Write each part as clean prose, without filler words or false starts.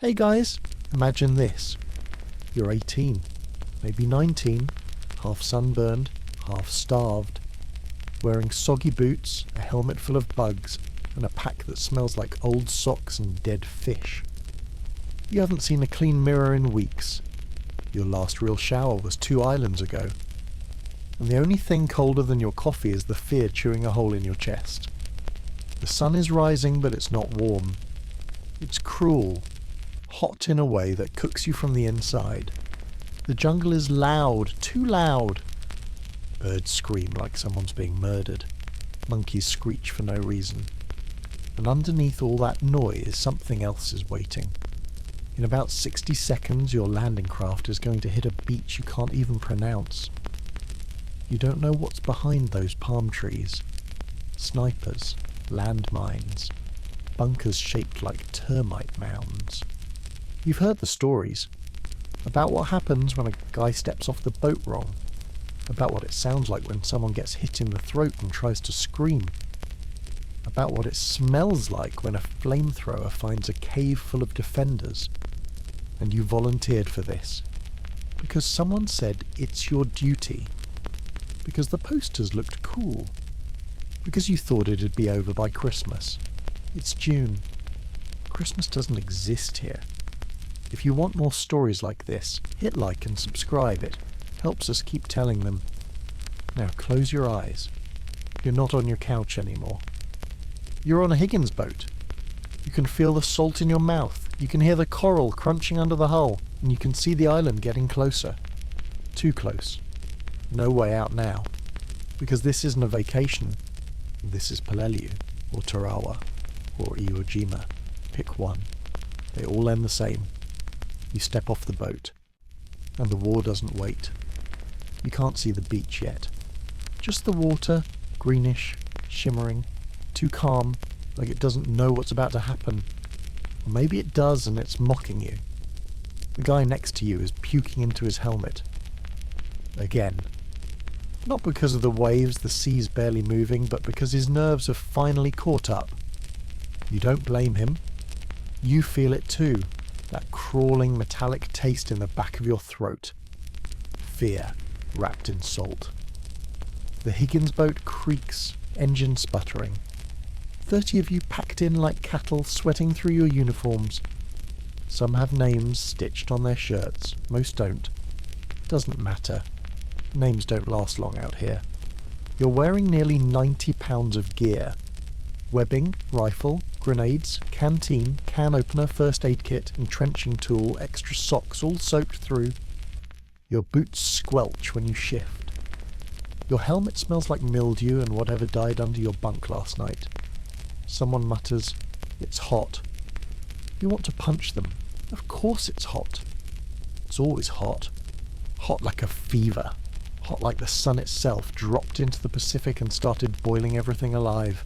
Hey guys, imagine this. You're 18, maybe 19, half sunburned, half starved, wearing soggy boots, a helmet full of bugs, and a pack that smells like old socks and dead fish. You haven't seen a clean mirror in weeks. Your last real shower was 2 islands ago. And the only thing colder than your coffee is the fear chewing a hole in your chest. The sun is rising, but it's not warm. It's cruel. Hot in a way that cooks you from the inside. The jungle is loud, too loud. Birds scream like someone's being murdered. Monkeys screech for no reason. And underneath all that noise, something else is waiting. In about 60 seconds, your landing craft is going to hit a beach you can't even pronounce. You don't know what's behind those palm trees. Snipers, landmines, bunkers shaped like termite mounds. You've heard the stories about what happens when a guy steps off the boat wrong, about what it sounds like when someone gets hit in the throat and tries to scream, about what it smells like when a flamethrower finds a cave full of defenders. And you volunteered for this because someone said it's your duty, because the posters looked cool, because you thought it'd be over by Christmas. It's June. Christmas doesn't exist here. If you want more stories like this, hit like and subscribe. It helps us keep telling them. Now close your eyes. You're not on your couch anymore. You're on a Higgins boat. You can feel the salt in your mouth. You can hear the coral crunching under the hull, and you can see the island getting closer. Too close. No way out now. Because this isn't a vacation. This is Peleliu, or Tarawa, or Iwo Jima. Pick one. They all end the same. You step off the boat, and the war doesn't wait. You can't see the beach yet. Just the water, greenish, shimmering, too calm, like it doesn't know what's about to happen. Or maybe it does and it's mocking you. The guy next to you is puking into his helmet. Again. Not because of the waves, the sea's barely moving, but because his nerves have finally caught up. You don't blame him. You feel it too. That crawling metallic taste in the back of your throat. Fear, wrapped in salt. The Higgins boat creaks, engine sputtering. 30 of you packed in like cattle, sweating through your uniforms. Some have names stitched on their shirts, most don't. Doesn't matter. Names don't last long out here. You're wearing nearly 90 pounds of gear. Webbing, rifle, grenades, canteen, can opener, first aid kit, entrenching tool, extra socks all soaked through. Your boots squelch when you shift. Your helmet smells like mildew and whatever died under your bunk last night. Someone mutters, "It's hot." You want to punch them. Of course it's hot. It's always hot. Hot like a fever. Hot like the sun itself dropped into the Pacific and started boiling everything alive.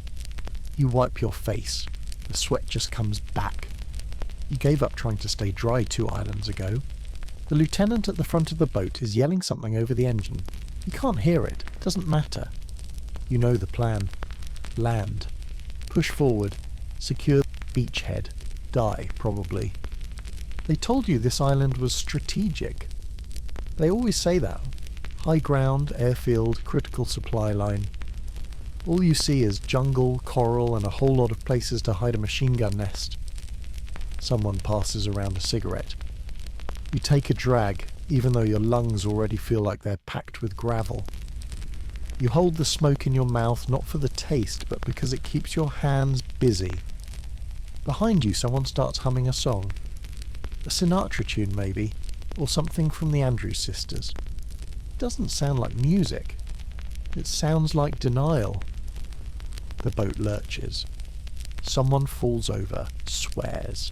You wipe your face. The sweat just comes back. You gave up trying to stay dry 2 islands ago. The lieutenant at the front of the boat is yelling something over the engine. You can't hear it. Doesn't matter. You know the plan. Land. Push forward. Secure the beachhead. Die, probably. They told you this island was strategic. They always say that. High ground, airfield, critical supply line. All you see is jungle, coral, and a whole lot of places to hide a machine gun nest. Someone passes around a cigarette. You take a drag, even though your lungs already feel like they're packed with gravel. You hold the smoke in your mouth not for the taste, but because it keeps your hands busy. Behind you, someone starts humming a song. A Sinatra tune, maybe, or something from the Andrews Sisters. It doesn't sound like music. It sounds like denial. The boat lurches. Someone falls over, swears.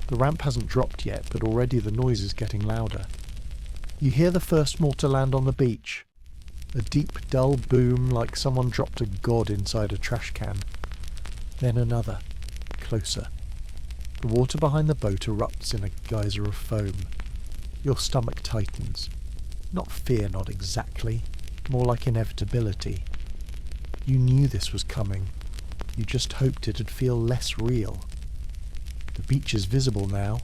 The ramp hasn't dropped yet, but already the noise is getting louder. You hear the first mortar land on the beach. A deep, dull boom like someone dropped a god inside a trash can. Then another, closer. The water behind the boat erupts in a geyser of foam. Your stomach tightens. Not fear, not exactly. More like inevitability. You knew this was coming. You just hoped it'd feel less real. The beach is visible now,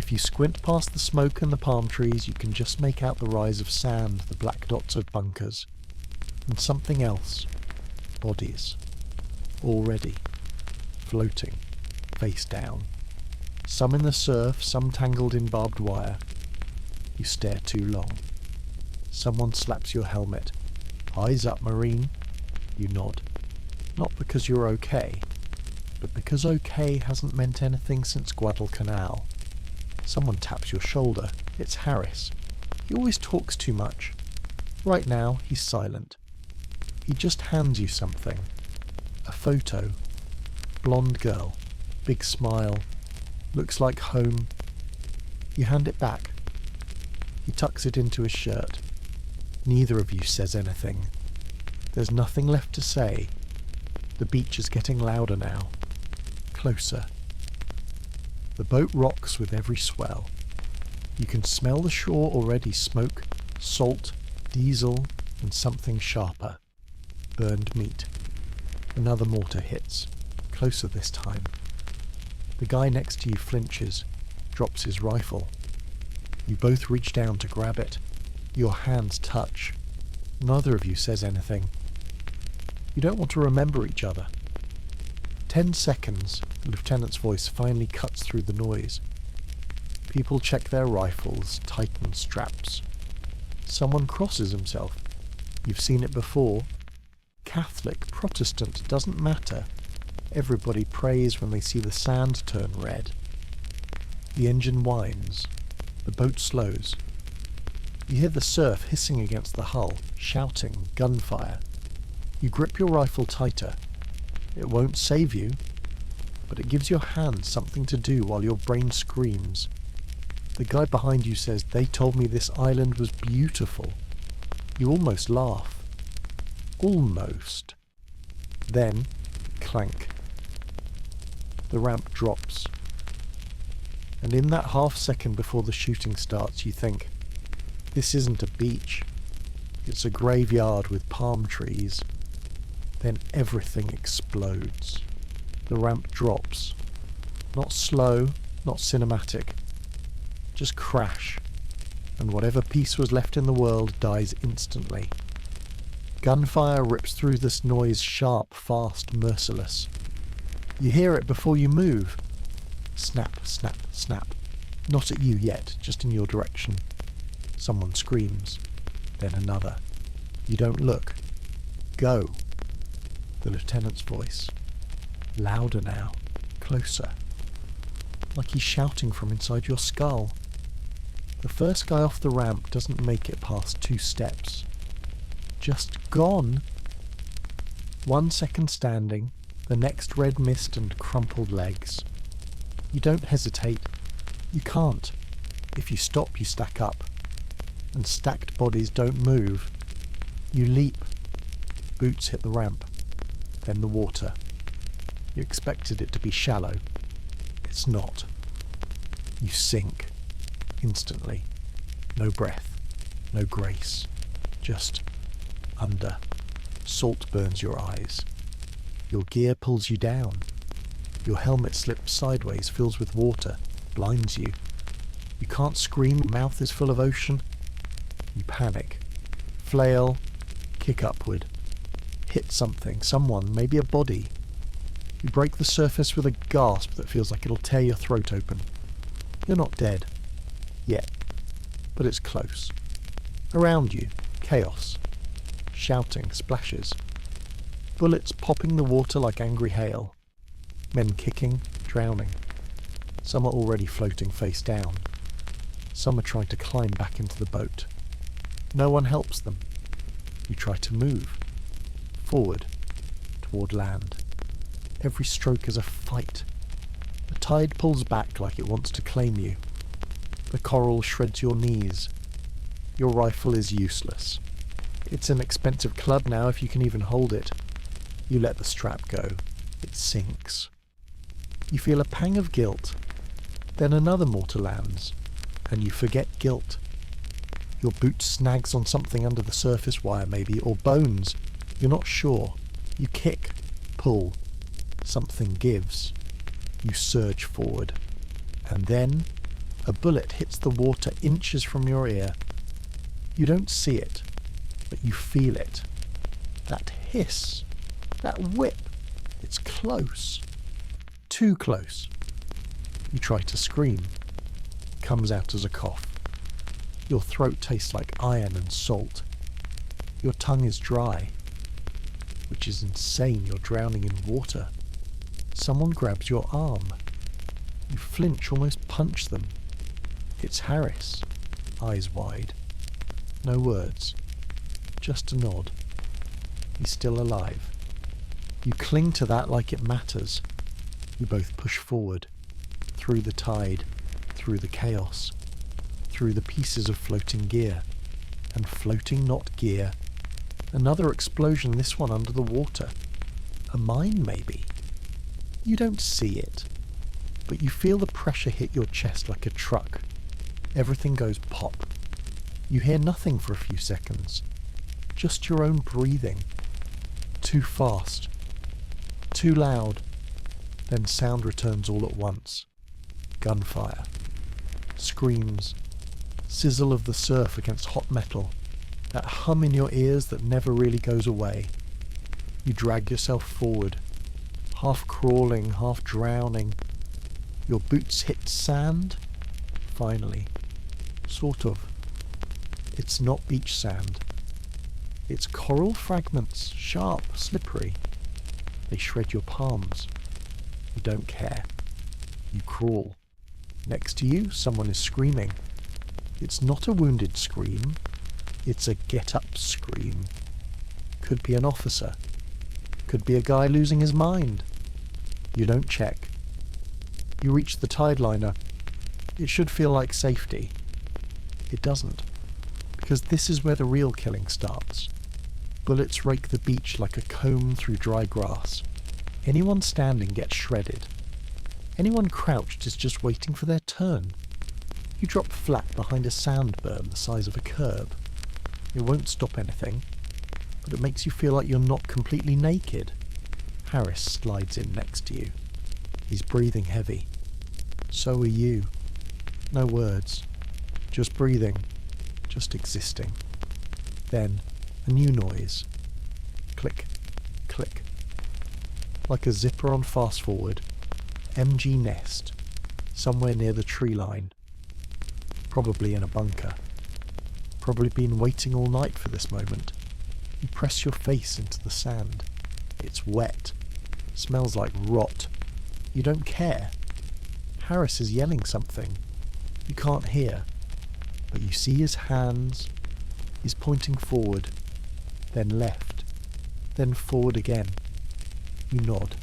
If you squint past the smoke and the palm trees, you can just make out the rise of sand, the black dots of bunkers. And something else. Bodies. Already. Floating. Face down. Some in the surf, some tangled in barbed wire. You stare too long. Someone slaps your helmet. Eyes up, Marine. You nod. Not because you're okay, but because okay hasn't meant anything since Guadalcanal. Someone taps your shoulder. It's Harris. He always talks too much. Right now, he's silent. He just hands you something. A photo. Blonde girl. Big smile. Looks like home. You hand it back. He tucks it into his shirt. Neither of you says anything. There's nothing left to say. The beach is getting louder now. Closer. The boat rocks with every swell. You can smell the shore already: smoke, salt, diesel, and something sharper. Burned meat. Another mortar hits. Closer this time. The guy next to you flinches, drops his rifle. You both reach down to grab it. Your hands touch. Neither of you says anything. You don't want to remember each other. 10 seconds, the lieutenant's voice finally cuts through the noise. People check their rifles, tighten straps. Someone crosses himself. You've seen it before. Catholic, Protestant, doesn't matter. Everybody prays when they see the sand turn red. The engine whines. The boat slows. You hear the surf hissing against the hull, shouting, gunfire. You grip your rifle tighter. It won't save you, but it gives your hand something to do while your brain screams. The guy behind you says, "They told me this island was beautiful." You almost laugh. Almost. Then, clank. The ramp drops. And in that half second before the shooting starts, you think, this isn't a beach. It's a graveyard with palm trees. Then everything explodes. The ramp drops. Not slow, not cinematic. Just crash. And whatever peace was left in the world dies instantly. Gunfire rips through this noise, sharp, fast, merciless. You hear it before you move. Snap, snap, snap. Not at you yet, just in your direction. Someone screams. Then another. You don't look. Go. The lieutenant's voice. Louder now. Closer. Like he's shouting from inside your skull. The first guy off the ramp doesn't make it past 2 steps. Just gone. 1 second standing, the next red mist and crumpled legs. You don't hesitate. You can't. If you stop, you stack up. And stacked bodies don't move. You leap. Boots hit the ramp. Then the water. You expected it to be shallow. It's not. You sink. Instantly. No breath. No grace. Just under. Salt burns your eyes. Your gear pulls you down. Your helmet slips sideways, fills with water, blinds you. You can't scream, your mouth is full of ocean. You panic. Flail. Kick upward. Hit something, someone, maybe a body. You break the surface with a gasp that feels like it'll tear your throat open. You're not dead. Yet. But it's close. Around you, chaos. Shouting, splashes. Bullets popping the water like angry hail. Men kicking, drowning. Some are already floating face down. Some are trying to climb back into the boat. No one helps them. You try to move. Forward. Toward land. Every stroke is a fight. The tide pulls back like it wants to claim you. The coral shreds your knees. Your rifle is useless. It's an expensive club now if you can even hold it. You let the strap go. It sinks. You feel a pang of guilt. Then another mortar lands, and you forget guilt. Your boot snags on something under the surface wire maybe, or bones. You're not sure. You kick, pull. Something gives. You surge forward. And then A bullet hits the water inches from your ear. You don't see it, but you feel it. That hiss, that whip, it's close. Too close. You try to scream. Comes out as a cough. Your throat tastes like iron and salt. Your tongue is dry, which is insane. You're drowning in water. Someone grabs your arm. You flinch, almost punch them. It's Harris, eyes wide. No words, just a nod. He's still alive. You cling to that like it matters. You both push forward, through the tide, through the chaos, through the pieces of floating gear. And floating not gear. Another explosion, this one under the water. A mine, maybe. You don't see it, but you feel the pressure hit your chest like a truck. Everything goes pop. You hear nothing for a few seconds. Just your own breathing. Too fast. Too loud. Then sound returns all at once. Gunfire. Screams. Sizzle of the surf against hot metal. That hum in your ears that never really goes away. You drag yourself forward. Half crawling, half drowning. Your boots hit sand. Finally. Sort of. It's not beach sand. It's coral fragments, sharp, slippery. They shred your palms. You don't care. You crawl. Next to you, someone is screaming. It's not a wounded scream. It's a get-up scream. Could be an officer. Could be a guy losing his mind. You don't check. You reach the tide liner. It should feel like safety. It doesn't. Because this is where the real killing starts. Bullets rake the beach like a comb through dry grass. Anyone standing gets shredded. Anyone crouched is just waiting for their turn. You drop flat behind a sand berm the size of a curb. It won't stop anything, but it makes you feel like you're not completely naked. Harris slides in next to you. He's breathing heavy. So are you. No words. Just breathing. Just existing. Then, a new noise. Click, click. Like a zipper on fast forward. MG nest. Somewhere near the tree line. Probably in a bunker. Probably been waiting all night for this moment. You press your face into the sand. It's wet. Smells like rot. You don't care. Harris is yelling something. You can't hear. But you see his hands. He's pointing forward. Then left. Then forward again. You nod.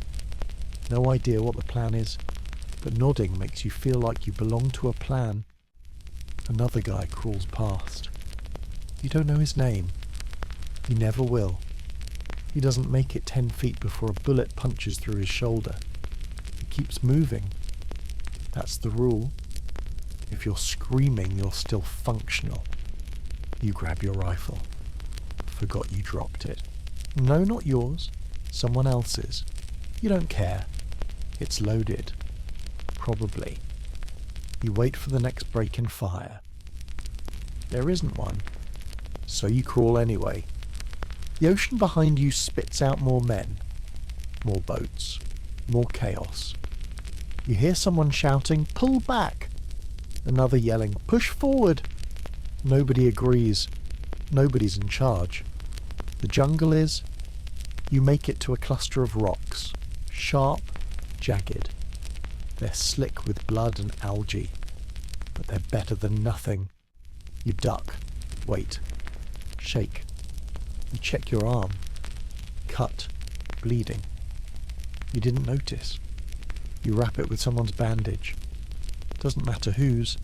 No idea what the plan is, but nodding makes you feel like you belong to a plan. Another guy crawls past. You don't know his name. You never will. He doesn't make it 10 feet before a bullet punches through his shoulder. He keeps moving. That's the rule. If you're screaming, you're still functional. You grab your rifle. Forgot you dropped it. No, not yours. Someone else's. You don't care. It's loaded. Probably. You wait for the next break in fire. There isn't one. So you crawl anyway. The ocean behind you spits out more men. More boats. More chaos. You hear someone shouting, "Pull back!" Another yelling, "Push forward!" Nobody agrees. Nobody's in charge. The jungle is... You make it to a cluster of rocks. Sharp, jagged. They're slick with blood and algae. But they're better than nothing. You duck. Wait. Shake. You check your arm. Cut. Bleeding. You didn't notice. You wrap it with someone's bandage. Doesn't matter whose.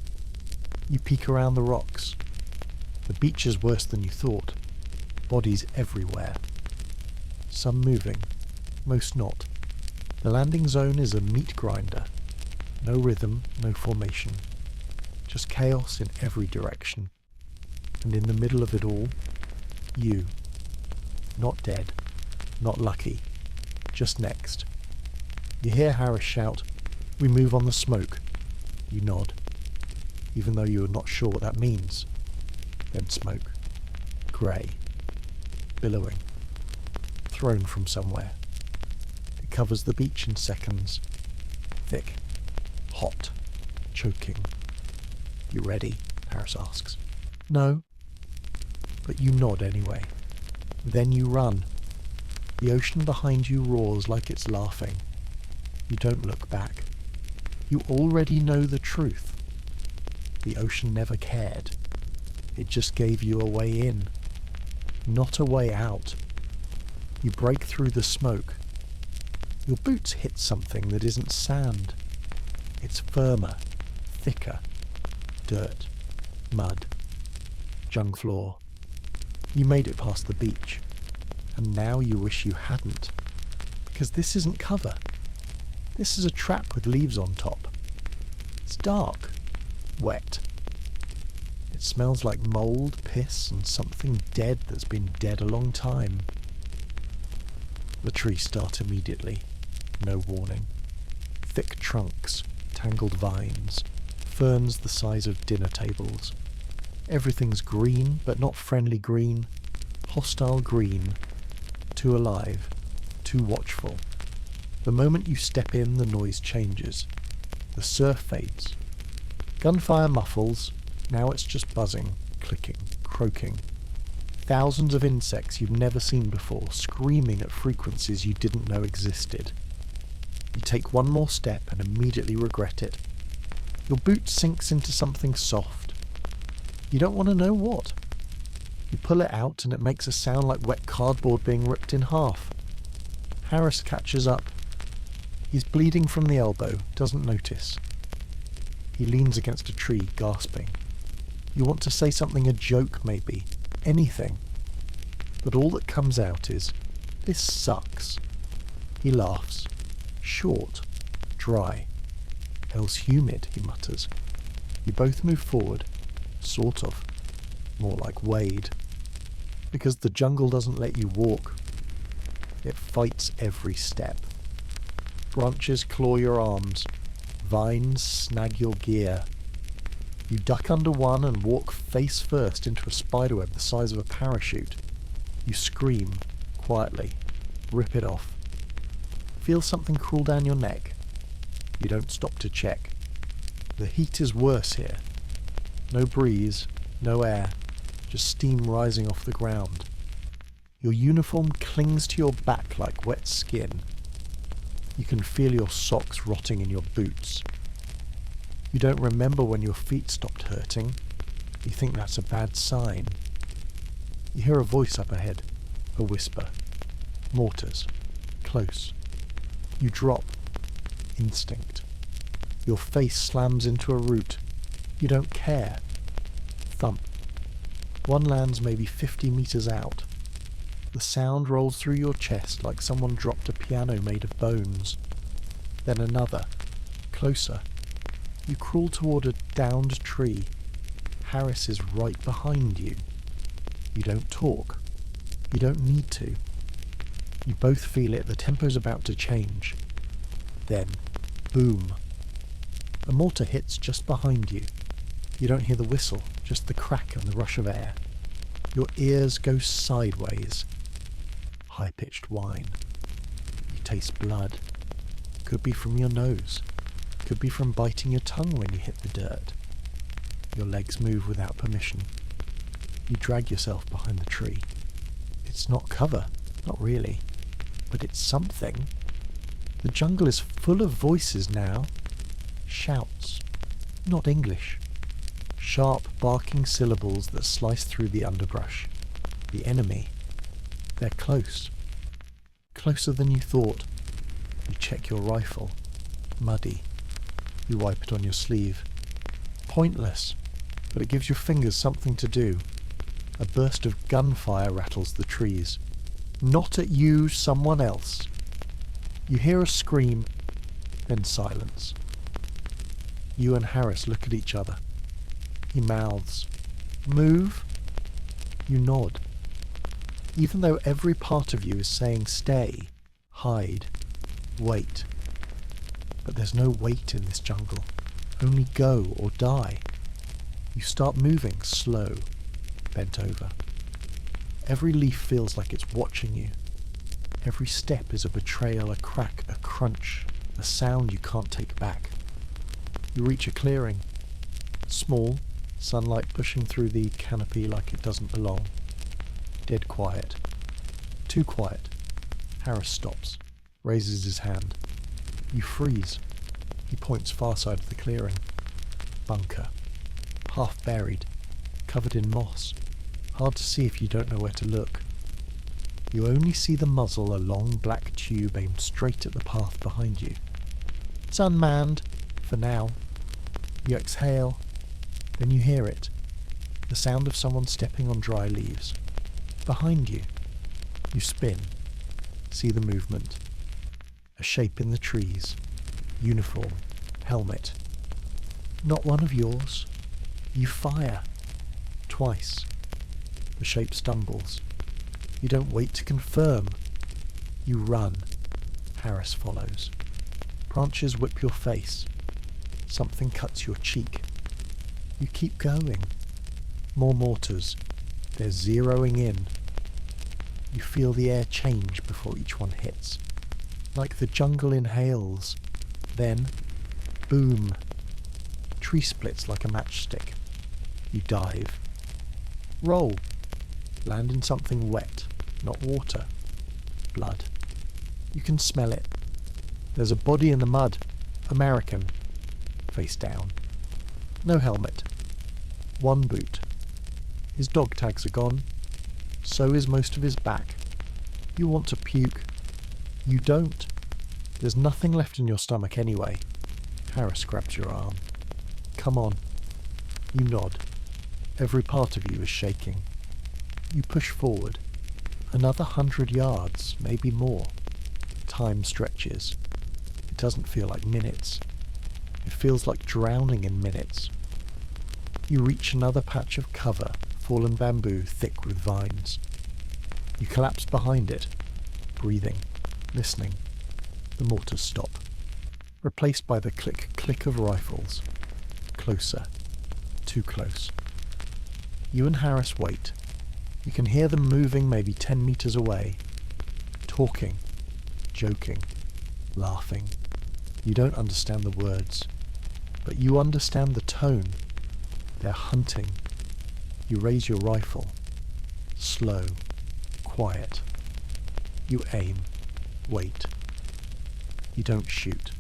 You peek around the rocks. The beach is worse than you thought. Bodies everywhere. Some moving. Most not. The landing zone is a meat grinder. No rhythm, no formation. Just chaos in every direction. And in the middle of it all, you. Not dead. Not lucky. Just next. You hear Harris shout, "We move on the smoke." You nod. even though you are not sure what that means. Then smoke. Grey. Billowing. Thrown from somewhere. It covers the beach in seconds. Thick. Hot. Choking. You ready? Harris asks. No. But you nod anyway. Then you run. The ocean behind you roars like it's laughing. You don't look back. You already know the truth. The ocean never cared. It just gave you a way in, not a way out. You break through the smoke. Your boots hit something that isn't sand. It's firmer, thicker. Dirt, mud, jung floor. You made it past the beach, and now you wish you hadn't, because this isn't cover. This is a trap with leaves on top. It's dark, wet. It smells like mould, piss, and something dead that's been dead a long time. The trees start immediately. No warning. Thick trunks, tangled vines, ferns the size of dinner tables. Everything's green, but not friendly green. Hostile green. Too alive. Too watchful. The moment you step in, the noise changes. The surf fades. Gunfire muffles. Now it's just buzzing, clicking, croaking. Thousands of insects you've never seen before, screaming at frequencies you didn't know existed. You take one more step and immediately regret it. Your boot sinks into something soft. You don't want to know what. You pull it out and it makes a sound like wet cardboard being ripped in half. Harris catches up. He's bleeding from the elbow, doesn't notice. He leans against a tree, gasping. You want to say something, a joke maybe, anything. But all that comes out is, "This sucks." He laughs. Short, dry. "Hell's humid," he mutters. You both move forward, sort of. More like wade. Because the jungle doesn't let you walk. It fights every step. Branches claw your arms. Vines snag your gear. You duck under one and walk face first into a spiderweb the size of a parachute. You scream, quietly. Rip it off. Feel something crawl down your neck. You don't stop to check. The heat is worse here. No breeze, no air, just steam rising off the ground. Your uniform clings to your back like wet skin. You can feel your socks rotting in your boots. You don't remember when your feet stopped hurting. You think that's a bad sign. You hear a voice up ahead, a whisper. Mortars. Close. You drop. Instinct. Your face slams into a root. You don't care. Thump. One lands maybe 50 meters out. The sound rolls through your chest like someone dropped a piano made of bones. Then another. Closer. You crawl toward a downed tree. Harris is right behind you. You don't talk. You don't need to. You both feel it. The tempo's about to change. Then, boom. A mortar hits just behind you. You don't hear the whistle, just the crack and the rush of air. Your ears go sideways. High-pitched whine. You taste blood. Could be from your nose. Could be from biting your tongue when you hit the dirt. Your legs move without permission. You drag yourself behind the tree. It's not cover, not really, but it's something. The jungle is full of voices now. Shouts. Not English. Sharp, barking syllables that slice through the underbrush. The enemy. They're close. Closer than you thought. You check your rifle. Muddy. You wipe it on your sleeve. Pointless, but it gives your fingers something to do. A burst of gunfire rattles the trees. Not at you, someone else. You hear a scream, then silence. You and Harris look at each other. He mouths, "Move?" You nod. Even though every part of you is saying stay, hide, wait. But there's no wait in this jungle. Only go or die. You start moving slow, bent over. Every leaf feels like it's watching you. Every step is a betrayal, a crack, a crunch, a sound you can't take back. You reach a clearing. Small, sunlight pushing through the canopy like it doesn't belong. Dead quiet. Too quiet. Harris stops, raises his hand. You freeze. He points far side of the clearing. Bunker. Half buried, covered in moss. Hard to see if you don't know where to look. You only see the muzzle, a long black tube aimed straight at the path behind you. It's unmanned, for now. You exhale, then you hear it. The sound of someone stepping on dry leaves. Behind you. You spin, see the movement. A shape in the trees. Uniform, helmet. Not one of yours. You fire. Twice. The shape stumbles. You don't wait to confirm. You run. Harris follows. Branches whip your face. Something cuts your cheek. You keep going. More mortars. They're zeroing in. You feel the air change before each one hits. Like the jungle inhales. Then, boom. Tree splits like a matchstick. You dive. Roll. Land in something wet, not water. Blood. You can smell it. There's a body in the mud. American. Face down. No helmet. One boot. His dog tags are gone. So is most of his back. You want to puke. You don't. There's nothing left in your stomach anyway. Harris grabs your arm. Come on. You nod. Every part of you is shaking. You push forward. Another 100 yards, maybe more. Time stretches. It doesn't feel like minutes. It feels like drowning in minutes. You reach another patch of cover, fallen bamboo thick with vines. You collapse behind it, breathing, listening. The mortars stop, replaced by the click-click of rifles. Closer. Too close. You and Harris wait. You can hear them moving maybe 10 meters away. Talking, joking, laughing. You don't understand the words, but you understand the tone. They're hunting. You raise your rifle. Slow, quiet. You aim, wait. You don't shoot,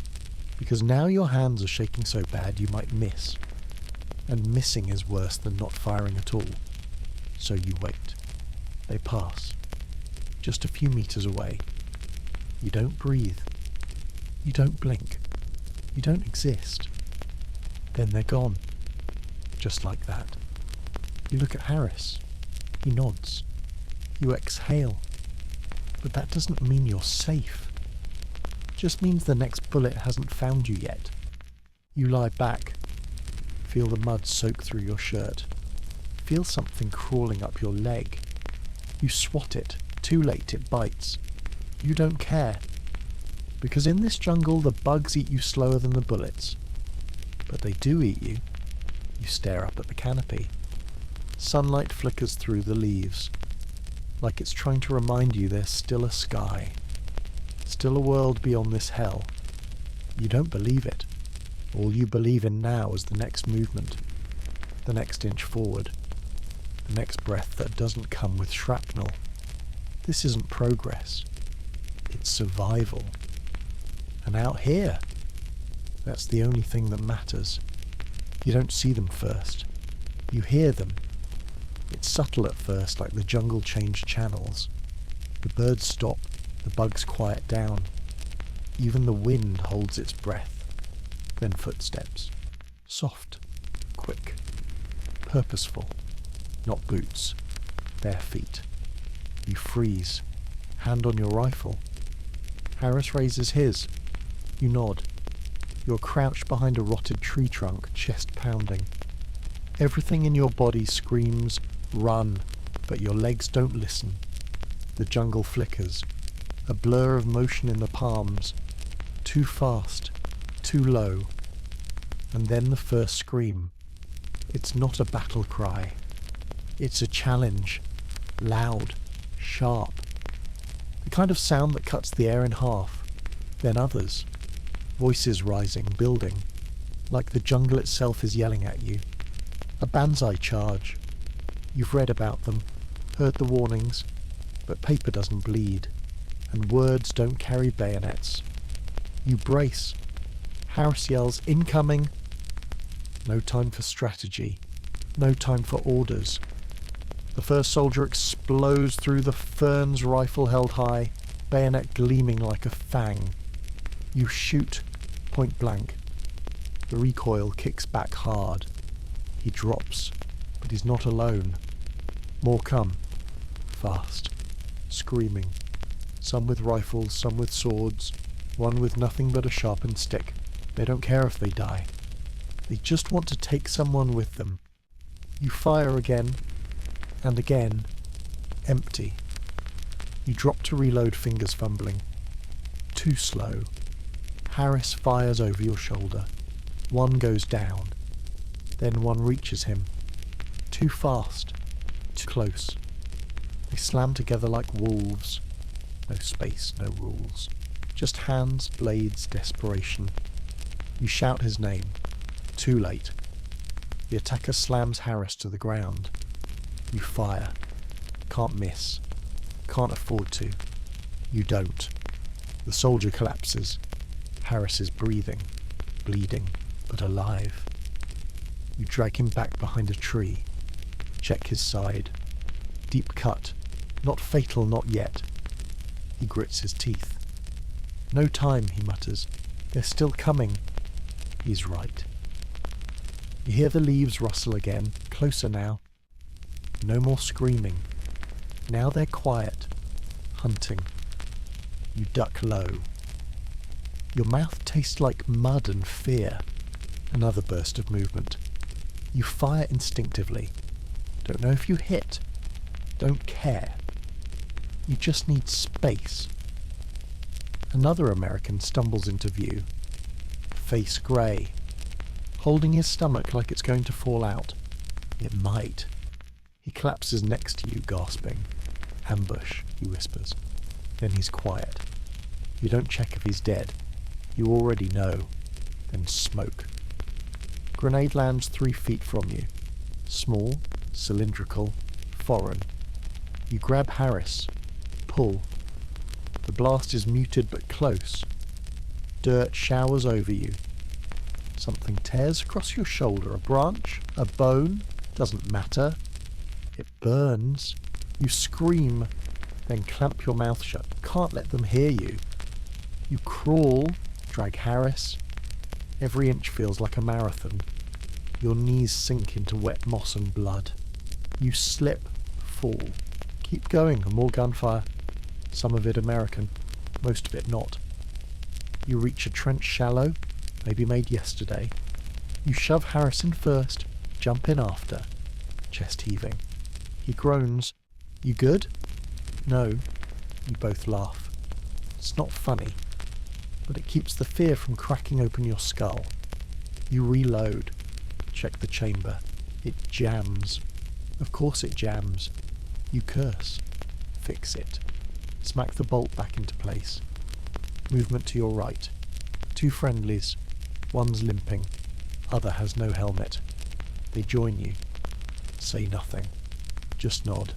because now your hands are shaking so bad you might miss. And missing is worse than not firing at all. So you wait. They pass. Just a few meters away. You don't breathe. You don't blink. You don't exist. Then they're gone. Just like that. You look at Harris. He nods. You exhale. But that doesn't mean you're safe. It just means the next bullet hasn't found you yet. You lie back. Feel the mud soak through your shirt. Feel something crawling up your leg. You swat it. Too late, it bites. You don't care. Because in this jungle, the bugs eat you slower than the bullets. But they do eat you. You stare up at the canopy. Sunlight flickers through the leaves, like it's trying to remind you there's still a sky. Still a world beyond this hell. You don't believe it. All you believe in now is the next movement, the next inch forward, the next breath that doesn't come with shrapnel. This isn't progress. It's survival. And out here, that's the only thing that matters. You don't see them first. You hear them. It's subtle at first, like the jungle changed channels. The birds stop, the bugs quiet down. Even the wind holds its breath. Then footsteps. Soft, quick, purposeful. Not boots, bare feet. You freeze, hand on your rifle. Harris raises his. You nod. You're crouched behind a rotted tree trunk, chest pounding. Everything in your body screams, run, but your legs don't listen. The jungle flickers, a blur of motion in the palms. Too fast, too low. And then the first scream. It's not a battle cry. It's a challenge. Loud, sharp. The kind of sound that cuts the air in half. Then others. Voices rising, building. Like the jungle itself is yelling at you. A banzai charge. You've read about them, heard the warnings, but paper doesn't bleed, and words don't carry bayonets. You brace. Harris yells, "Incoming!" No time for strategy. No time for orders. The first soldier explodes through the ferns, rifle held high, bayonet gleaming like a fang. You shoot, point blank. The recoil kicks back hard. He drops, but he's not alone. More come. Fast. Screaming. Some with rifles, some with swords, one with nothing but a sharpened stick. They don't care if they die. They just want to take someone with them. You fire again, and again. Empty. You drop to reload, fingers fumbling. Too slow. Harris fires over your shoulder. One goes down. Then one reaches him. Too fast. Too close. They slam together like wolves. No space, no rules. Just hands, blades, desperation. You shout his name. Too late. The attacker slams Harris to the ground. You fire. Can't miss. Can't afford to. You don't. The soldier collapses. Harris is breathing, bleeding, but alive. You drag him back behind a tree. Check his side. Deep cut. Not fatal, not yet. He grits his teeth. No time, he mutters. They're still coming. He's right. You hear the leaves rustle again, closer now. No more screaming. Now they're quiet, hunting. You duck low. Your mouth tastes like mud and fear. Another burst of movement. You fire instinctively. Don't know if you hit. Don't care. You just need space. Another American stumbles into view. Face grey. Holding his stomach like it's going to fall out. It might. He collapses next to you, gasping. Ambush, he whispers. Then he's quiet. You don't check if he's dead. You already know. Then smoke. Grenade lands 3 feet from you. Small, cylindrical, foreign. You grab Harris. Pull. The blast is muted but close. Dirt showers over you. Something tears across your shoulder. A branch? A bone? Doesn't matter. It burns. You scream, then clamp your mouth shut. Can't let them hear you. You crawl, drag Harris. Every inch feels like a marathon. Your knees sink into wet moss and blood. You slip, fall. Keep going, and more gunfire. Some of it American, most of it not. You reach a trench shallow, maybe made yesterday. You shove Harris in first, jump in after. Chest heaving. He groans. You good? No. You both laugh. It's not funny, but it keeps the fear from cracking open your skull. You reload. Check the chamber. It jams. Of course it jams. You curse. Fix it. Smack the bolt back into place. Movement to your right. 2 friendlies. One's limping. Other has no helmet. They join you. Say nothing. Just nod.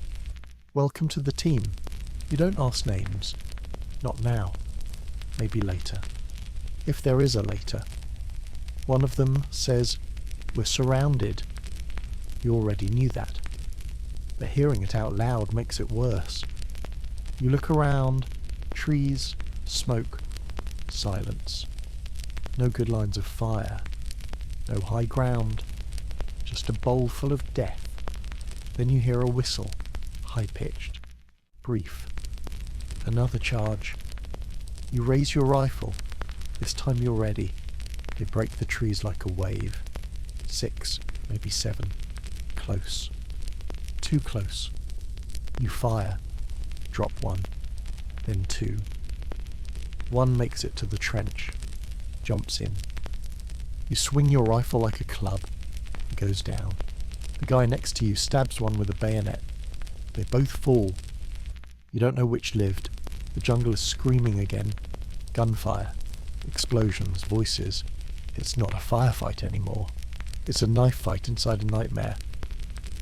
Welcome to the team. You don't ask names. Not now. Maybe later. If there is a later. One of them says, "We're surrounded." You already knew that. But hearing it out loud makes it worse. You look around. Trees, smoke, silence. No good lines of fire. No high ground. Just a bowl full of death. Then you hear a whistle. High-pitched. Brief. Another charge. You raise your rifle. This time you're ready. They break the trees like a wave. 6, maybe 7. Close. Too close. You fire. Drop 1. Then 2. One makes it to the trench. Jumps in. You swing your rifle like a club. goes down. The guy next to you stabs one with a bayonet. They both fall. You don't know which lived. The jungle is screaming again. Gunfire. Explosions. Voices. It's not a firefight anymore. It's a knife fight inside a nightmare.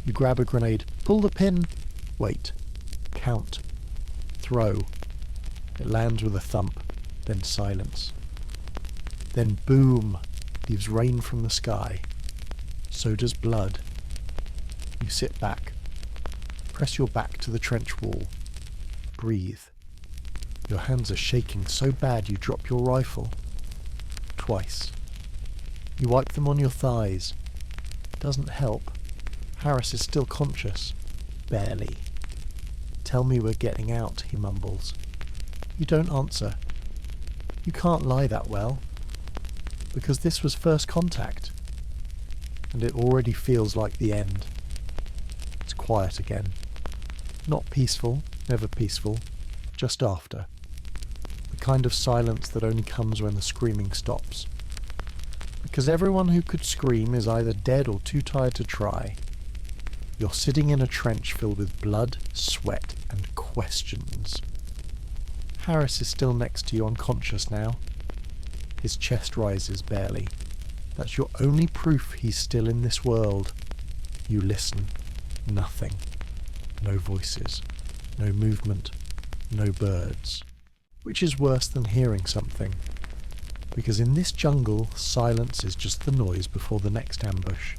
You grab a grenade. Pull the pin. Wait. Count. Throw. It lands with a thump. Then silence. Then boom. Leaves rain from the sky. So does blood. You sit back. Press your back to the trench wall. Breathe. Your hands are shaking so bad you drop your rifle. Twice. You wipe them on your thighs. Doesn't help. Harris is still conscious. Barely. Tell me we're getting out, he mumbles. You don't answer. You can't lie that well. Because this was first contact. And it already feels like the end. It's quiet again. Not peaceful, never peaceful, just after. The kind of silence that only comes when the screaming stops. Because everyone who could scream is either dead or too tired to try. You're sitting in a trench filled with blood, sweat, and questions. Harris is still next to you, unconscious now. His chest rises barely. That's your only proof he's still in this world. You listen. Nothing. No voices. No movement. No birds. Which is worse than hearing something. Because in this jungle, silence is just the noise before the next ambush.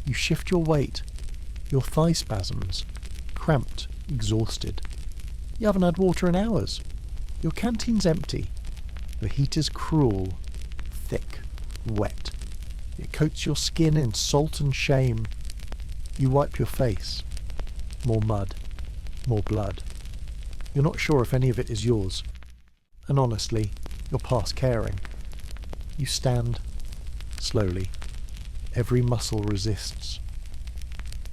You shift your weight. Your thigh spasms. Cramped. Exhausted. You haven't had water in hours. Your canteen's empty. The heat is cruel. Thick. Wet. It coats your skin in salt and shame. You wipe your face. More mud. More blood. You're not sure if any of it is yours. And honestly, you're past caring. You stand. Slowly. Every muscle resists.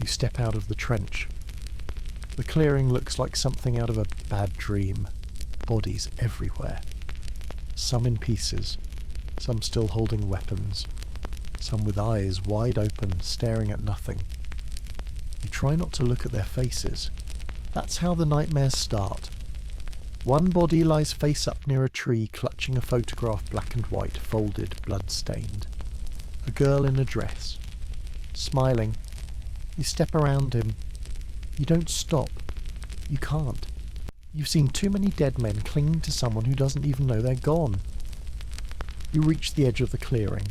You step out of the trench. The clearing looks like something out of a bad dream. Bodies everywhere. Some in pieces. Some still holding weapons. Some with eyes wide open, staring at nothing. You try not to look at their faces. That's how the nightmares start. One body lies face up near a tree, clutching a photograph, black and white, folded, blood-stained. A girl in a dress. Smiling. You step around him. You don't stop. You can't. You've seen too many dead men clinging to someone who doesn't even know they're gone. You reach the edge of the clearing.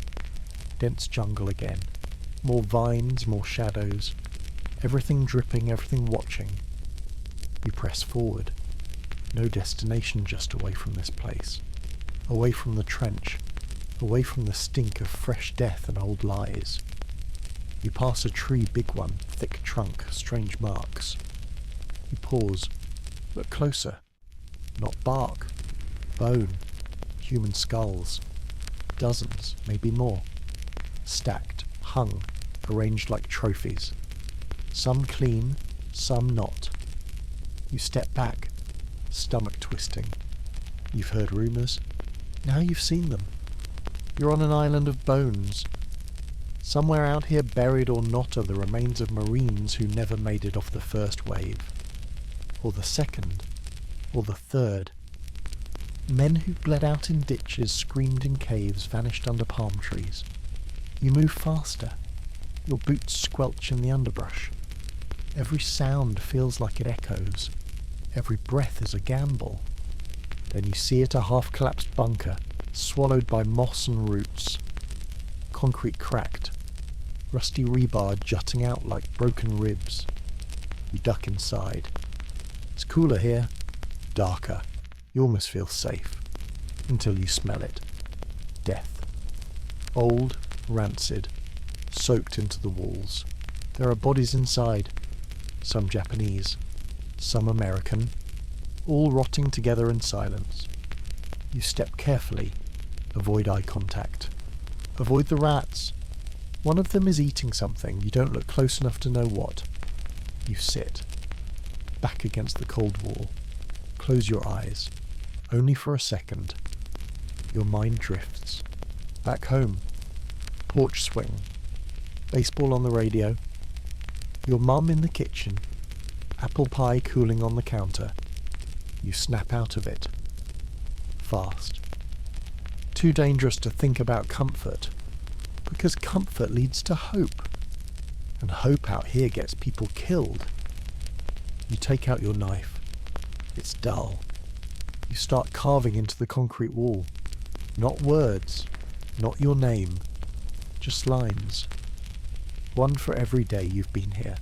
Dense jungle again. More vines, more shadows. Everything dripping, everything watching. You press forward. No destination just away from this place. Away from the trench. Away from the stink of fresh death and old lies. You pass a tree, big one, thick trunk, strange marks. You pause. Look closer. Not bark. Bone. Human skulls. Dozens, maybe more. Stacked, hung, arranged like trophies. Some clean, some not. You step back, stomach twisting. You've heard rumours. Now you've seen them. You're on an island of bones. Somewhere out here, buried or not, are the remains of Marines who never made it off the first wave. Or the second. Or the third. Men who bled out in ditches, screamed in caves, vanished under palm trees. You move faster. Your boots squelch in the underbrush. Every sound feels like it echoes. Every breath is a gamble. Then you see it, a half-collapsed bunker, swallowed by moss and roots. Concrete cracked. Rusty rebar jutting out like broken ribs. You duck inside. It's cooler here. Darker. You almost feel safe. Until you smell it. Death. Old, rancid, soaked into the walls. There are bodies inside. Some Japanese. Some American. All rotting together in silence. You step carefully. Avoid eye contact. Avoid the rats. One of them is eating something. You don't look close enough to know what. You sit. Back against the cold wall. Close your eyes. Only for a second. Your mind drifts. Back home. Porch swing. Baseball on the radio. Your mum in the kitchen. Apple pie cooling on the counter. You snap out of it. Fast. Too dangerous to think about comfort, because comfort leads to hope, and hope out here gets people killed. You take out your knife. It's dull. You start carving into the concrete wall. Not words, not your name, just lines. One for every day you've been here.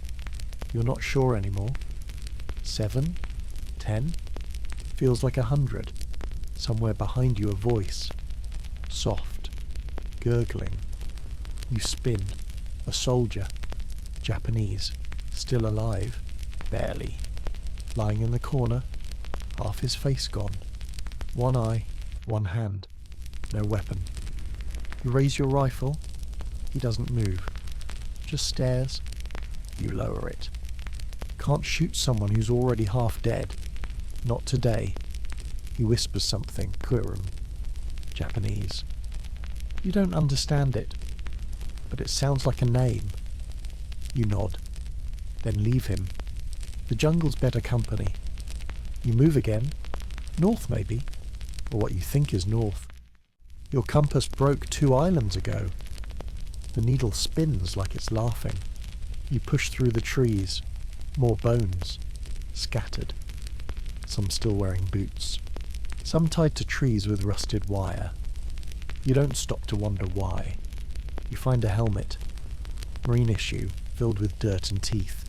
You're not sure anymore. 7? 10? Feels like 100. Somewhere behind you a voice. Soft. Gurgling. You spin. A soldier. Japanese. Still alive. Barely. Lying in the corner. Half his face gone. One eye. One hand. No weapon. You raise your rifle. He doesn't move. Just stares. You lower it. Can't shoot someone who's already half dead. Not today. He whispers something, Kurum. Japanese. You don't understand it, but it sounds like a name. You nod. Then leave him. The jungle's better company. You move again. North, maybe. Or what you think is north. Your compass broke 2 islands ago. The needle spins like it's laughing. You push through the trees. More bones. Scattered. Some still wearing boots. Some tied to trees with rusted wire. You don't stop to wonder why. You find a helmet. Marine issue, filled with dirt and teeth.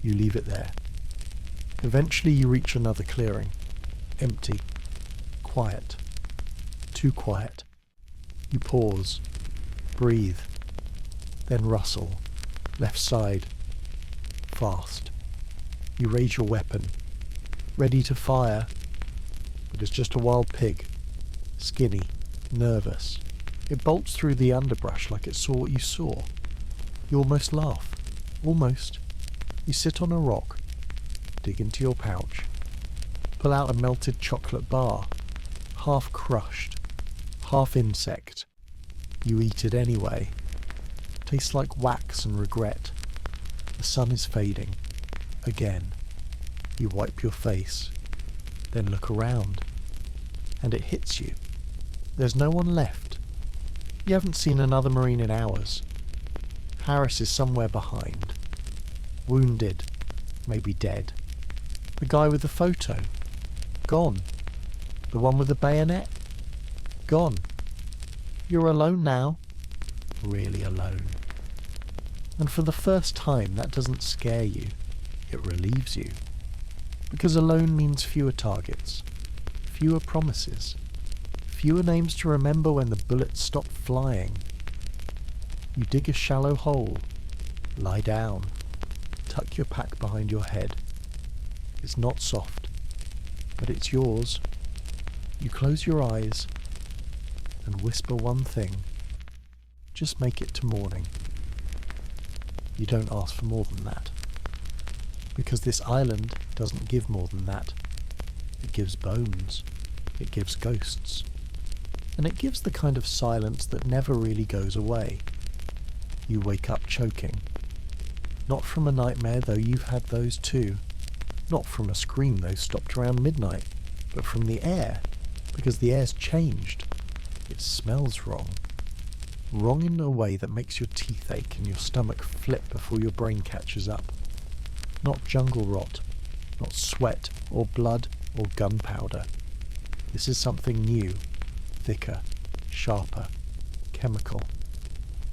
You leave it there. Eventually you reach another clearing. Empty. Quiet. Too quiet. You pause. Breathe. Then rustle. Left side. Fast. You raise your weapon. Ready to fire. But it's just a wild pig. Skinny. Nervous. It bolts through the underbrush like it saw what you saw. You almost laugh. Almost. You sit on a rock. Dig into your pouch. Pull out a melted chocolate bar. Half crushed. Half insect. You eat it anyway. Tastes like wax and regret. The sun is fading. Again. You wipe your face. Then look around. And it hits you. There's no one left. You haven't seen another Marine in hours. Harris is somewhere behind. Wounded. Maybe dead. The guy with the photo. Gone. The one with the bayonet. Gone. You're alone now. Really alone. And for the first time, that doesn't scare you. It relieves you. Because alone means fewer targets. Fewer promises. Fewer names to remember when the bullets stop flying. You dig a shallow hole. Lie down. Tuck your pack behind your head. It's not soft, but it's yours. You close your eyes and whisper one thing. Just make it to morning. You don't ask for more than that. Because this island doesn't give more than that. It gives bones. It gives ghosts. And it gives the kind of silence that never really goes away. You wake up choking. Not from a nightmare, though you've had those too. Not from a scream, though stopped around midnight. But from the air. Because the air's changed. It smells wrong. Wrong in a way that makes your teeth ache and your stomach flip before your brain catches up. Not jungle rot. Not sweat or blood or gunpowder. This is something new. Thicker. Sharper. Chemical.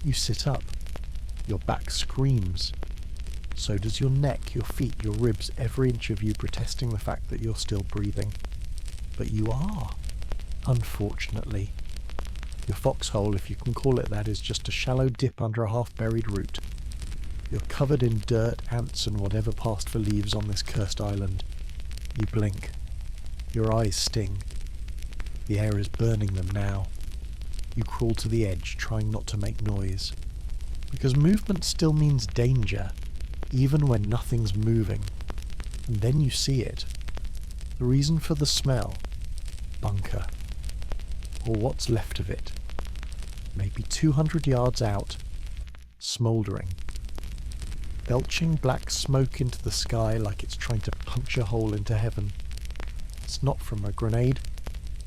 You sit up. Your back screams. So does your neck, your feet, your ribs, every inch of you protesting the fact that you're still breathing. But you are. Unfortunately. Your foxhole, if you can call it that, is just a shallow dip under a half-buried root. You're covered in dirt, ants and whatever passed for leaves on this cursed island. You blink. Your eyes sting. The air is burning them now. You crawl to the edge, trying not to make noise. Because movement still means danger, even when nothing's moving. And then you see it. The reason for the smell. Bunker. Or what's left of it. Maybe 200 yards out. smouldering. Belching black smoke into the sky like it's trying to punch a hole into heaven. It's not from a grenade,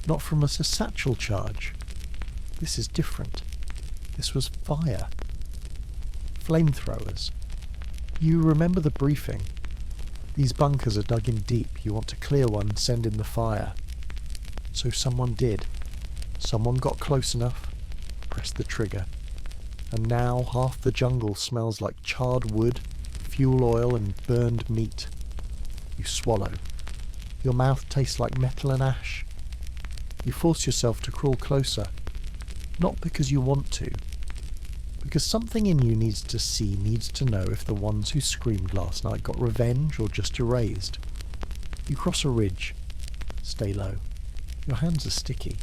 not from a satchel charge. This is different. This was fire. Flamethrowers. You remember the briefing. These bunkers are dug in deep. You want to clear one, send in the fire. So someone did. Someone got close enough, pressed the trigger. And now half the jungle smells like charred wood, fuel oil and burned meat. You swallow. Your mouth tastes like metal and ash. You force yourself to crawl closer. Not because you want to. Because something in you needs to know if the ones who screamed last night got revenge or just erased. You cross a ridge. Stay low. Your hands are sticky.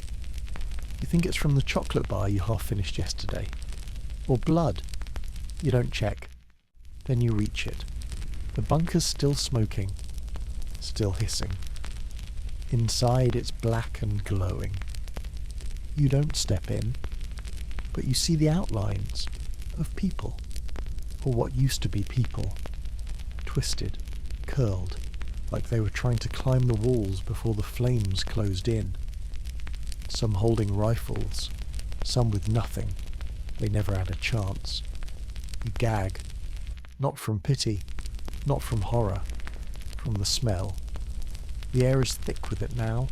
You think it's from the chocolate bar you half finished yesterday. Or blood. You don't check. Then you reach it. The bunker's still smoking. Still hissing. Inside it's black and glowing. You don't step in, but you see the outlines of people, or what used to be people, twisted, curled, like they were trying to climb the walls before the flames closed in. Some holding rifles, some with nothing. They never had a chance. You gag, not from pity, not from horror, from the smell. The air is thick with it now,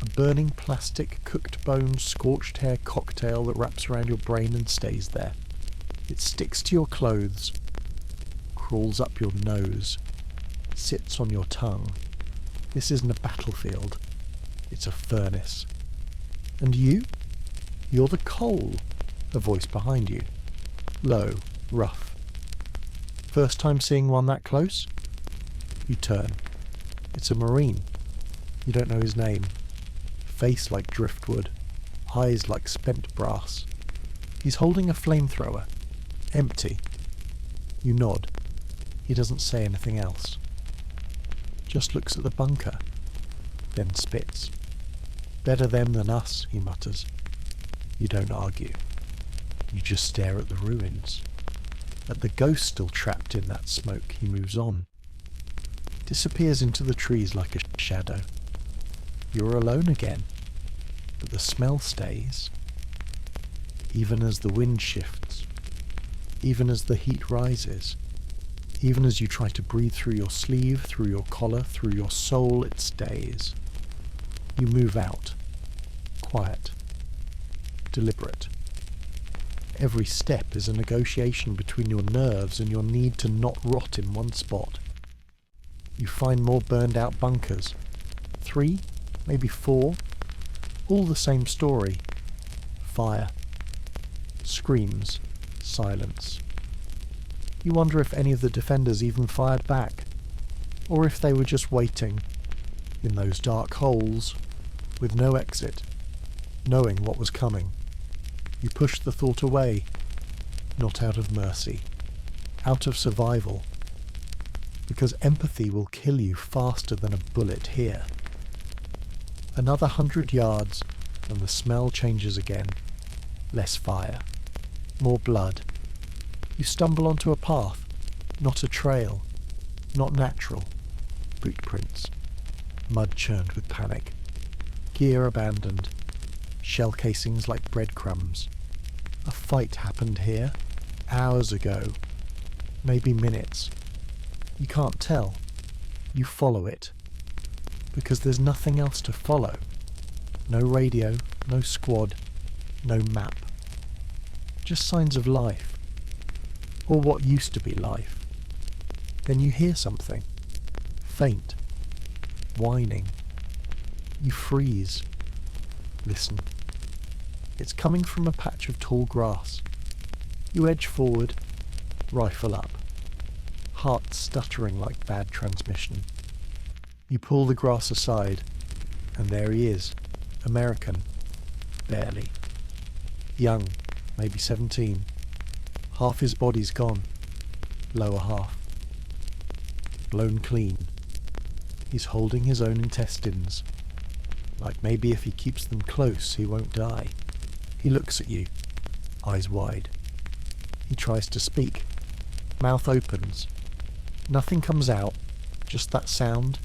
a burning plastic, cooked bone, scorched hair cocktail that wraps around your brain and stays there. It sticks to your clothes, crawls up your nose, sits on your tongue. This isn't a battlefield, it's a furnace. And you? You're the coal, a voice behind you. Low, rough. First time seeing one that close? You turn. It's a Marine. You don't know his name. Face like driftwood, eyes like spent brass. He's holding a flamethrower. Empty. You nod. He doesn't say anything else. Just looks at the bunker, then spits. Better them than us, he mutters. You don't argue. You just stare at the ruins. At the ghost still trapped in that smoke, he moves on. Disappears into the trees like a shadow. You're alone again, but the smell stays. Even as the wind shifts, even as the heat rises, even as you try to breathe through your sleeve, through your collar, through your soul, it stays. You move out, quiet, deliberate. Every step is a negotiation between your nerves and your need to not rot in one spot. You find more burned out bunkers. 3, maybe 4, all the same story. Fire. Screams. Silence. You wonder if any of the defenders even fired back, or if they were just waiting, in those dark holes, with no exit, knowing what was coming. You push the thought away, not out of mercy, out of survival, because empathy will kill you faster than a bullet here. Another 100 yards, and the smell changes again. Less fire. More blood. You stumble onto a path, not a trail, not natural. Boot prints. Mud churned with panic. Gear abandoned. Shell casings like breadcrumbs. A fight happened here, hours ago. Maybe minutes. You can't tell. You follow it. Because there's nothing else to follow. No radio, no squad, no map. Just signs of life. Or what used to be life. Then you hear something. Faint. Whining. You freeze. Listen. It's coming from a patch of tall grass. You edge forward, rifle up. Heart stuttering like bad transmission. You pull the grass aside, and there he is. American. Barely. Young, maybe 17. Half his body's gone. Lower half. Blown clean. He's holding his own intestines. Like maybe if he keeps them close, he won't die. He looks at you, eyes wide. He tries to speak. Mouth opens. Nothing comes out, just that sound.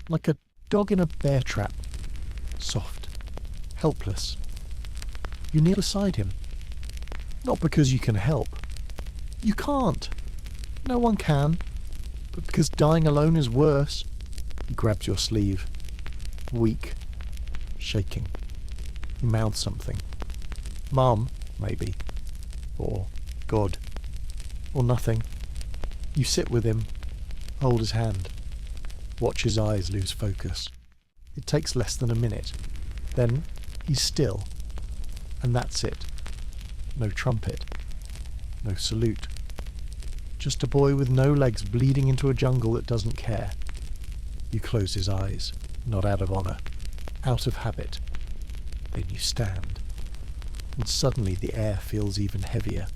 Like a dog in a bear trap. Soft. Helpless. You kneel beside him. Not because you can help. You can't. No one can. But because dying alone is worse. He grabs your sleeve. Weak. Shaking. He mouths something. Mum, maybe. Or God. Or nothing. You sit with him. Hold his hand. Watch his eyes lose focus. It takes less than a minute. Then he's still. And that's it. No trumpet. No salute. Just a boy with no legs bleeding into a jungle that doesn't care. You close his eyes, not out of honour, out of habit. Then you stand. And suddenly the air feels even heavier.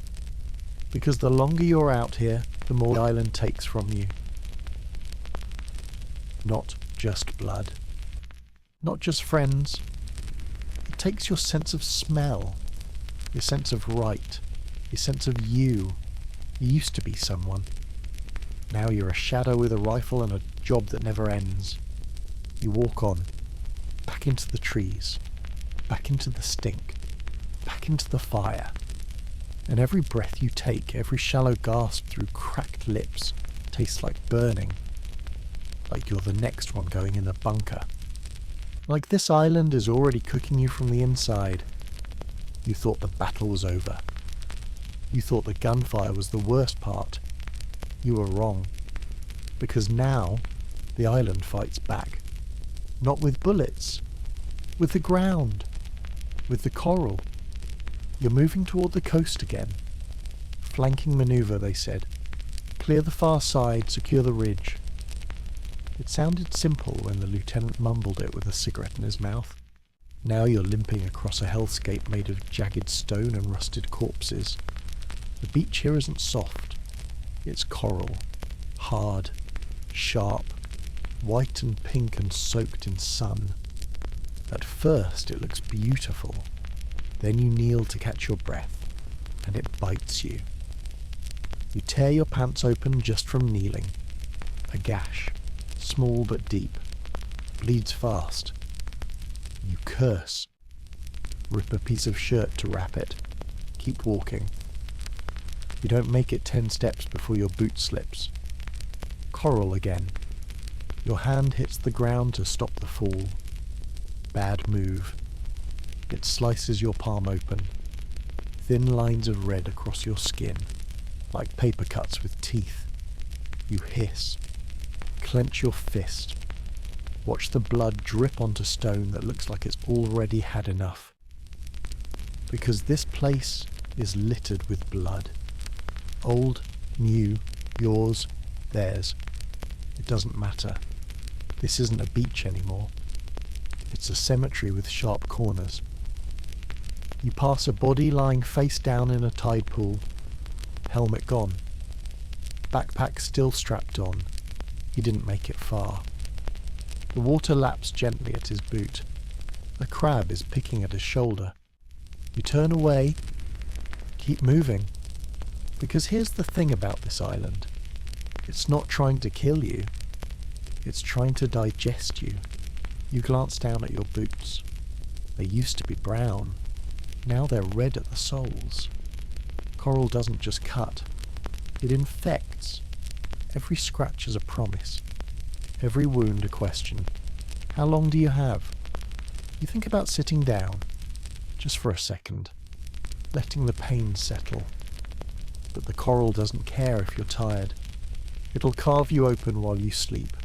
Because the longer you're out here, the more the island takes from you. Not just blood. Not just friends. It takes your sense of smell, your sense of right, your sense of you. You used to be someone. Now you're a shadow with a rifle and a job that never ends. You walk on, back into the trees, back into the stink, back into the fire. And every breath you take, every shallow gasp through cracked lips, tastes like burning. Like you're the next one going in the bunker. Like this island is already cooking you from the inside. You thought the battle was over. You thought the gunfire was the worst part. You were wrong. Because now, the island fights back. Not with bullets. With the ground. With the coral. You're moving toward the coast again. Flanking maneuver, they said. Clear the far side, secure the ridge. It sounded simple when the lieutenant mumbled it with a cigarette in his mouth. Now you're limping across a hellscape made of jagged stone and rusted corpses. The beach here isn't soft. It's coral. Hard. Sharp. White and pink and soaked in sun. At first it looks beautiful. Then you kneel to catch your breath, and it bites you. You tear your pants open just from kneeling. A gash. Small but deep. Bleeds fast. You curse. Rip a piece of shirt to wrap it. Keep walking. You don't make it 10 steps before your boot slips. Coral again. Your hand hits the ground to stop the fall. Bad move. It slices your palm open. Thin lines of red across your skin, like paper cuts with teeth. You hiss. Clench your fist. Watch the blood drip onto stone that looks like it's already had enough. Because this place is littered with blood. Old, new, yours, theirs. It doesn't matter. This isn't a beach anymore. It's a cemetery with sharp corners. You pass a body lying face down in a tide pool. Helmet gone. Backpack still strapped on. He didn't make it far. The water laps gently at his boot. A crab is picking at his shoulder. You turn away. Keep moving. Because here's the thing about this island. It's not trying to kill you. It's trying to digest you. You glance down at your boots. They used to be brown. Now they're red at the soles. Coral doesn't just cut. It infects. Every scratch is a promise. Every wound a question. How long do you have? You think about sitting down, just for a second, letting the pain settle. But the coral doesn't care if you're tired. It'll carve you open while you sleep.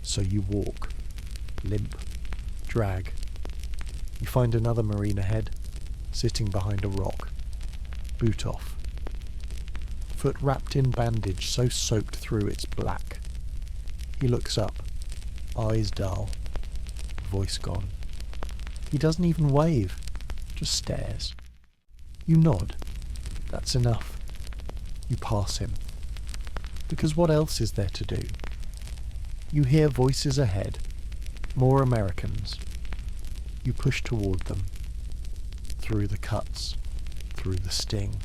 So you walk, limp, drag. You find another marine ahead, sitting behind a rock. Boot off. Foot wrapped in bandage so soaked through it's black. He looks up, eyes dull, voice gone. He doesn't even wave, just stares. You nod. That's enough. You pass him. Because what else is there to do? You hear voices ahead, more Americans. You push toward them, through the cuts, through the sting,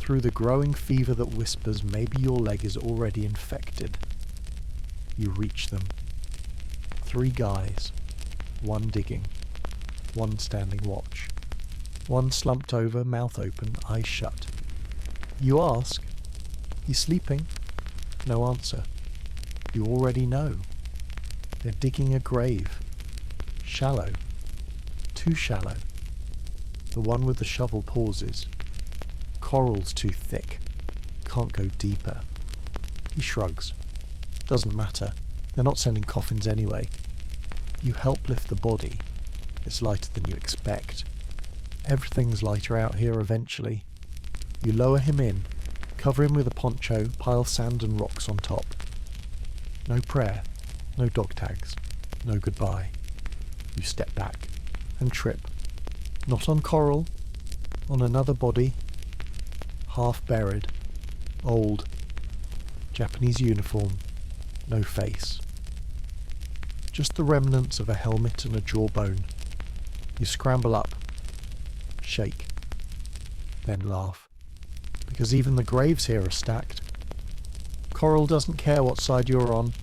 through the growing fever that whispers maybe your leg is already infected. You reach them. 3 guys, one digging, one standing watch, one slumped over, mouth open, eyes shut. You ask, "He's sleeping?" No answer. You already know. They're digging a grave. Shallow. Too shallow. The one with the shovel pauses. Coral's too thick. Can't go deeper. He shrugs. Doesn't matter. They're not sending coffins anyway. You help lift the body. It's lighter than you expect. Everything's lighter out here eventually. You lower him in, cover him with a poncho, pile sand and rocks on top. No prayer, no dog tags, no goodbye. You step back and trip. Not on Coral, on another body. Half buried, old, Japanese uniform, no face. Just the remnants of a helmet and a jawbone. You scramble up, shake, then laugh. Because even the graves here are stacked. Coral doesn't care what side you're on.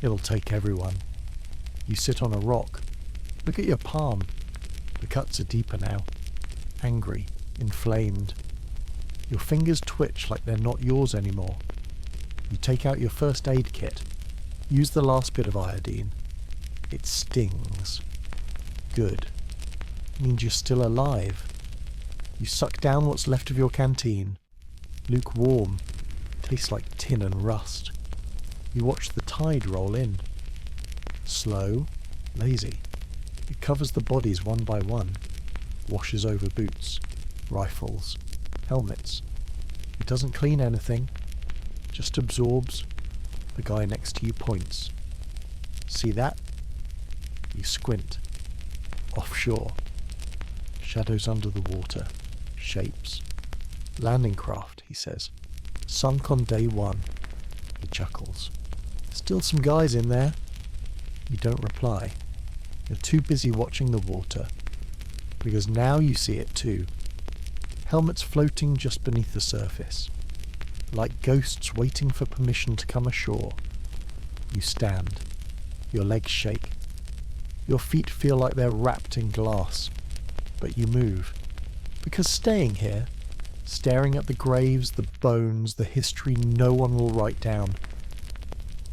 It'll take everyone. You sit on a rock. Look at your palm. The cuts are deeper now. Angry, inflamed. Your fingers twitch like they're not yours anymore. You take out your first aid kit. Use the last bit of iodine. It stings. Good. Means you're still alive. You suck down what's left of your canteen. Lukewarm. Tastes like tin and rust. You watch the tide roll in. Slow, lazy. It covers the bodies one by one. Washes over boots, rifles, helmets. It doesn't clean anything. Just absorbs. The guy next to you points. See that? You squint. Offshore. Shadows under the water. Shapes. Landing craft, he says. Sunk on day 1. He chuckles. Still some guys in there. You don't reply. You're too busy watching the water. Because now you see it too. Helmets floating just beneath the surface. Like ghosts waiting for permission to come ashore. You stand. Your legs shake. Your feet feel like they're wrapped in glass. But you move. Because staying here, staring at the graves, the bones, the history no one will write down,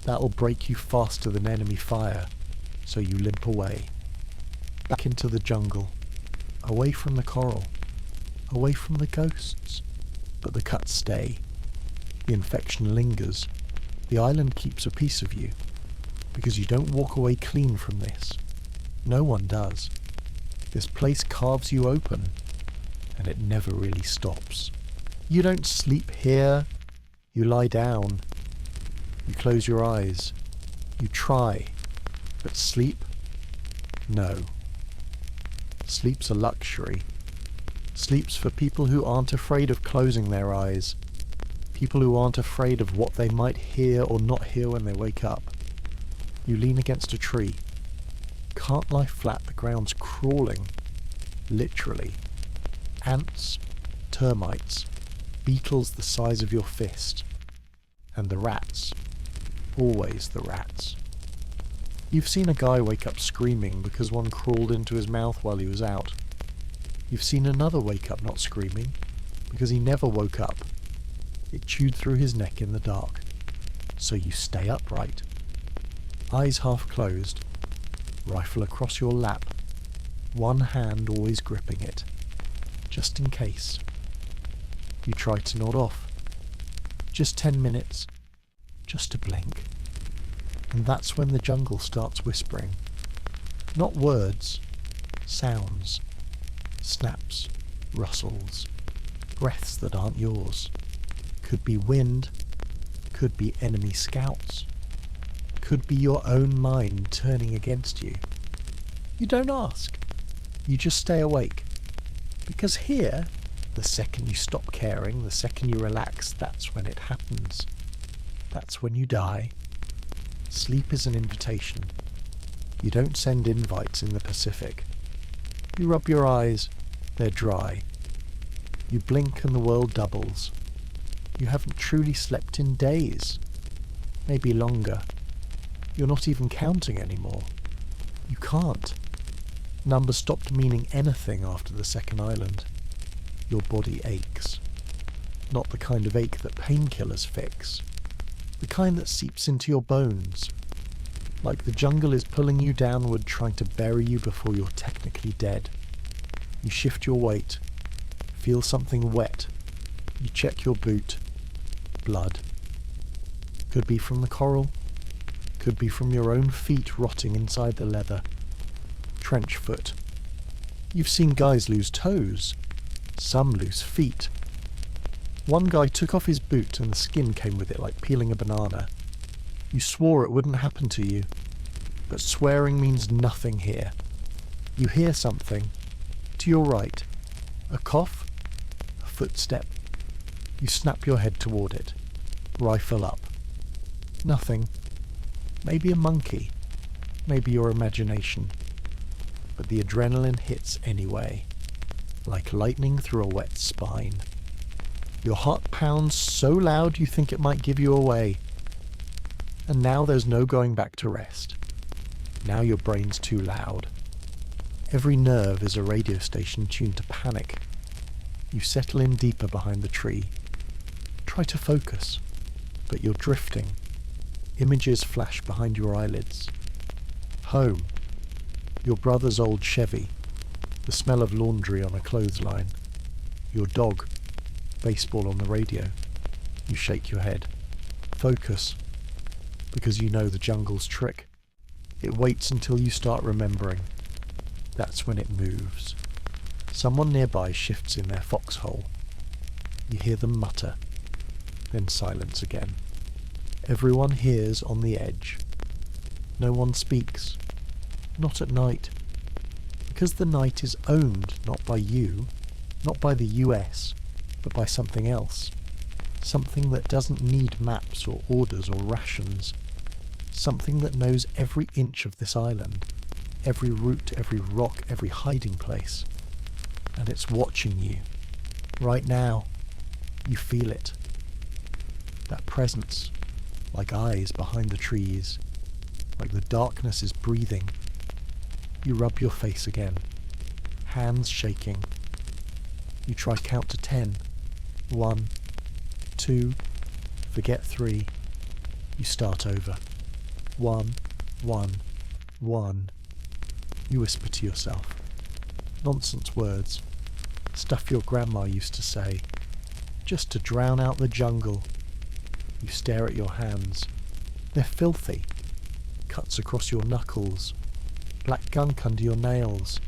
that'll break you faster than enemy fire, so you limp away. Back into the jungle. Away from the coral. Away from the ghosts. But the cuts stay. The infection lingers. The island keeps a piece of you. Because you don't walk away clean from this. No one does. This place carves you open. And it never really stops. You don't sleep here. You lie down. You close your eyes. You try. But sleep? No. Sleep's a luxury. Sleep's for people who aren't afraid of closing their eyes. People who aren't afraid of what they might hear or not hear when they wake up. You lean against a tree. Can't lie flat, the ground's crawling. Literally. Ants, termites, beetles the size of your fist. And the rats. Always the rats. You've seen a guy wake up screaming because one crawled into his mouth while he was out. You've seen another wake up not screaming because he never woke up. It chewed through his neck in the dark. So you stay upright. Eyes half closed. Rifle across your lap. One hand always gripping it. Just in case. You try to nod off. Just 10 minutes. Just a blink. And that's when the jungle starts whispering. Not words. Sounds. Snaps. Rustles. Breaths that aren't yours. Could be wind. Could be enemy scouts. Could be your own mind turning against you. You don't ask. You just stay awake. Because here, the second you stop caring, the second you relax, that's when it happens. That's when you die. Sleep is an invitation. You don't send invites in the Pacific. You rub your eyes, they're dry. You blink and the world doubles. You haven't truly slept in days. Maybe longer. You're not even counting anymore. You can't. Numbers stopped meaning anything after the second island. Your body aches. Not the kind of ache that painkillers fix. The kind that seeps into your bones. Like the jungle is pulling you downward, trying to bury you before you're technically dead. You shift your weight. Feel something wet. You check your boot. Blood. Could be from the coral. Could be from your own feet rotting inside the leather. Trench foot. You've seen guys lose toes. Some lose feet. One guy took off his boot and the skin came with it like peeling a banana. You swore it wouldn't happen to you. But swearing means nothing here. You hear something. To your right. A cough. A footstep. You snap your head toward it. Rifle up. Nothing. Maybe a monkey. Maybe your imagination. But the adrenaline hits anyway. Like lightning through a wet spine. Your heart pounds so loud you think it might give you away. And now there's no going back to rest. Now your brain's too loud. Every nerve is a radio station tuned to panic. You settle in deeper behind the tree. Try to focus, but you're drifting. Images flash behind your eyelids. Home. Your brother's old Chevy. The smell of laundry on a clothesline. Your dog. Baseball on the radio. You shake your head. Focus. Because you know the jungle's trick. It waits until you start remembering. That's when it moves. Someone nearby shifts in their foxhole. You hear them mutter. Then silence again. Everyone hears on the edge. No one speaks. Not at night. Because the night is owned not by you, not by the US, but by something else. Something that doesn't need maps or orders or rations. Something that knows every inch of this island, every route, every rock, every hiding place. And it's watching you. Right now. You feel it. That presence, like eyes behind the trees, like the darkness is breathing. You rub your face again, hands shaking. You try count to 10. 1, 2, forget 3. You start over. 1, 1, 1. You whisper to yourself. Nonsense words. Stuff your grandma used to say. Just to drown out the jungle. You stare at your hands. They're filthy. Cuts across your knuckles. Black gunk under your nails.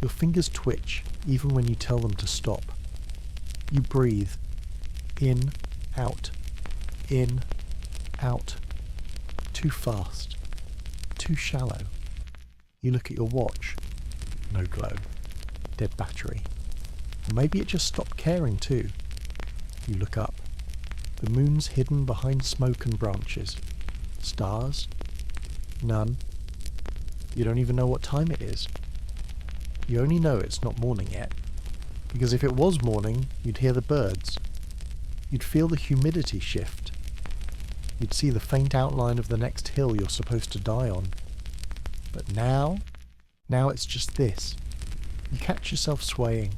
Your fingers twitch even when you tell them to stop. You breathe. In, out. In, out. Too fast. Too shallow. You look at your watch. No glow. Dead battery. Or maybe it just stopped caring too. You look up. The moon's hidden behind smoke and branches. Stars? None. You don't even know what time it is. You only know it's not morning yet. Because if it was morning, you'd hear the birds. You'd feel the humidity shift. You'd see the faint outline of the next hill you're supposed to die on. But now it's just this. You catch yourself swaying.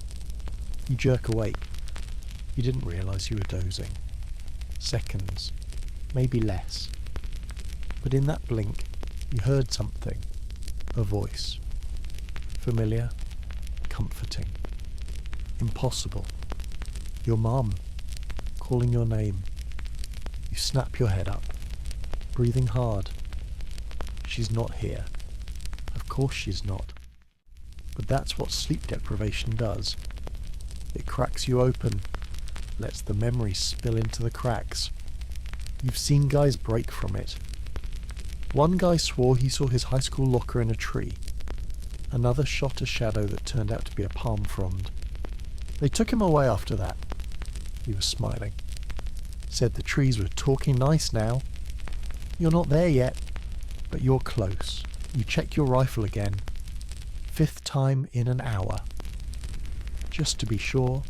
You jerk awake. You didn't realise you were dozing. Seconds. Maybe less. But in that blink, you heard something. A voice. Familiar. Comforting. Impossible. Your mum. Calling your name. You snap your head up. Breathing hard. She's not here. Of course she's not. But that's what sleep deprivation does. It cracks you open. Lets the memories spill into the cracks. You've seen guys break from it. One guy swore he saw his high school locker in a tree. Another shot a shadow that turned out to be a palm frond. They took him away after that. He was smiling. Said the trees were talking nice now. You're not there yet, but you're close. You check your rifle again. 5th time in an hour. Just to be sure.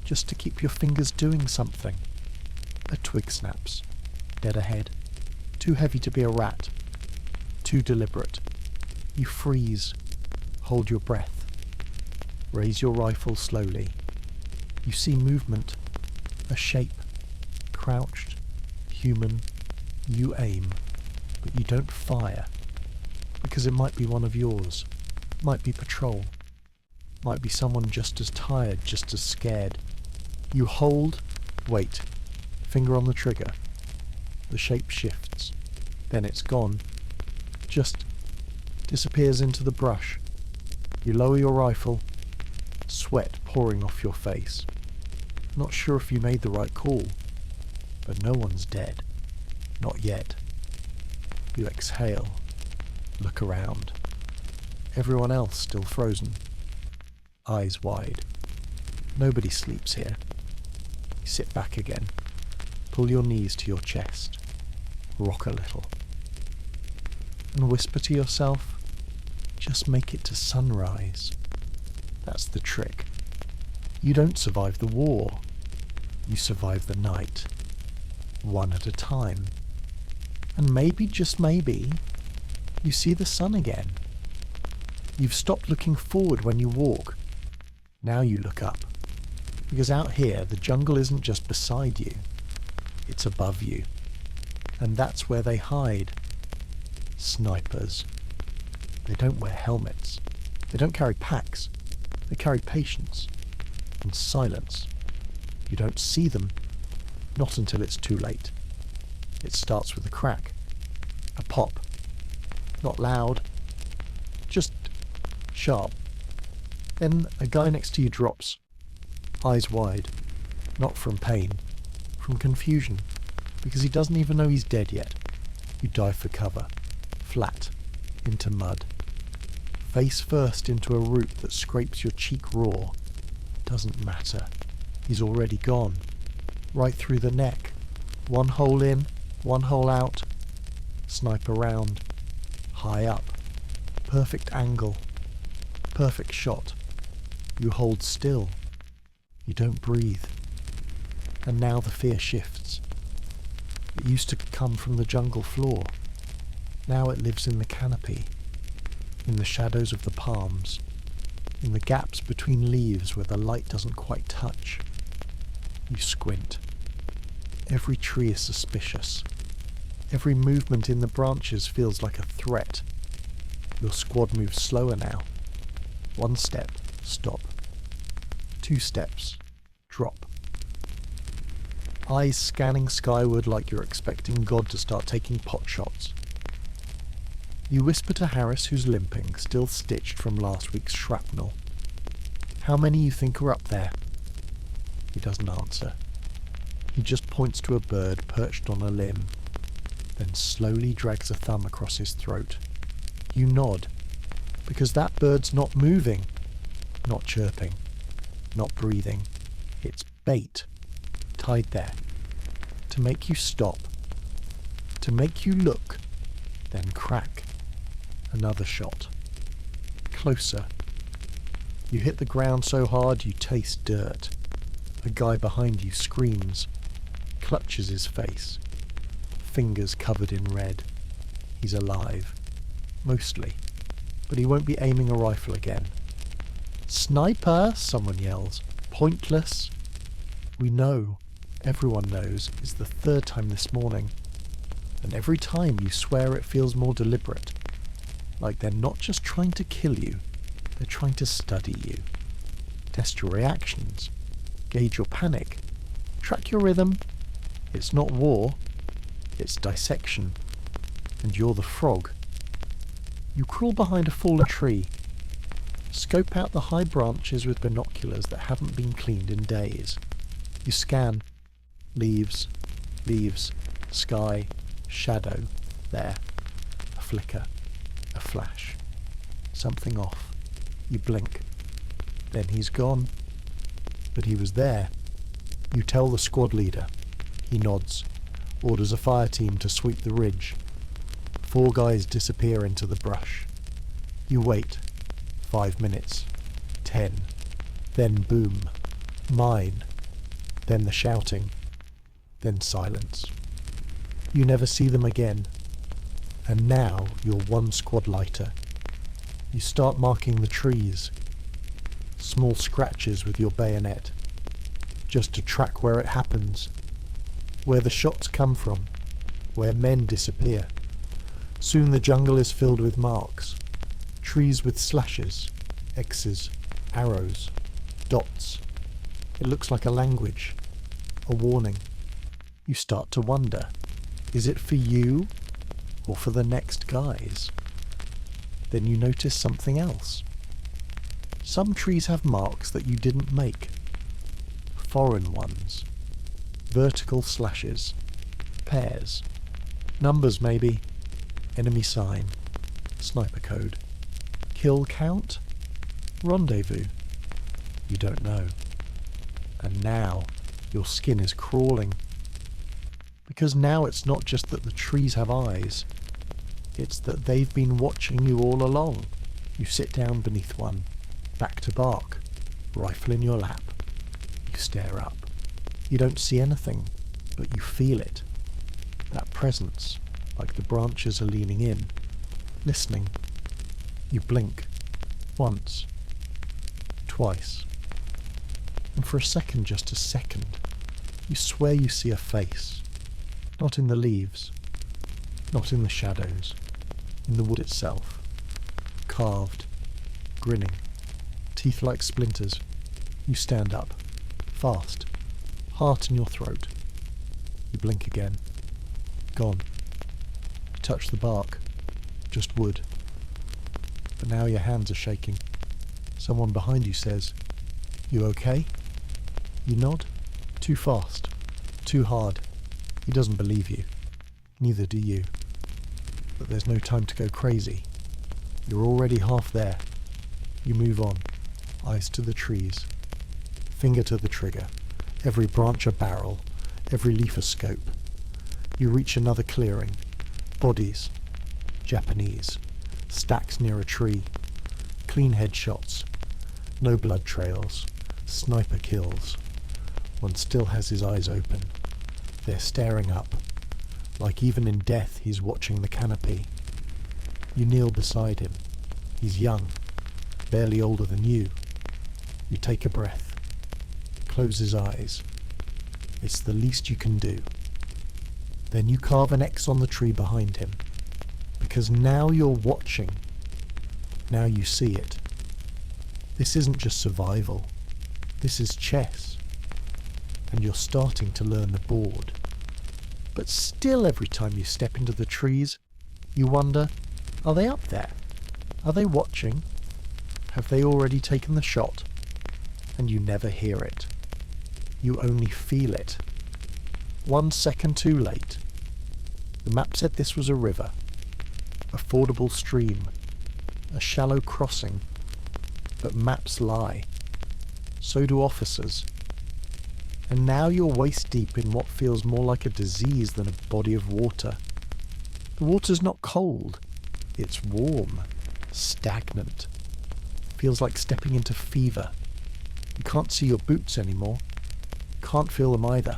Just to keep your fingers doing something. A twig snaps, dead ahead, too heavy to be a rat, too deliberate. You freeze, hold your breath, raise your rifle slowly. You see movement, a shape, crouched, human. You aim, but you don't fire, because it might be one of yours, might be patrol, might be someone just as tired, just as scared. You hold, wait, finger on the trigger. The shape shifts, then it's gone, just disappears into the brush. You lower your rifle, sweat pouring off your face. Not sure if you made the right call, but no one's dead. Not yet. You exhale, look around. Everyone else still frozen, eyes wide. Nobody sleeps here. You sit back again, pull your knees to your chest, rock a little, and whisper to yourself, just make it to sunrise. That's the trick. You don't survive the war. You survive the night, one at a time. And maybe, just maybe, you see the sun again. You've stopped looking forward when you walk. Now you look up. Because out here, the jungle isn't just beside you. It's above you. And that's where they hide. Snipers. They don't wear helmets. They don't carry packs. They carry patience and silence. You don't see them, not until it's too late. It starts with a crack, a pop. Not loud, just sharp. Then a guy next to you drops, eyes wide, not from pain, from confusion, because he doesn't even know he's dead yet. You dive for cover, flat, into mud. Face first into a root that scrapes your cheek raw. Doesn't matter. He's already gone. Right through the neck. One hole in, one hole out. Snipe around. High up. Perfect angle. Perfect shot. You hold still. You don't breathe. And now the fear shifts. It used to come from the jungle floor. Now it lives in the canopy. In the shadows of the palms, in the gaps between leaves where the light doesn't quite touch. You squint. Every tree is suspicious. Every movement in the branches feels like a threat. Your squad moves slower now. 1 step, stop. 2 steps, drop. Eyes scanning skyward like you're expecting God to start taking pot shots. You whisper to Harris, who's limping, still stitched from last week's shrapnel. How many you think are up there? He doesn't answer. He just points to a bird perched on a limb, then slowly drags a thumb across his throat. You nod, because that bird's not moving, not chirping, not breathing. It's bait, tied there, to make you stop, to make you look, then crack. Another shot. Closer. You hit the ground so hard you taste dirt. A guy behind you screams, clutches his face, fingers covered in red. He's alive. Mostly. But he won't be aiming a rifle again. Sniper! Someone yells. Pointless. We know. Everyone knows. It's the 3rd time this morning. And every time you swear it feels more deliberate. Like they're not just trying to kill you, they're trying to study you. Test your reactions. Gauge your panic. Track your rhythm. It's not war, it's dissection. And you're the frog. You crawl behind a fallen tree. Scope out the high branches with binoculars that haven't been cleaned in days. You scan. Leaves, leaves, sky, shadow, there. A flicker. A flash. Something off. You blink. Then he's gone. But he was there. You tell the squad leader. He nods. Orders a fire team to sweep the ridge. 4 guys disappear into the brush. You wait. 5 minutes. 10. Then boom. Mine. Then the shouting. Then silence. You never see them again. And now you're one squad lighter. You start marking the trees. Small scratches with your bayonet. Just to track where it happens. Where the shots come from. Where men disappear. Soon the jungle is filled with marks. Trees with slashes, X's, arrows, dots. It looks like a language. A warning. You start to wonder, is it for you or for the next guys? Then you notice something else. Some trees have marks that you didn't make. Foreign ones. Vertical slashes. Pairs. Numbers maybe. Enemy sign. Sniper code. Kill count? Rendezvous? You don't know. And now your skin is crawling. Because now it's not just that the trees have eyes. It's that they've been watching you all along. You sit down beneath one, back to bark, rifle in your lap. You stare up. You don't see anything, but you feel it. That presence, like the branches are leaning in, listening. You blink. Once. Twice. And for a second, just a second, you swear you see a face. Not in the leaves. Not in the shadows. In the wood itself. Carved. Grinning. Teeth like splinters. You stand up. Fast. Heart in your throat. You blink again. Gone. You touch the bark. Just wood. But now your hands are shaking. Someone behind you says, "You okay?" You nod. Too fast. Too hard. He doesn't believe you. Neither do you. But there's no time to go crazy. You're already half there. You move on. Eyes to the trees. Finger to the trigger. Every branch a barrel. Every leaf a scope. You reach another clearing. Bodies. Japanese. Stacked near a tree. Clean headshots. No blood trails. Sniper kills. One still has his eyes open. They're staring up. Like even in death he's watching the canopy. You kneel beside him. He's young. Barely older than you. You take a breath. Close his eyes. It's the least you can do. Then you carve an X on the tree behind him. Because now you're watching. Now you see it. This isn't just survival. This is chess. And you're starting to learn the board. But still every time you step into the trees, you wonder, are they up there? Are they watching? Have they already taken the shot? And you never hear it. You only feel it. 1 second too late. The map said this was a river. A fordable stream. A shallow crossing. But maps lie. So do officers. And now you're waist deep in what feels more like a disease than a body of water. The water's not cold. It's warm. Stagnant. Feels like stepping into fever. You can't see your boots anymore. Can't feel them either.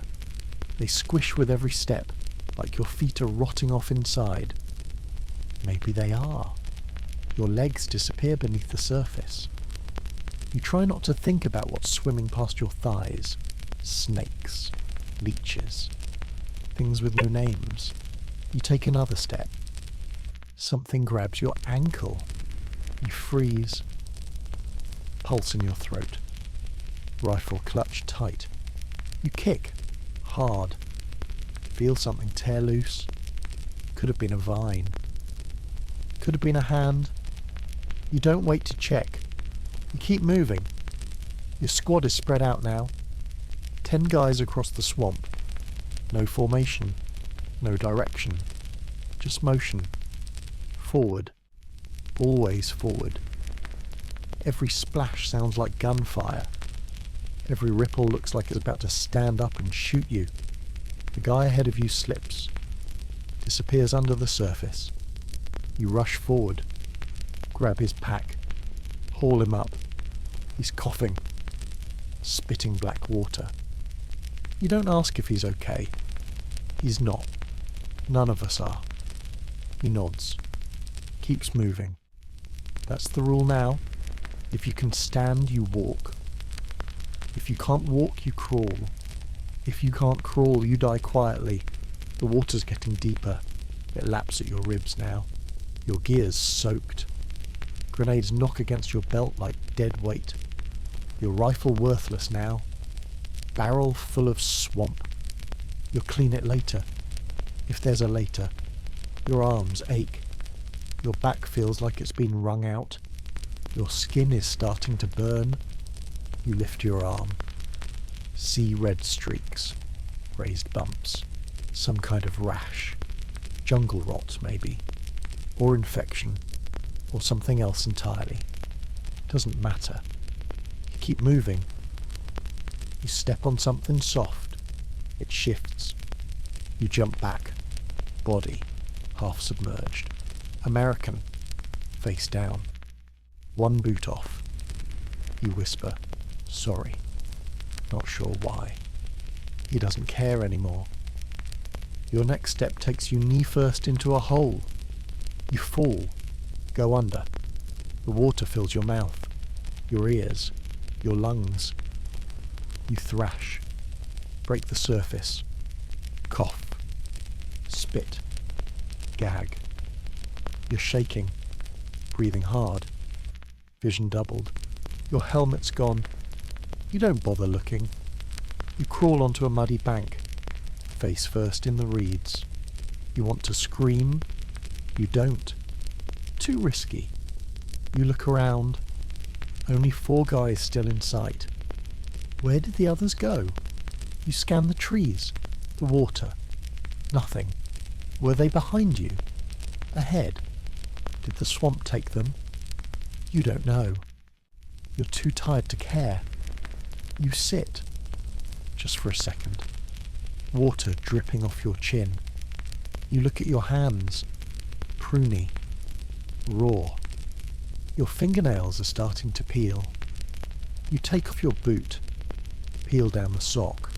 They squish with every step, like your feet are rotting off inside. Maybe they are. Your legs disappear beneath the surface. You try not to think about what's swimming past your thighs. Snakes. Leeches. Things with no names. You take another step. Something grabs your ankle. You freeze. Pulse in your throat. Rifle clutch tight. You kick. Hard. Feel something tear loose. Could have been a vine. Could have been a hand. You don't wait to check. You keep moving. Your squad is spread out now. 10 guys across the swamp. No formation. No direction. Just motion. Forward. Always forward. Every splash sounds like gunfire. Every ripple looks like it's about to stand up and shoot you. The guy ahead of you slips. Disappears under the surface. You rush forward. Grab his pack. Haul him up. He's coughing. Spitting black water. You don't ask if he's okay. He's not. None of us are. He nods. Keeps moving. That's the rule now. If you can stand, you walk. If you can't walk, you crawl. If you can't crawl, you die quietly. The water's getting deeper. It laps at your ribs now. Your gear's soaked. Grenades knock against your belt like dead weight. Your rifle worthless now. Barrel full of swamp. You'll clean it later. If there's a later. Your arms ache. Your back feels like it's been wrung out. Your skin is starting to burn. You lift your arm. See red streaks. Raised bumps. Some kind of rash. Jungle rot, maybe. Or infection. Or something else entirely. Doesn't matter. You keep moving. You step on something soft. It shifts. You jump back. Body half submerged. American. Face down. One boot off. You whisper, sorry. Not sure why. He doesn't care anymore. Your next step takes you knee first into a hole. You fall. Go under. The water fills your mouth, your ears, your lungs. You thrash. Break the surface. Cough. Spit. Gag. You're shaking. Breathing hard. Vision doubled. Your helmet's gone. You don't bother looking. You crawl onto a muddy bank. Face first in the reeds. You want to scream. You don't. Too risky. You look around. Only 4 guys still in sight. Where did the others go? You scan the trees, the water. Nothing. Were they behind you? Ahead? Did the swamp take them? You don't know. You're too tired to care. You sit. Just for a second. Water dripping off your chin. You look at your hands. Pruny. Raw. Your fingernails are starting to peel. You take off your boot. Peel down the sock.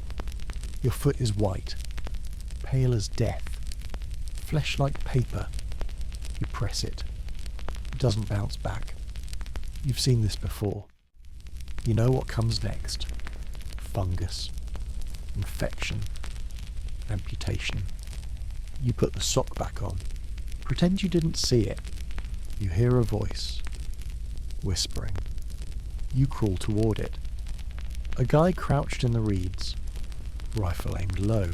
Your foot is white. Pale as death. Flesh like paper. You press it. It doesn't bounce back. You've seen this before. You know what comes next. Fungus. Infection. Amputation. You put the sock back on. Pretend you didn't see it. You hear a voice. Whispering. You crawl toward it. A guy crouched in the reeds. Rifle aimed low.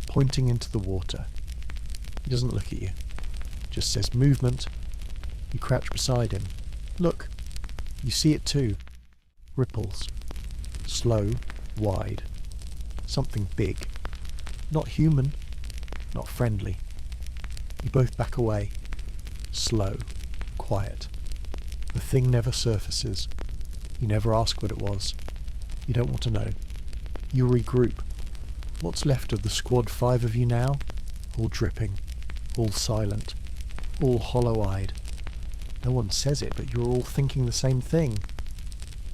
Pointing into the water. He doesn't look at you. Just says movement. You crouch beside him. Look. You see it too. Ripples. Slow. Wide. Something big. Not human. Not friendly. You both back away. Slow. Quiet. The thing never surfaces. You never ask what it was. You don't want to know. You regroup. What's left of the squad 5 of you now? All dripping. All silent. All hollow-eyed. No one says it, but you're all thinking the same thing.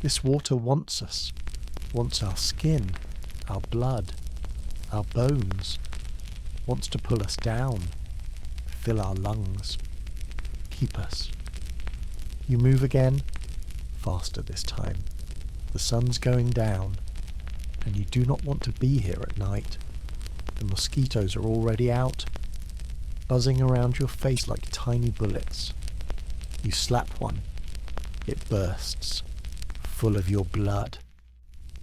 This water wants us. Wants our skin. Our blood. Our bones. Wants to pull us down. Fill our lungs. Keep us. You move again. Faster this time. The sun's going down. And you do not want to be here at night. The mosquitoes are already out. Buzzing around your face like tiny bullets. You slap one. It bursts. Full of your blood.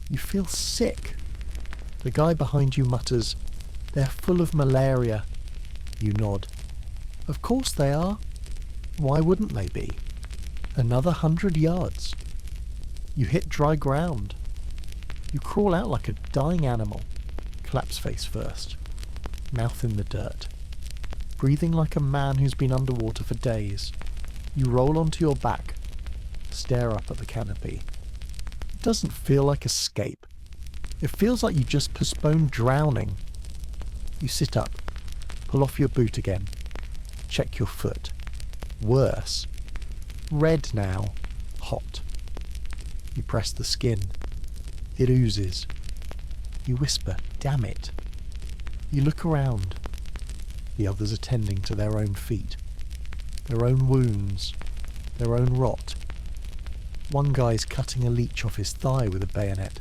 You feel sick. The guy behind you mutters, "They're full of malaria." You nod. Of course they are. Why wouldn't they be? Another 100 yards. You hit dry ground. You crawl out like a dying animal. Collapse face first. Mouth in the dirt. Breathing like a man who's been underwater for days. You roll onto your back. Stare up at the canopy. It doesn't feel like escape. It feels like you just postponed drowning. You sit up. Pull off your boot again. Check your foot. Worse. Red now. Hot. You press the skin. It oozes. You whisper, "Damn it." You look around. The others are tending to their own feet, their own wounds, their own rot. One guy's cutting a leech off his thigh with a bayonet.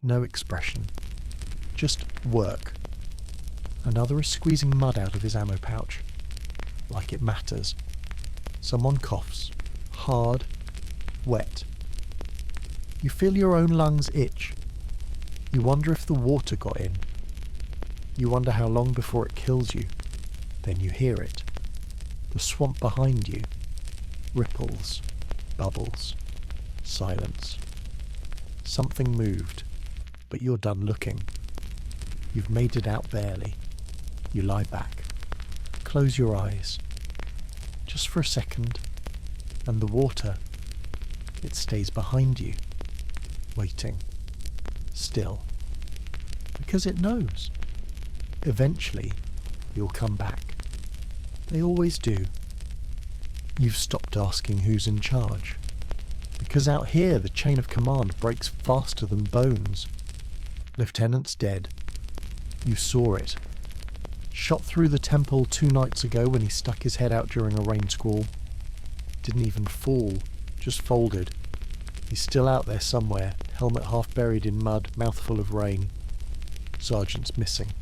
No expression. Just work. Another is squeezing mud out of his ammo pouch. Like it matters. Someone coughs. Hard. Wet. You feel your own lungs itch. You wonder if the water got in. You wonder how long before it kills you. Then you hear it. The swamp behind you. Ripples. Bubbles. Silence. Something moved, but you're done looking. You've made it out barely. You lie back. Close your eyes. Just for a second. And the water, it stays behind you. Waiting. Still. Because it knows. Eventually, you'll come back. They always do. You've stopped asking who's in charge. Because out here the chain of command breaks faster than bones. Lieutenant's dead. You saw it. Shot through the temple 2 nights ago when he stuck his head out during a rain squall. Didn't even fall, just folded. He's still out there somewhere, helmet half buried in mud, mouthful of rain. Sergeant's missing.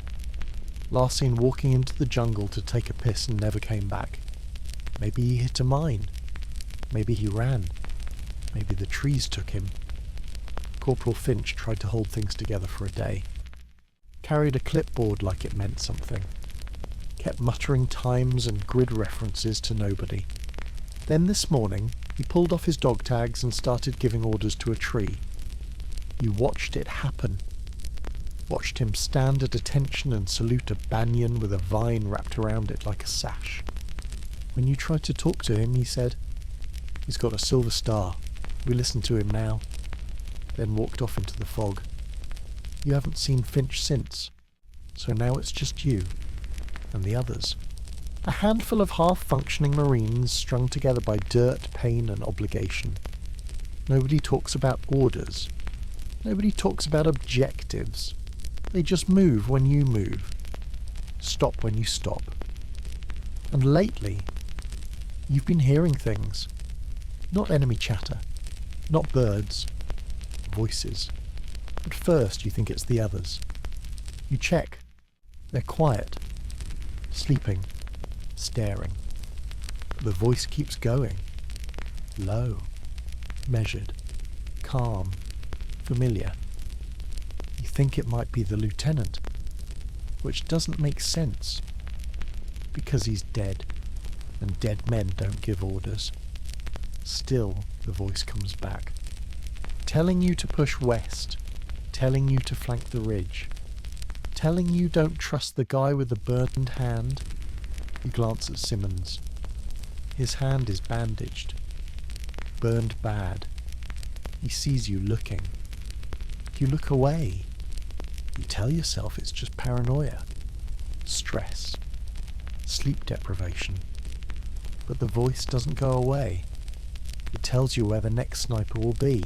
Last seen walking into the jungle to take a piss and never came back. Maybe he hit a mine. Maybe he ran. Maybe the trees took him. Corporal Finch tried to hold things together for a day. Carried a clipboard like it meant something. Kept muttering times and grid references to nobody. Then this morning, he pulled off his dog tags and started giving orders to a tree. You watched it happen. Watched him stand at attention and salute a banyan with a vine wrapped around it like a sash. When you tried to talk to him, he said, "He's got a silver star. We listen to him now." Then walked off into the fog. You haven't seen Finch since, so now it's just you and the others. A handful of half-functioning Marines strung together by dirt, pain and obligation. Nobody talks about orders. Nobody talks about objectives. They just move when you move. Stop when you stop. And lately, you've been hearing things. Not enemy chatter. Not birds. Voices. At first you think it's the others. You check. They're quiet. Sleeping. Staring. But the voice keeps going. Low. Measured. Calm. Familiar. You think it might be the lieutenant. Which doesn't make sense. Because he's dead. And dead men don't give orders. Still, the voice comes back. Telling you to push west. Telling you to flank the ridge. Telling you don't trust the guy with the burned hand. You glance at Simmons. His hand is bandaged. Burned bad. He sees you looking. You look away. You tell yourself it's just paranoia. Stress. Sleep deprivation. But the voice doesn't go away. It tells you where the next sniper will be.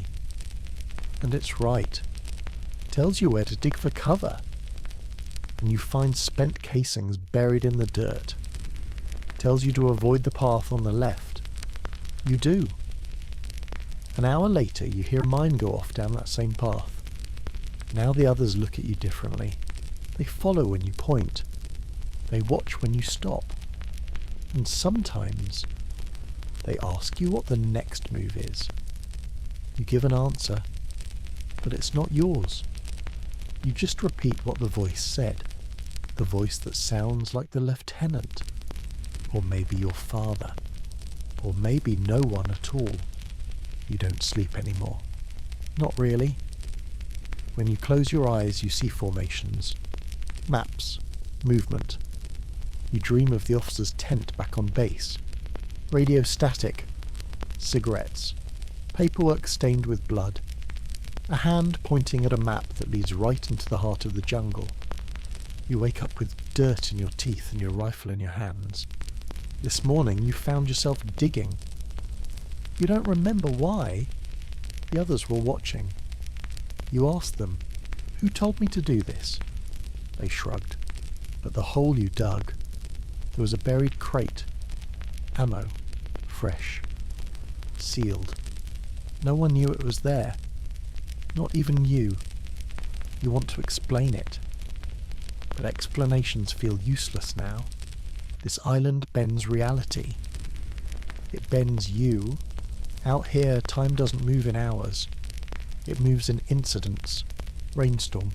And it's right. It tells you where to dig for cover. And you find spent casings buried in the dirt. It tells you to avoid the path on the left. You do. An hour later you hear a mine go off down that same path. Now the others look at you differently. They follow when you point. They watch when you stop. And sometimes they ask you what the next move is. You give an answer, but it's not yours. You just repeat what the voice said. The voice that sounds like the lieutenant. Or maybe your father. Or maybe no one at all. You don't sleep anymore. Not really. When you close your eyes, you see formations. Maps. Movement. You dream of the officer's tent back on base. Radio static. Cigarettes. Paperwork stained with blood. A hand pointing at a map that leads right into the heart of the jungle. You wake up with dirt in your teeth and your rifle in your hands. This morning you found yourself digging. You don't remember why. The others were watching. You asked them, "Who told me to do this?" They shrugged. But the hole you dug, there was a buried crate. Ammo. Fresh. Sealed. No one knew it was there. Not even you. You want to explain it. But explanations feel useless now. This island bends reality. It bends you. Out here, time doesn't move in hours. It moves in incidents. Rainstorm.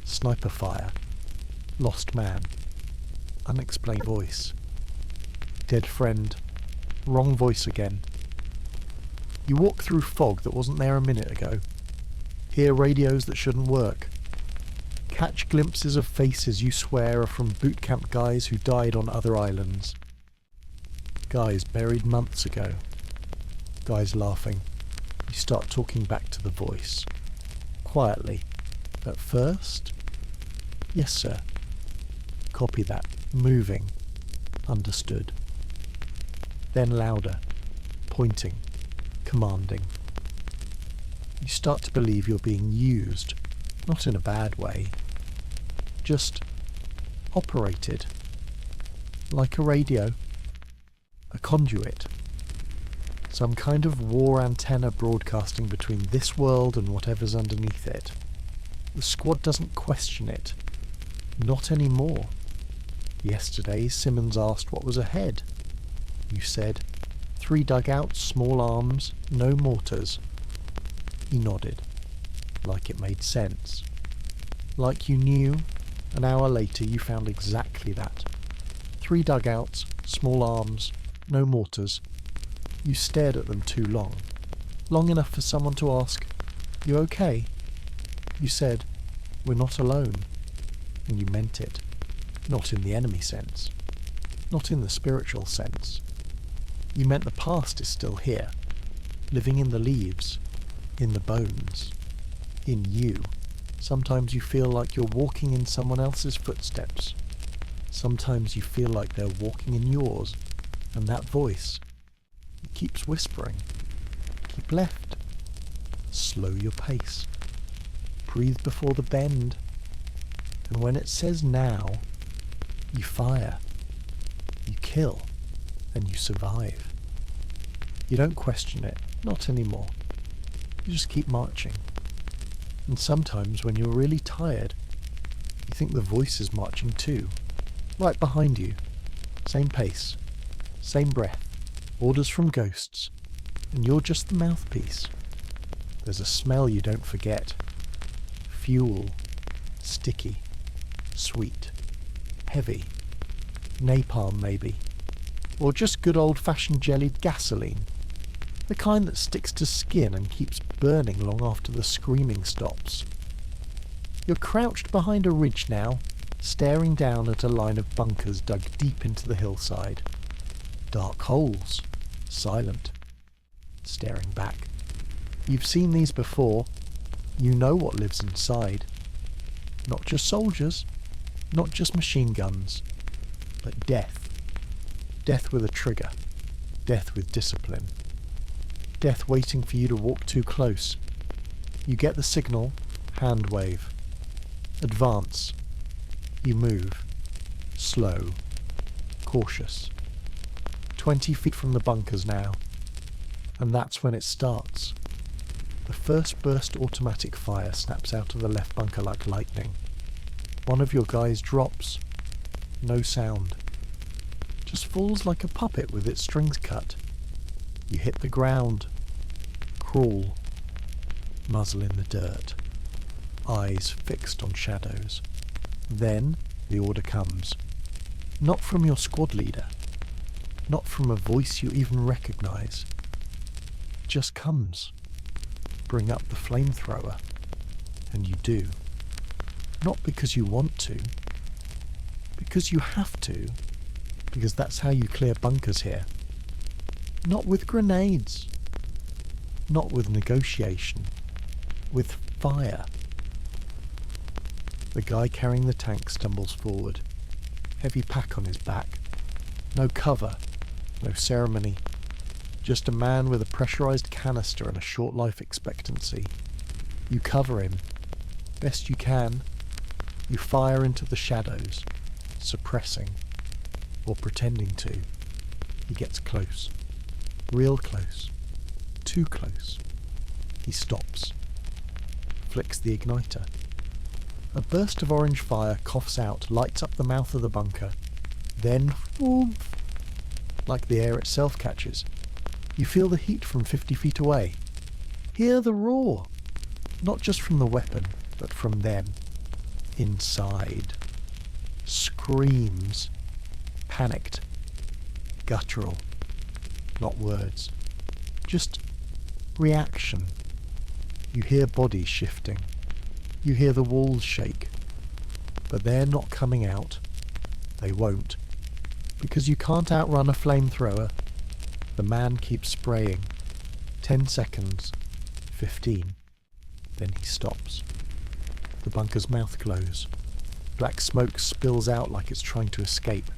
Sniper fire. Lost man. Unexplained voice. Dead friend. Wrong voice again. You walk through fog that wasn't there a minute ago. Hear radios that shouldn't work. Catch glimpses of faces you swear are from boot camp guys who died on other islands. Guys buried months ago. Guys laughing. You start talking back to the voice. Quietly. At first? Yes, sir. Copy that. Moving. Understood. Then louder. Pointing. Commanding. You start to believe you're being used. Not in a bad way. Just operated. Like a radio. A conduit. Some kind of war antenna broadcasting between this world and whatever's underneath it. The squad doesn't question it. Not anymore. Yesterday, Simmons asked what was ahead. You said, 3 dugouts, small arms, no mortars. He nodded, like it made sense. Like you knew, an hour later you found exactly that. 3 dugouts, small arms, no mortars. You stared at them too long. Long enough for someone to ask, "You okay?" You said, "We're not alone." And you meant it. Not in the enemy sense. Not in the spiritual sense. You meant the past is still here. Living in the leaves. In the bones. In you. Sometimes you feel like you're walking in someone else's footsteps. Sometimes you feel like they're walking in yours. And that voice, it keeps whispering. Keep left. Slow your pace. Breathe before the bend. And when it says now, you fire. You kill. And you survive. You don't question it. Not anymore. You just keep marching. And sometimes when you're really tired, you think the voice is marching too. Right behind you. Same pace. Same breath. Orders from ghosts. And you're just the mouthpiece. There's a smell you don't forget. Fuel. Sticky. Sweet. Heavy. Napalm maybe. Or just good old-fashioned jellied gasoline. The kind that sticks to skin and keeps burning long after the screaming stops. You're crouched behind a ridge now, staring down at a line of bunkers dug deep into the hillside. Dark holes. Silent. Staring back. You've seen these before. You know what lives inside. Not just soldiers. Not just machine guns. But death. Death with a trigger. Death with discipline. Death waiting for you to walk too close. You get the signal, hand wave. Advance. You move. Slow. Cautious. 20 feet from the bunkers now. And that's when it starts. The first burst automatic fire snaps out of the left bunker like lightning. One of your guys drops. No sound. Just falls like a puppet with its strings cut. You hit the ground. Crawl. Muzzle in the dirt. Eyes fixed on shadows. Then the order comes. Not from your squad leader. Not from a voice you even recognize. It just comes. Bring up the flamethrower. And you do. Not because you want to. Because you have to. Because that's how you clear bunkers here. Not with grenades. Not with negotiation. With fire. The guy carrying the tank stumbles forward. Heavy pack on his back. No cover. No ceremony. Just a man with a pressurized canister and a short life expectancy. You cover him. Best you can. You fire into the shadows. suppressing, or pretending to. He gets close. Real close. Too close. He stops. Flicks the igniter. A burst of orange fire coughs out, lights up the mouth of the bunker. Then, whoomph, like the air itself catches. You feel the heat from 50 feet away. Hear the roar. Not just from the weapon, but from them. Inside. Screams. Panicked. Guttural. Not words. Just reaction. You hear bodies shifting. You hear the walls shake. But they're not coming out. They won't. Because you can't outrun a flamethrower. The man keeps spraying. 10 seconds. 15. Then he stops. The bunker's mouth glows. Black smoke spills out like it's trying to escape.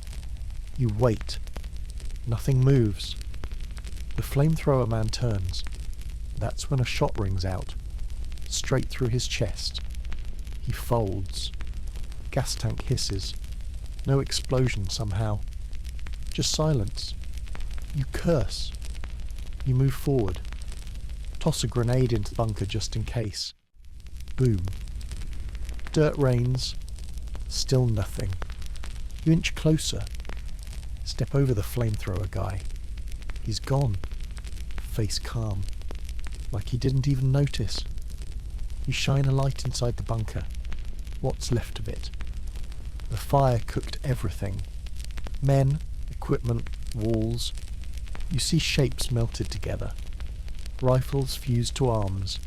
You wait. Nothing moves. The flamethrower man turns. That's when a shot rings out. Straight through his chest. He folds. Gas tank hisses. No explosion somehow. Just silence. You curse. You move forward. Toss a grenade into the bunker just in case. Boom. Dirt rains. Still nothing. You inch closer. Step over the flamethrower guy. He's gone. Face calm. Like he didn't even notice. You shine a light inside the bunker. What's left of it? The fire cooked everything. Men, equipment, walls. You see shapes melted together. Rifles fused to arms.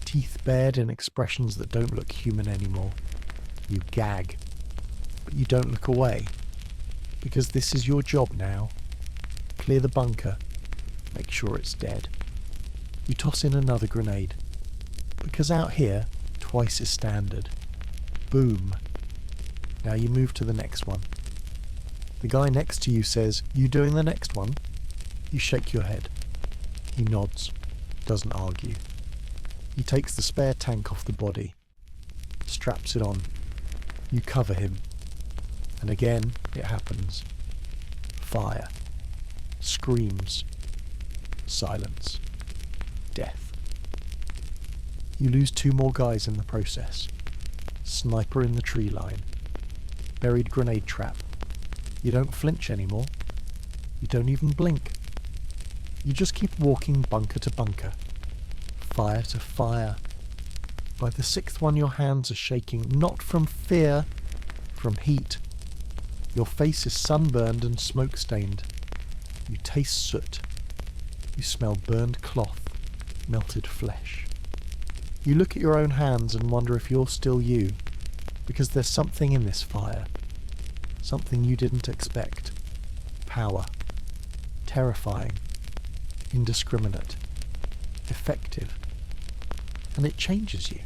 Teeth bared in expressions that don't look human anymore. You gag. But you don't look away. Because this is your job now. Clear the bunker. Make sure it's dead. You toss in another grenade. Because out here, twice is standard. Boom. Now you move to the next one. The guy next to you says, "You doing the next one?" You shake your head. He nods. Doesn't argue. He takes the spare tank off the body. Straps it on. You cover him. And again, it happens. Fire. Screams. Silence. Death. You lose 2 more guys in the process. Sniper in the tree line. Buried grenade trap. You don't flinch anymore. You don't even blink. You just keep walking bunker to bunker. Fire to fire. By the 6th one your hands are shaking, not from fear, from heat. Your face is sunburned and smoke-stained. You taste soot. You smell burned cloth, melted flesh. You look at your own hands and wonder if you're still you, because there's something in this fire. Something you didn't expect. Power. Terrifying. Indiscriminate. Effective. And it changes you.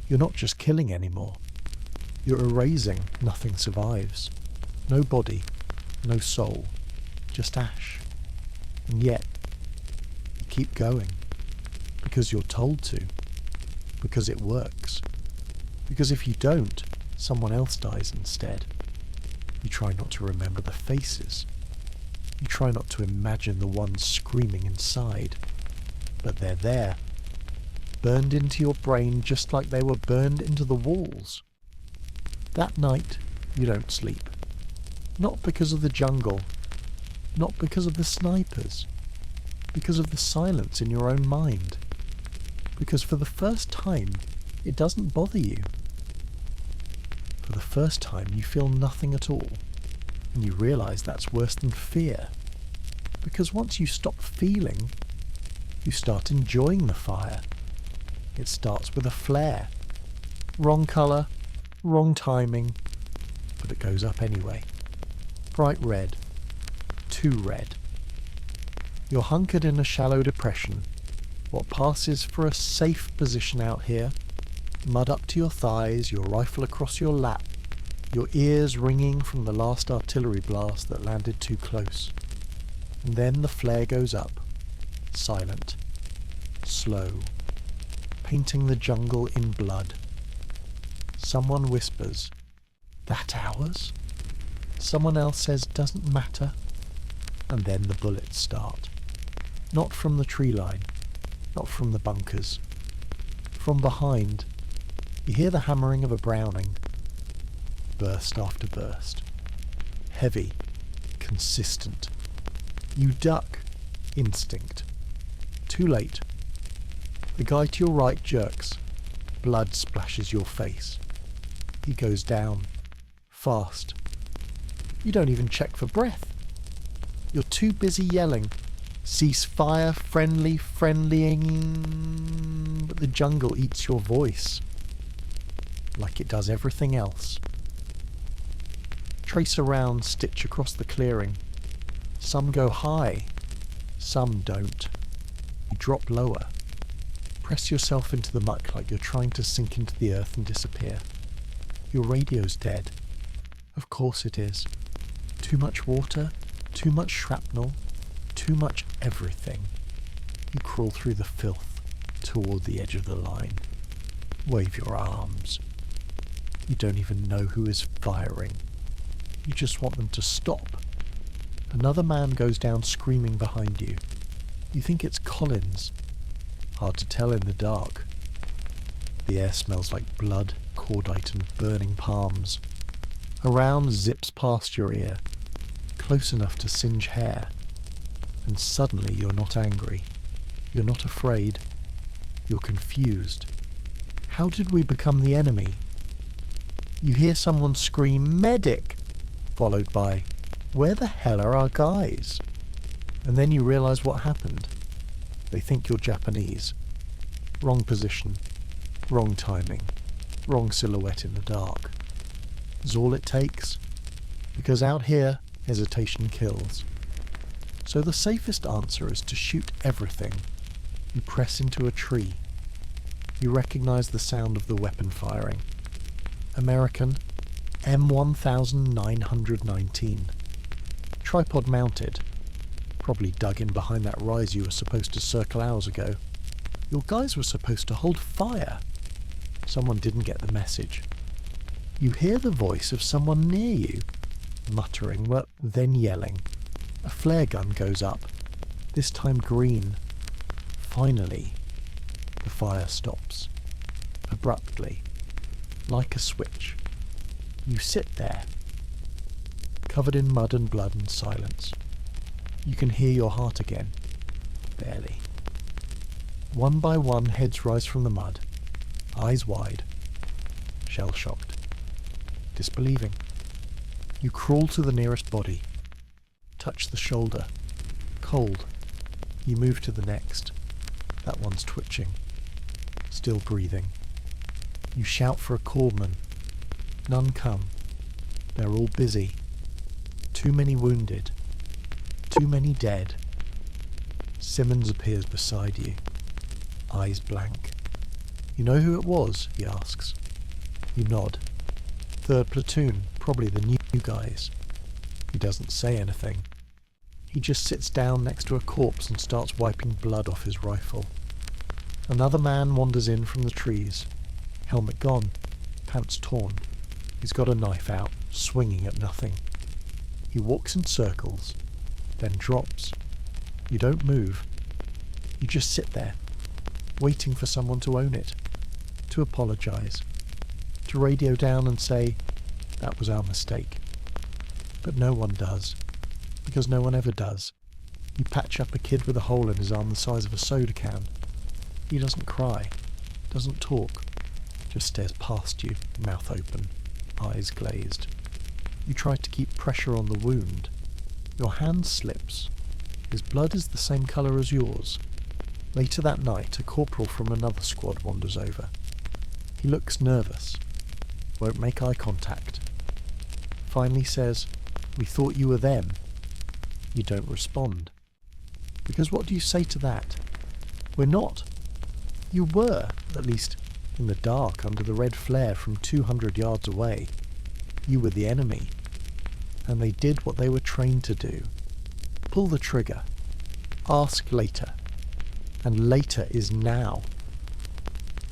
You're not just killing anymore. You're erasing. Nothing survives. No body. No soul. Just ash. And yet, you keep going. Because you're told to. Because it works. Because if you don't, someone else dies instead. You try not to remember the faces. You try not to imagine the ones screaming inside. But they're there. Burned into your brain just like they were burned into the walls. That night, you don't sleep. Not because of the jungle. Not because of the snipers. Because of the silence in your own mind. Because for the first time, it doesn't bother you. For the first time, you feel nothing at all. And you realise that's worse than fear. Because once you stop feeling, you start enjoying the fire. It starts with a flare. Wrong colour, wrong timing, but it goes up anyway. Bright red. Too red. You're hunkered in a shallow depression. What passes for a safe position out here. Mud up to your thighs, your rifle across your lap, your ears ringing from the last artillery blast that landed too close. And then the flare goes up. Silent. Slow. Painting the jungle in blood. Someone whispers, That ours? Someone else says doesn't matter. And then the bullets start. Not from the tree line, not from the bunkers. From behind, you hear the hammering of a Browning. Burst after burst. Heavy, consistent. You duck. Instinct. Too late. The guy to your right jerks. Blood splashes your face. He goes down. Fast. You don't even check for breath. You're too busy yelling. Cease fire, friendlying. But the jungle eats your voice. Like it does everything else. Trace around, stitch across the clearing. Some go high. Some don't. You drop lower. Press yourself into the muck like you're trying to sink into the earth and disappear. Your radio's dead. Of course it is. Too much water, too much shrapnel, too much everything. You crawl through the filth toward the edge of the line. Wave your arms. You don't even know who is firing. You just want them to stop. Another man goes down screaming behind you. You think it's Collins. Hard to tell in the dark. The air smells like blood, cordite and burning palms. A round zips past your ear, close enough to singe hair. And suddenly you're not angry. You're not afraid. You're confused. How did we become the enemy? You hear someone scream, "Medic!" followed by, "Where the hell are our guys?" And then you realise what happened. They think you're Japanese. Wrong position, wrong timing, wrong silhouette in the dark. Is all it takes? Because out here, hesitation kills. So the safest answer is to shoot everything. You press into a tree. You recognise the sound of the weapon firing. American M1919. Tripod mounted. Probably dug in behind that rise you were supposed to circle hours ago. Your guys were supposed to hold fire. Someone didn't get the message. You hear the voice of someone near you, muttering, but then yelling. A flare gun goes up, this time green. Finally, the fire stops. Abruptly, like a switch. You sit there, covered in mud and blood and silence. You can hear your heart again. Barely. One by one, heads rise from the mud, eyes wide, shell-shocked, disbelieving. You crawl to the nearest body, touch the shoulder, cold. You move to the next. That one's twitching, still breathing. You shout for a corpsman. None come. They're all busy. Too many wounded. Too many dead. Simmons appears beside you. Eyes blank. You know who it was? He asks. You nod. 3rd platoon, probably the new guys. He doesn't say anything. He just sits down next to a corpse and starts wiping blood off his rifle. Another man wanders in from the trees. Helmet gone, pants torn. He's got a knife out, swinging at nothing. He walks in circles, then drops. You don't move. You just sit there, waiting for someone to own it, to apologise, to radio down and say, "That was our mistake." But no one does, because no one ever does. You patch up a kid with a hole in his arm the size of a soda can. He doesn't cry, doesn't talk, just stares past you, mouth open, eyes glazed. You try to keep pressure on the wound. Your hand slips. His blood is the same colour as yours. Later that night, a corporal from another squad wanders over. He looks nervous, won't make eye contact. Finally says, "We thought you were them." You don't respond. Because what do you say to that? We're not. You were, at least in the dark under the red flare from 200 yards away. You were the enemy. And they did what they were trained to do. Pull the trigger. Ask later. And later is now.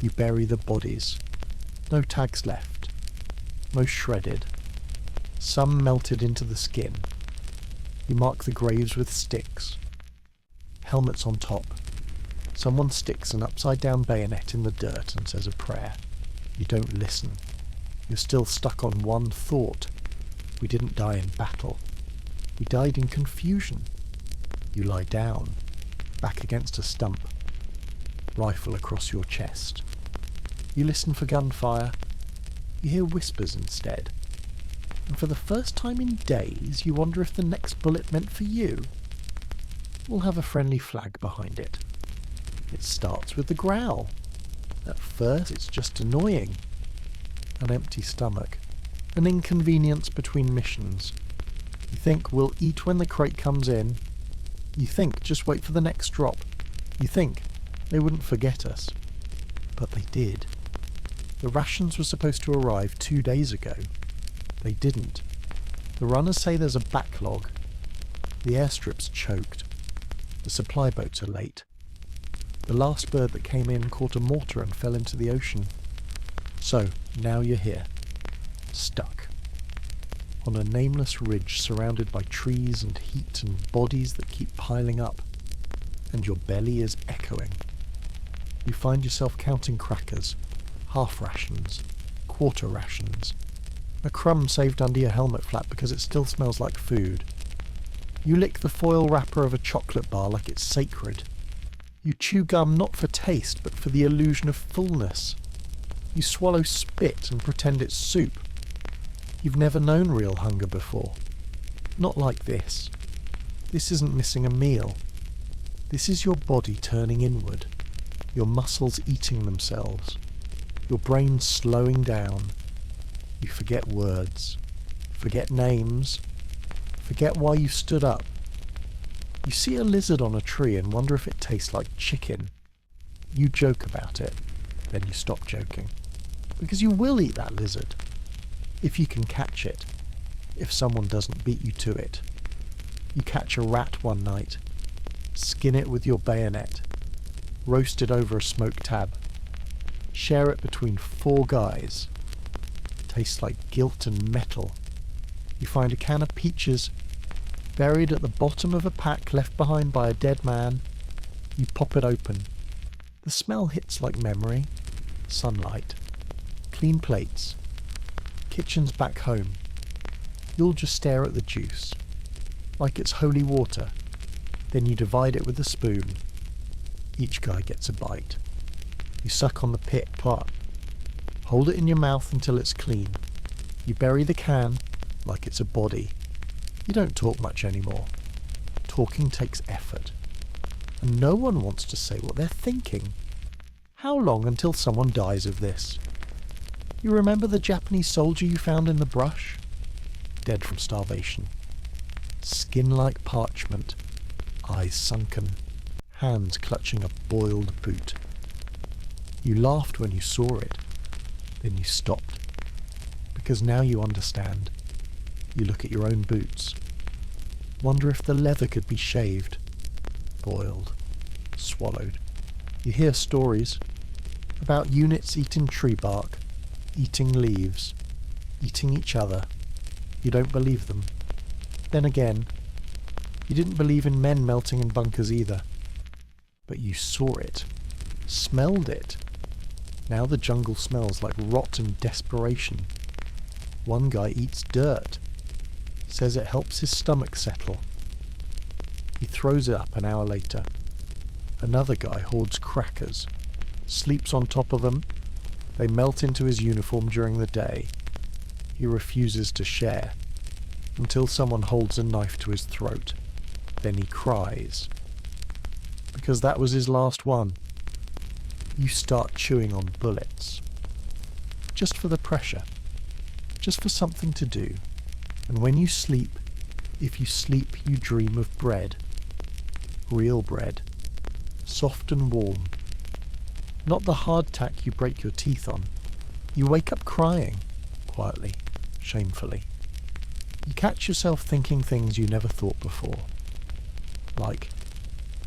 You bury the bodies. No tags left. Most shredded. Some melted into the skin. You mark the graves with sticks. Helmets on top. Someone sticks an upside-down bayonet in the dirt and says a prayer. You don't listen. You're still stuck on one thought. We didn't die in battle. We died in confusion. You lie down, back against a stump. Rifle across your chest. You listen for gunfire. You hear whispers instead. And for the first time in days, you wonder if the next bullet meant for you. We'll have a friendly flag behind it. It starts with the growl. At first, it's just annoying. An empty stomach. An inconvenience between missions. You think we'll eat when the crate comes in. You think just wait for the next drop. You think they wouldn't forget us. But they did. The rations were supposed to arrive 2 days ago. They didn't. The runners say there's a backlog. The airstrip's choked. The supply boats are late. The last bird that came in caught a mortar and fell into the ocean. So, now you're here. Stuck. On a nameless ridge surrounded by trees and heat and bodies that keep piling up. And your belly is echoing. You find yourself counting crackers, half rations, quarter rations, a crumb saved under your helmet flap because it still smells like food. You lick the foil wrapper of a chocolate bar like it's sacred. You chew gum not for taste but for the illusion of fullness. You swallow spit and pretend it's soup. You've never known real hunger before. Not like this. This isn't missing a meal. This is your body turning inward. Your muscles eating themselves. Your brain slowing down. You forget words. Forget names. Forget why you stood up. You see a lizard on a tree and wonder if it tastes like chicken. You joke about it. Then you stop joking. Because you will eat that lizard. If you can catch it. If someone doesn't beat you to it. You catch a rat one night. Skin it with your bayonet. Roast it over a smoke tab. Share it between 4 guys. Tastes like guilt and metal. You find a can of peaches buried at the bottom of a pack left behind by a dead man. You pop it open. The smell hits like memory. Sunlight. Clean plates. Kitchen's back home. You'll just stare at the juice. Like it's holy water. Then you divide it with a spoon. Each guy gets a bite. You suck on the pit part. Hold it in your mouth until it's clean. You bury the can like it's a body. You don't talk much anymore. Talking takes effort. And no one wants to say what they're thinking. How long until someone dies of this? You remember the Japanese soldier you found in the brush? Dead from starvation. Skin like parchment. Eyes sunken. Hands clutching a boiled boot. You laughed when you saw it. Then you stopped. Because now you understand. You look at your own boots. Wonder if the leather could be shaved. Boiled. Swallowed. You hear stories. About units eating tree bark. Eating leaves. Eating each other. You don't believe them. Then again, you didn't believe in men melting in bunkers either. But you saw it. Smelled it. Now the jungle smells like rot and desperation. One guy eats dirt. Says it helps his stomach settle. He throws it up an hour later. Another guy hoards crackers. Sleeps on top of them. They melt into his uniform during the day. He refuses to share. Until someone holds a knife to his throat. Then he cries. Because that was his last one. You start chewing on bullets. Just for the pressure. Just for something to do. And when you sleep, if you sleep, you dream of bread. Real bread. Soft and warm. Not the hardtack you break your teeth on. You wake up crying. Quietly. Shamefully. You catch yourself thinking things you never thought before. Like,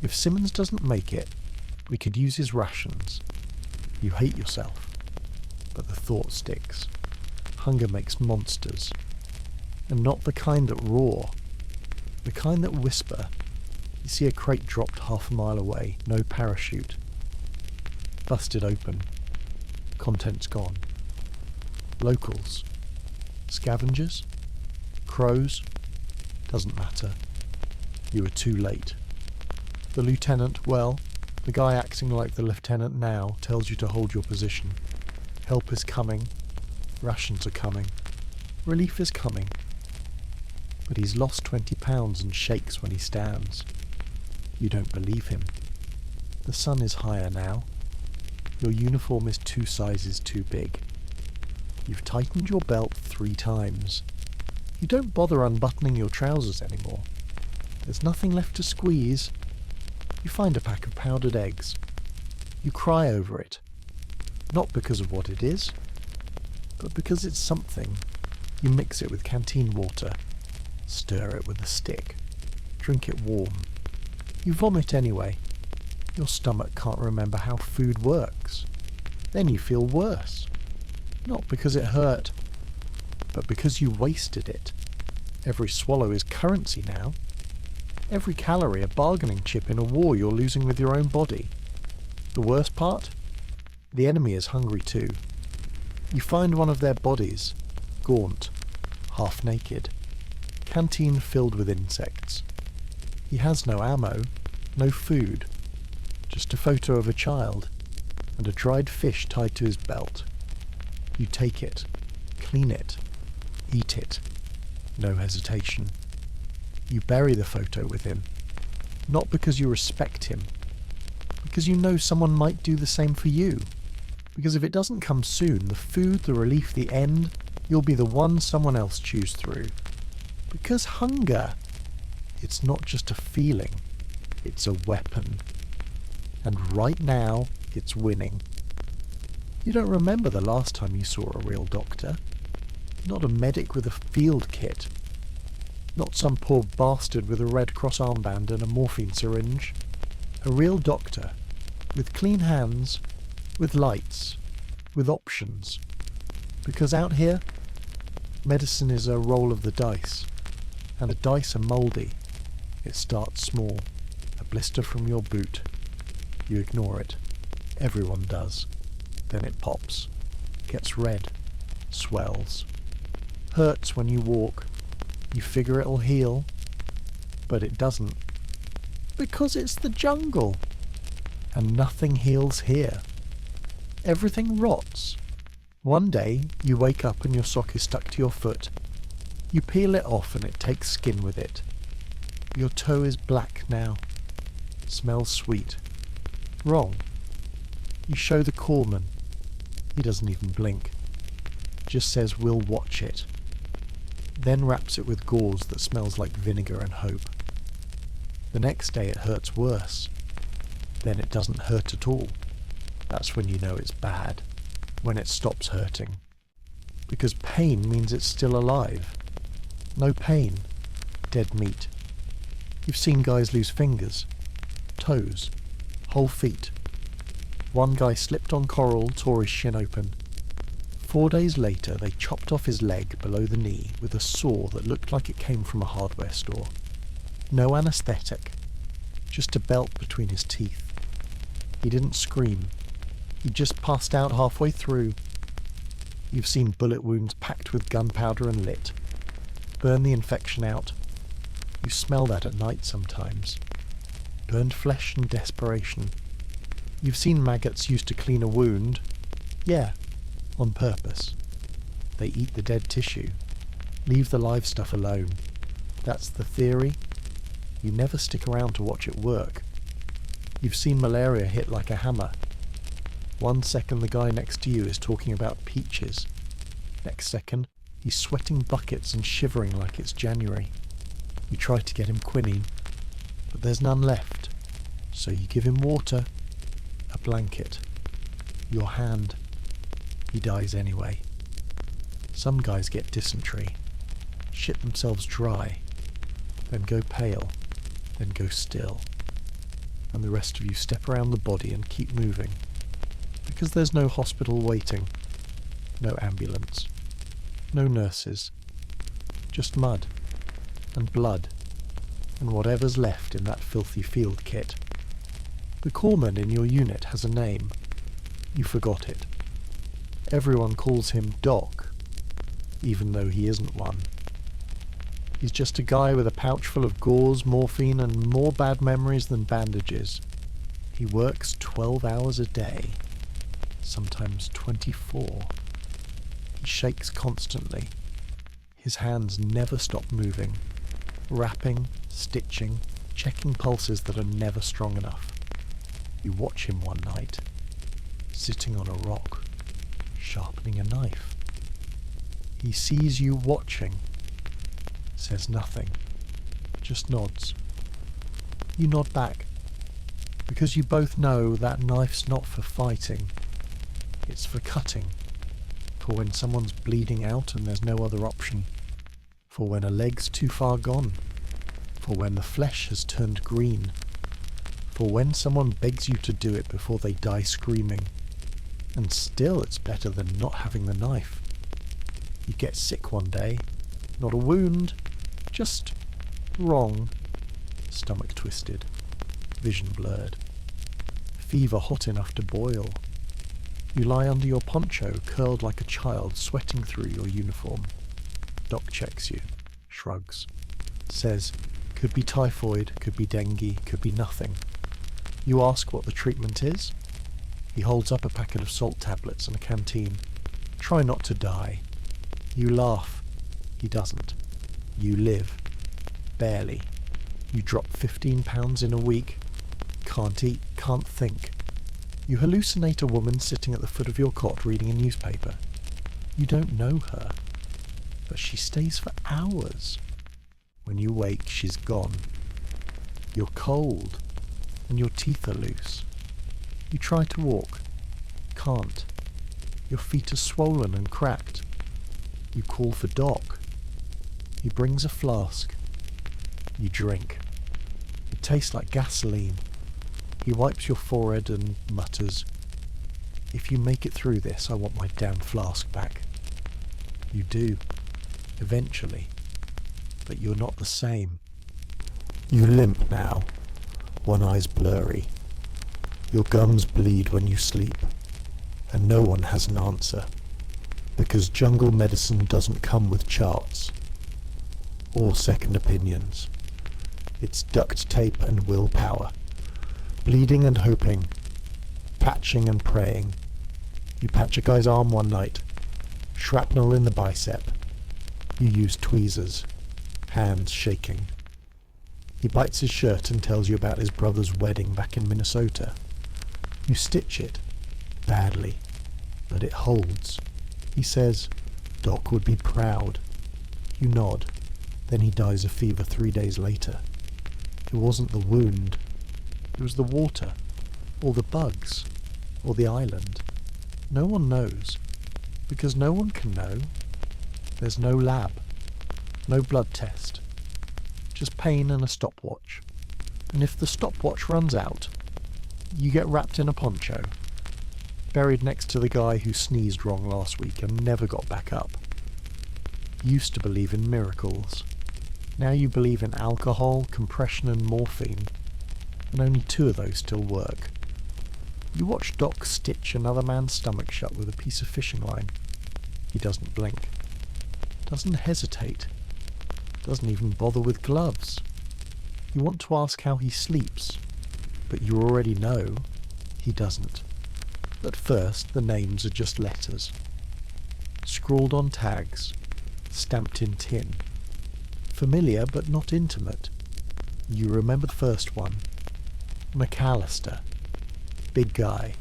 if Simmons doesn't make it, we could use his rations. You hate yourself. But the thought sticks. Hunger makes monsters. And not the kind that roar, the kind that whisper. You see a crate dropped half a mile away, no parachute. Busted open. Contents gone. Locals. Scavengers? Crows? Doesn't matter. You were too late. The lieutenant, well, the guy acting like the lieutenant now, tells you to hold your position. Help is coming. Rations are coming. Relief is coming. But he's lost 20 pounds and shakes when he stands. You don't believe him. The sun is higher now. Your uniform is 2 sizes too big. You've tightened your belt 3 times. You don't bother unbuttoning your trousers anymore. There's nothing left to squeeze. You find a pack of powdered eggs. You cry over it. Not because of what it is, but because it's something. You mix it with canteen water. Stir it with a stick. Drink it warm. You vomit anyway. Your stomach can't remember how food works. Then you feel worse. Not because it hurt, but because you wasted it. Every swallow is currency now. Every calorie a bargaining chip in a war you're losing with your own body. The worst part? The enemy is hungry too. You find one of their bodies, gaunt, half naked, canteen filled with insects. He has no ammo, no food, just a photo of a child and a dried fish tied to his belt. You take it, clean it, eat it, no hesitation. You bury the photo with him, not because you respect him, because you know someone might do the same for you. Because if it doesn't come soon, the food, the relief, the end, you'll be the one someone else chews through. Because hunger, it's not just a feeling, it's a weapon. And right now, it's winning. You don't remember the last time you saw a real doctor. Not a medic with a field kit. Not some poor bastard with a Red Cross armband and a morphine syringe. A real doctor, with clean hands, with lights, with options. Because out here, medicine is a roll of the dice, and the dice are mouldy. It starts small, a blister from your boot. You ignore it. Everyone does. Then it pops, gets red, swells. Hurts when you walk. You figure it'll heal, but it doesn't. Because it's the jungle, and nothing heals here. Everything rots. One day, you wake up and your sock is stuck to your foot. You peel it off and it takes skin with it. Your toe is black now. Smells sweet. Wrong. You show the corpsman. He doesn't even blink. Just says we'll watch it. Then wraps it with gauze that smells like vinegar and hope. The next day it hurts worse. Then it doesn't hurt at all. That's when you know it's bad. When it stops hurting. Because pain means it's still alive. No pain. Dead meat. You've seen guys lose fingers, toes, whole feet. One guy slipped on coral, tore his shin open. 4 days later they chopped off his leg below the knee with a saw that looked like it came from a hardware store. No anaesthetic. Just a belt between his teeth. He didn't scream. He just passed out halfway through. You've seen bullet wounds packed with gunpowder and lit. Burn the infection out. You smell that at night sometimes. Burned flesh and desperation. You've seen maggots used to clean a wound. Yeah, on purpose. They eat the dead tissue. Leave the live stuff alone. That's the theory. You never stick around to watch it work. You've seen malaria hit like a hammer. 1 second the guy next to you is talking about peaches. Next second, he's sweating buckets and shivering like it's January. You try to get him quinine, but there's none left. So you give him water, a blanket, your hand. He dies anyway. Some guys get dysentery, shit themselves dry, then go pale, then go still. And the rest of you step around the body and keep moving. Because there's no hospital waiting, no ambulance, no nurses, Just mud and blood and whatever's left in that filthy field kit. The corpsman in your unit has a name. You forgot it. Everyone calls him Doc, even though he isn't one. He's just a guy with a pouch full of gauze, morphine, and more bad memories than bandages. He works 12 hours a day, sometimes 24. He shakes constantly. His hands never stop moving, wrapping, stitching, checking pulses that are never strong enough. You watch him one night, sitting on a rock, sharpening a knife. He sees you watching, says nothing, just nods. You nod back, because you both know that knife's not for fighting, it's for cutting, for when someone's bleeding out and there's no other option, for when a leg's too far gone, for when the flesh has turned green, for when someone begs you to do it before they die screaming. And still it's better than not having the knife. You get sick one day, not a wound, just wrong. Stomach twisted, vision blurred, fever hot enough to boil. You lie under your poncho, curled like a child, sweating through your uniform. Doc checks you, shrugs, says, could be typhoid, could be dengue, could be nothing. You ask what the treatment is. He holds up a packet of salt tablets and a canteen. Try not to die. You laugh. He doesn't. You live. Barely. You drop 15 pounds in a week. Can't eat, can't think. You hallucinate a woman sitting at the foot of your cot reading a newspaper. You don't know her, but she stays for hours. When you wake, she's gone. You're cold, and your teeth are loose. You try to walk. Can't. Your feet are swollen and cracked. You call for Doc. He brings a flask. You drink. It tastes like gasoline. He wipes your forehead and mutters, if you make it through this, I want my damn flask back. You do. Eventually. But you're not the same. You limp now. One eye's blurry. Your gums bleed when you sleep, and no one has an answer, because jungle medicine doesn't come with charts, or second opinions. It's duct tape and willpower, bleeding and hoping, patching and praying. You patch a guy's arm one night, shrapnel in the bicep. You use tweezers, hands shaking. He bites his shirt and tells you about his brother's wedding back in Minnesota. You stitch it, badly, but it holds. He says, Doc would be proud. You nod, then he dies of fever 3 days later. It wasn't the wound, it was the water, or the bugs, or the island. No one knows, because no one can know. There's no lab, no blood test, just pain and a stopwatch. And if the stopwatch runs out, you get wrapped in a poncho, buried next to the guy who sneezed wrong last week and never got back up. You used to believe in miracles. Now you believe in alcohol, compression and morphine, and only 2 of those still work. You watch Doc stitch another man's stomach shut with a piece of fishing line. He doesn't blink, doesn't hesitate, doesn't even bother with gloves. You want to ask how he sleeps, but you already know he doesn't. At first, the names are just letters, scrawled on tags, stamped in tin. Familiar but not intimate. You remember the first one. McAllister. Big guy.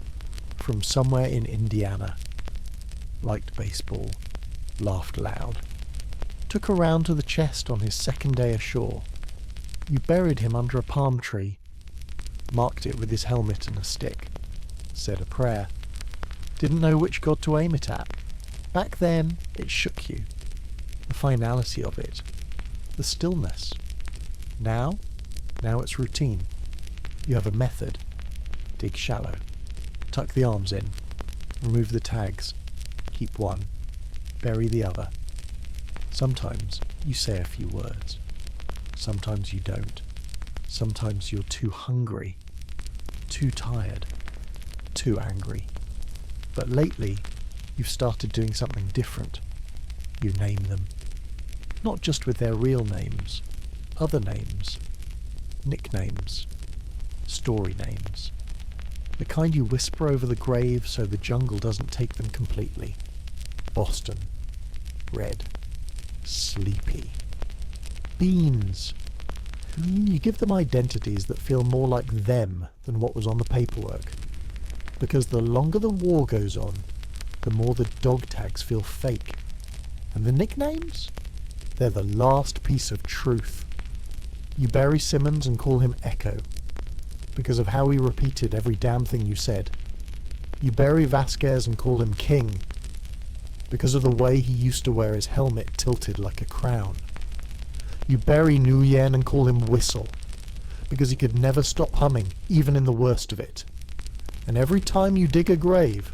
From somewhere in Indiana. Liked baseball. Laughed loud. Took a round to the chest on his second day ashore. You buried him under a palm tree. Marked it with his helmet and a stick. Said a prayer. Didn't know which god to aim it at. Back then, it shook you. The finality of it. The stillness. Now it's routine. You have a method. Dig shallow. Tuck the arms in. Remove the tags. Keep one. Bury the other. Sometimes You say a few words. Sometimes you don't. Sometimes you're too hungry, too tired, too angry. But lately, you've started doing something different. You name them. Not just with their real names, other names, nicknames, story names. The kind you whisper over the grave so the jungle doesn't take them completely. Boston. Red. Sleepy. Beans. You give them identities that feel more like them than what was on the paperwork. Because the longer the war goes on, the more the dog tags feel fake. And the nicknames? They're the last piece of truth. You bury Simmons and call him Echo, because of how he repeated every damn thing you said. You bury Vasquez and call him King, because of the way he used to wear his helmet tilted like a crown. You bury Nguyen and call him Whistle, because he could never stop humming, even in the worst of it. And every time you dig a grave,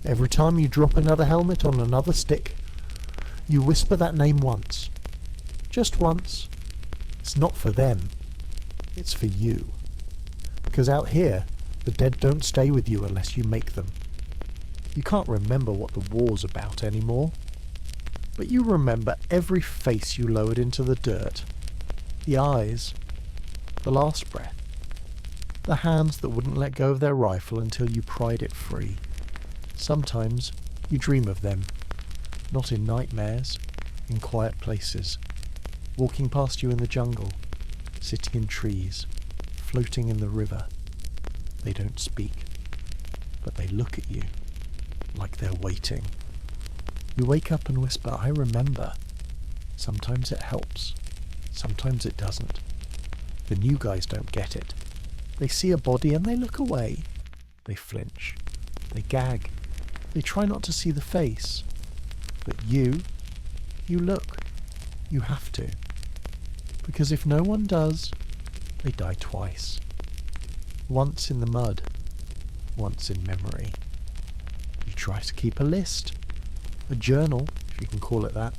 every time you drop another helmet on another stick, you whisper that name once. Just once. It's not for them. It's for you. Because out here, the dead don't stay with you unless you make them. You can't remember what the war's about anymore. But you remember every face you lowered into the dirt. The eyes. The last breath. The hands that wouldn't let go of their rifle until you pried it free. Sometimes you dream of them. Not in nightmares, in quiet places. Walking past you in the jungle, sitting in trees, floating in the river. They don't speak, but they look at you like they're waiting. You wake up and whisper, "I remember." Sometimes it helps, sometimes it doesn't. The new guys don't get it. They see a body and they look away. They flinch. They gag. They try not to see the face. But you look. You have to. Because if no one does, they die twice. Once in the mud, once in memory. You try to keep a list. A journal, if you can call it that.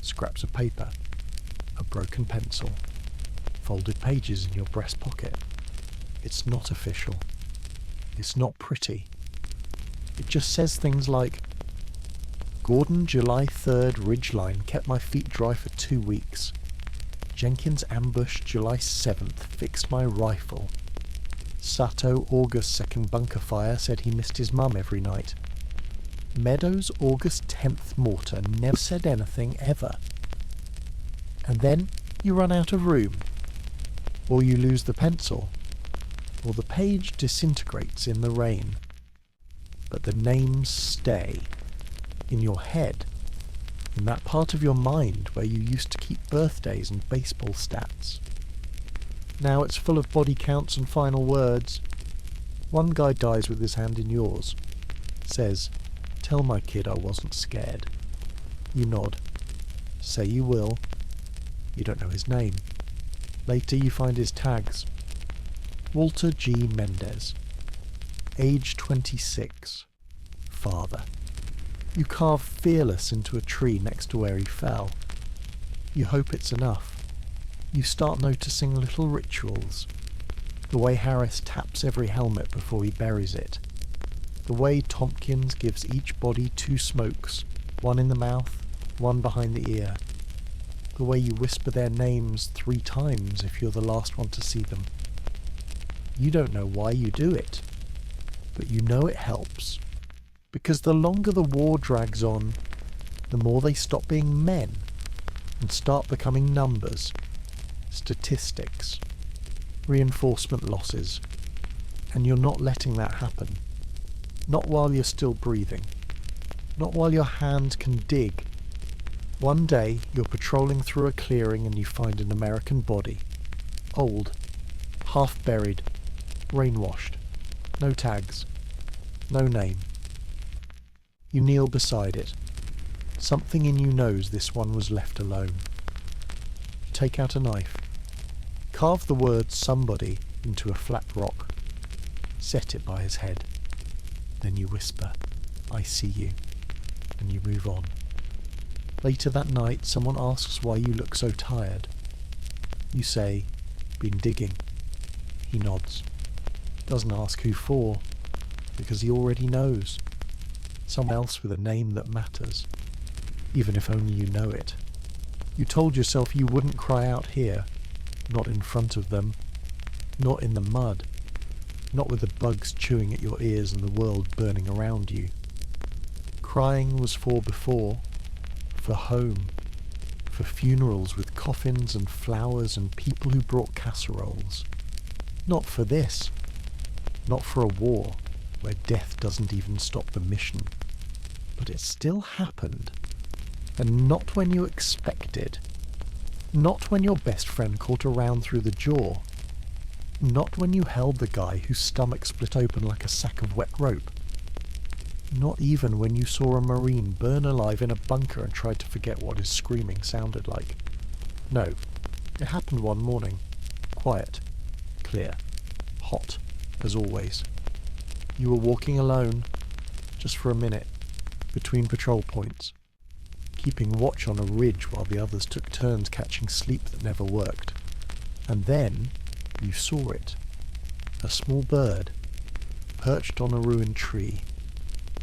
Scraps of paper. A broken pencil. Folded pages in your breast pocket. It's not official. It's not pretty. It just says things like, Gordon, July 3rd, Ridgeline, kept my feet dry for 2 weeks. Jenkins ambush, July 7th, fixed my rifle. Sato, August 2nd bunker fire, said he missed his mum every night. Meadows, August 10th mortar, never said anything ever. And then you run out of room. Or you lose the pencil. Or the page disintegrates in the rain. But the names stay. In your head, in that part of your mind where you used to keep birthdays and baseball stats. Now it's full of body counts and final words. One guy dies with his hand in yours. Says, "Tell my kid I wasn't scared." You nod. Say you will. You don't know his name. Later you find his tags. Walter G. Mendez. Age 26. Father. You carve Fearless into a tree next to where he fell. You hope it's enough. You start noticing little rituals. The way Harris taps every helmet before he buries it. The way Tompkins gives each body 2 smokes, one in the mouth, one behind the ear. The way you whisper their names 3 times if you're the last one to see them. You don't know why you do it, but you know it helps. Because the longer the war drags on, the more they stop being men and start becoming numbers, statistics, reinforcement losses. And you're not letting that happen. Not while you're still breathing. Not while your hand can dig. One day you're patrolling through a clearing and you find an American body. Old, half buried, rain-washed, no tags, no name. You kneel beside it. Something in you knows this one was left alone. You take out a knife. Carve the word "somebody" into a flat rock. Set it by his head. Then you whisper, "I see you," and you move on. Later that night, someone asks why you look so tired. You say, "Been digging." He nods. Doesn't ask who for, because he already knows. Someone else with a name that matters, even if only you know it. You told yourself you wouldn't cry out here, not in front of them, not in the mud, not with the bugs chewing at your ears and the world burning around you. Crying was for before, for home, for funerals with coffins and flowers and people who brought casseroles. Not for this. Not for a war where death doesn't even stop the mission. But it still happened. And not when you expected. Not when your best friend caught a round through the jaw. Not when you held the guy whose stomach split open like a sack of wet rope. Not even when you saw a Marine burn alive in a bunker and tried to forget what his screaming sounded like. No, it happened one morning. Quiet, clear, hot, as always. You were walking alone, just for a minute, between patrol points, keeping watch on a ridge while the others took turns catching sleep that never worked. And then you saw it. A small bird, perched on a ruined tree,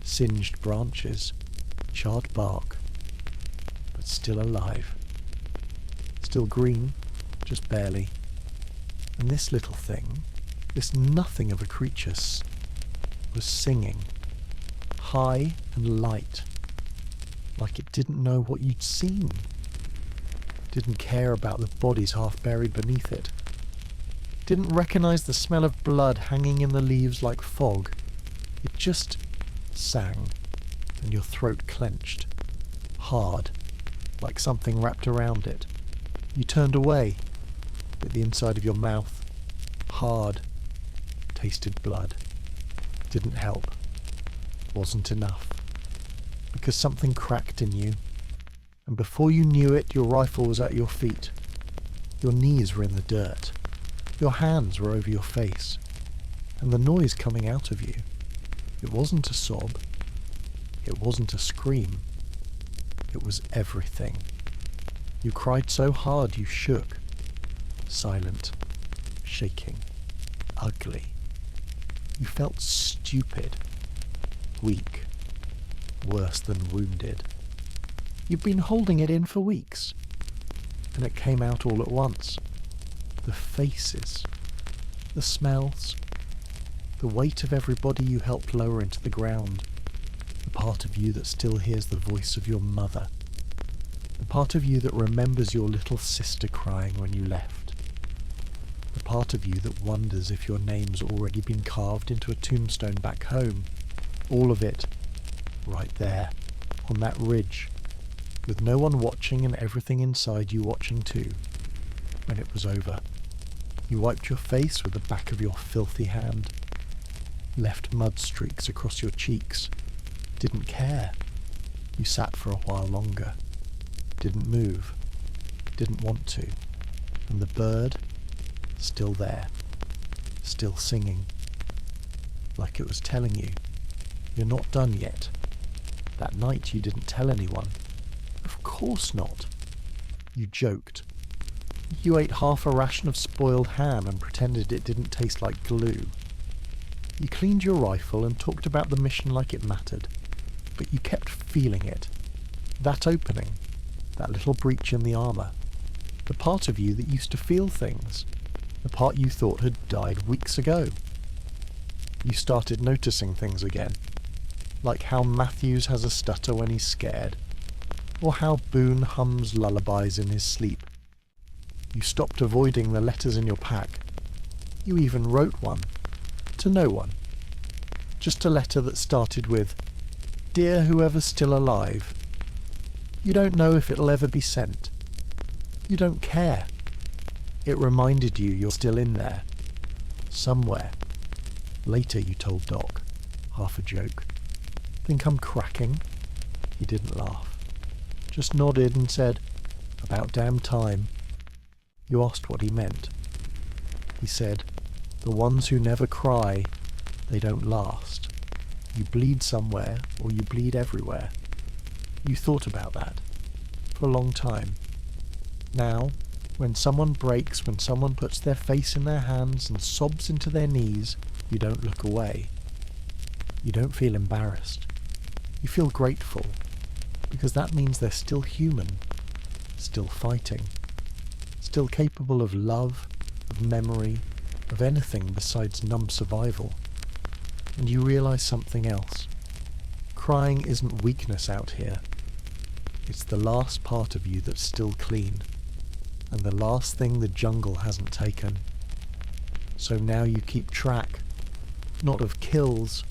singed branches, charred bark, but still alive. Still green, just barely. And this little thing, this nothing of a creature, was singing, high and light, like it didn't know what you'd seen. Didn't care about the bodies half buried beneath it. Didn't recognize the smell of blood hanging in the leaves like fog. It just sang, and your throat clenched, hard, like something wrapped around it. You turned away, but the inside of your mouth, hard, tasted blood. Didn't help. Wasn't enough. Because something cracked in you, and before you knew it, your rifle was at your feet. Your knees were in the dirt. Your hands were over your face. And the noise coming out of you, it wasn't a sob. It wasn't a scream. It was everything. You cried so hard you shook. Silent. Shaking. Ugly. You felt stupid. Weak. Worse than wounded. You've been holding it in for weeks. And it came out all at once. The faces. The smells. The weight of everybody you helped lower into the ground. The part of you that still hears the voice of your mother. The part of you that remembers your little sister crying when you left. The part of you that wonders if your name's already been carved into a tombstone back home. All of it, right there, on that ridge, with no one watching and everything inside you watching too. When it was over, you wiped your face with the back of your filthy hand, left mud streaks across your cheeks, didn't care. You sat for a while longer, didn't move, didn't want to, and the bird, still there, still singing, like it was telling you, you're not done yet. That night you didn't tell anyone. Of course not. You joked. You ate half a ration of spoiled ham and pretended it didn't taste like glue. You cleaned your rifle and talked about the mission like it mattered, but you kept feeling it. That opening, that little breach in the armour, the part of you that used to feel things, the part you thought had died weeks ago. You started noticing things again, like how Matthews has a stutter when he's scared, or how Boone hums lullabies in his sleep. You stopped avoiding the letters in your pack. You even wrote one, to no one. Just a letter that started with, "Dear whoever's still alive." You don't know if it'll ever be sent. You don't care. It reminded you you're still in there. Somewhere. Later you told Doc, half a joke. "Think I'm cracking?" He didn't laugh. Just nodded and said, "About damn time." You asked what he meant. He said, "The ones who never cry, they don't last. You bleed somewhere or you bleed everywhere." You thought about that. for a long time. Now, when someone breaks, when someone puts their face in their hands and sobs into their knees, you don't look away. You don't feel embarrassed. You feel grateful, because that means they're still human, still fighting, still capable of love, of memory, of anything besides numb survival. And you realise something else. Crying isn't weakness out here. It's the last part of you that's still clean, and the last thing the jungle hasn't taken. So now you keep track, not of kills,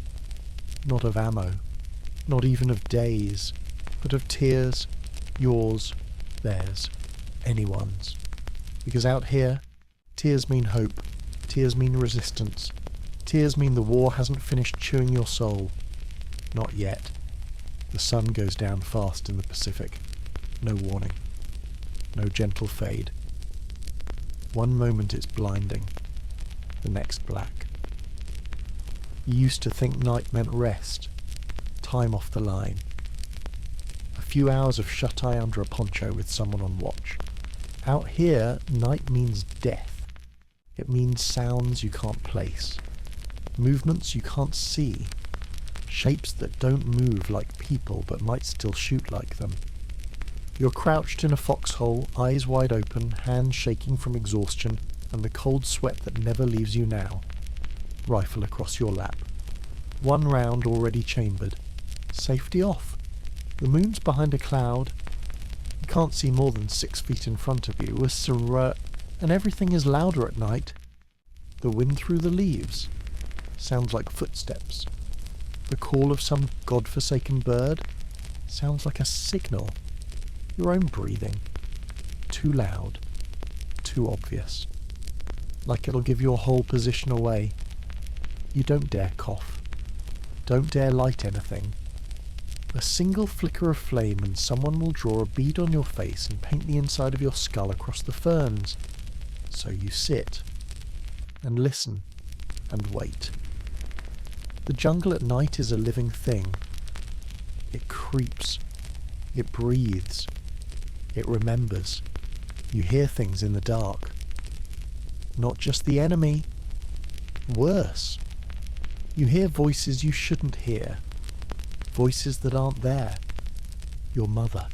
not of ammo, not even of days, but of tears, yours, theirs, anyone's. Because out here, tears mean hope, tears mean resistance, tears mean the war hasn't finished chewing your soul. Not yet. The sun goes down fast in the Pacific. No warning. No gentle fade. One moment it's blinding, the next black. You used to think night meant rest, time off the line. A few hours of shut-eye under a poncho with someone on watch. Out here, night means death. It means sounds you can't place, movements you can't see, shapes that don't move like people but might still shoot like them. You're crouched in a foxhole, eyes wide open, hands shaking from exhaustion, and the cold sweat that never leaves you now. Rifle across your lap. One round already chambered. Safety off. The moon's behind a cloud. You can't see more than 6 feet in front of you, and everything is louder at night. The wind through the leaves sounds like footsteps. The call of some god-forsaken bird sounds like a signal. Your own breathing. Too loud. Too obvious. Like it'll give your whole position away. You don't dare cough. Don't dare light anything. A single flicker of flame and someone will draw a bead on your face and paint the inside of your skull across the ferns. So you sit and listen and wait. The jungle at night is a living thing. It creeps. It breathes. It remembers. You hear things in the dark. Not just the enemy. Worse. You hear voices you shouldn't hear. Voices that aren't there. Your mother.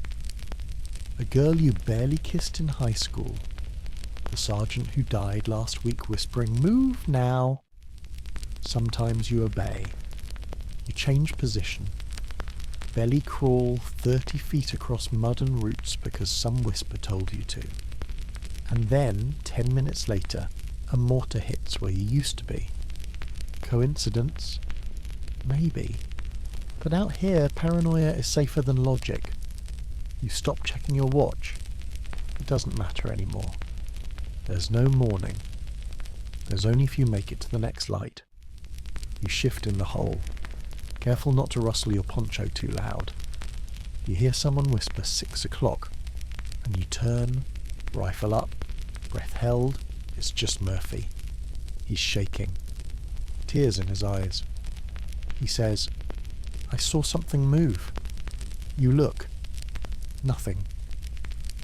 A girl you barely kissed in high school. The sergeant who died last week whispering, "Move now." Sometimes you obey. You change position. Belly crawl 30 feet across mud and roots because some whisper told you to. And then, 10 minutes later, a mortar hits where you used to be. Coincidence? Maybe. But out here, paranoia is safer than logic. You stop checking your watch. It doesn't matter anymore. There's no morning. There's only if you make it to the next light. You shift in the hole. Careful not to rustle your poncho too loud. You hear someone whisper 6 o'clock, and you turn, rifle up, breath held. It's just Murphy. He's shaking. Tears in his eyes. He says, "I saw something move." You look. Nothing.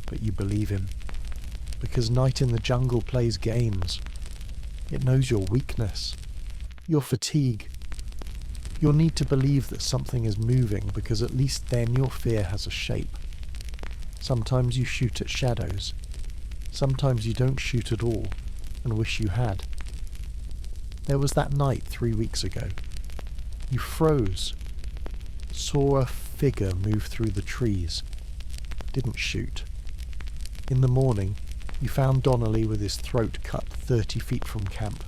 But you believe him. Because night in the jungle plays games. It knows your weakness, your fatigue, your need to believe that something is moving, because at least then your fear has a shape. Sometimes you shoot at shadows. Sometimes you don't shoot at all, and wish you had. There was that night 3 weeks ago. You froze. Saw a figure move through the trees. Didn't shoot. In the morning, you found Donnelly with his throat cut 30 feet from camp.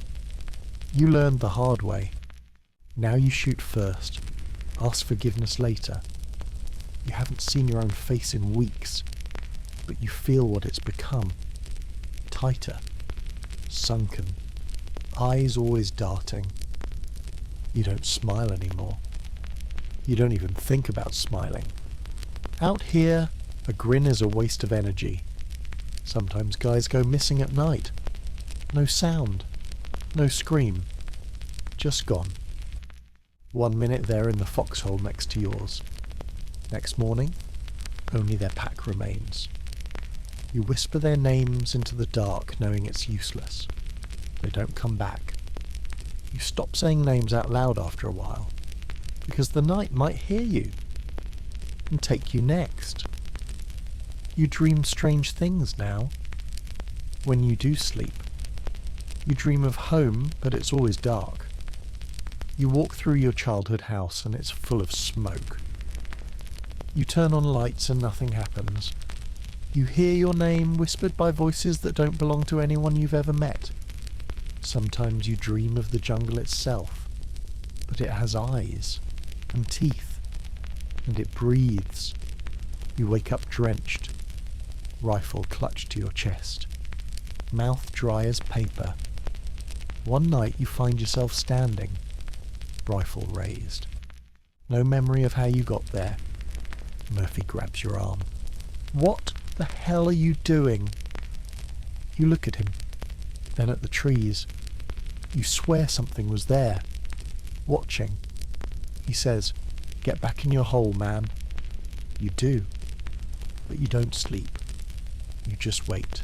You learned the hard way. Now you shoot first. Ask forgiveness later. You haven't seen your own face in weeks, but you feel what it's become. Tighter. Sunken. Eyes always darting. You don't smile anymore. You don't even think about smiling. Out here, a grin is a waste of energy. Sometimes guys go missing at night. No sound. No scream. Just gone. 1 minute they're in the foxhole next to yours. Next morning, Only their pack remains. You whisper their names into the dark, knowing it's useless. They don't come back. You stop saying names out loud after a while, because the night might hear you and take you next. You dream strange things now. When you do sleep, you dream of home, but it's always dark. You walk through your childhood house and it's full of smoke. You turn on lights and nothing happens. You hear your name whispered by voices that don't belong to anyone you've ever met. Sometimes you dream of the jungle itself, but it has eyes and teeth, and it breathes. You wake up drenched, rifle clutched to your chest, mouth dry as paper. One night you find yourself standing, rifle raised. No memory of how you got there. Murphy grabs your arm. What the hell are you doing? You look at him, then at the trees. You swear something was there, watching. He says, "Get back in your hole, man." You do, but you don't sleep. You just wait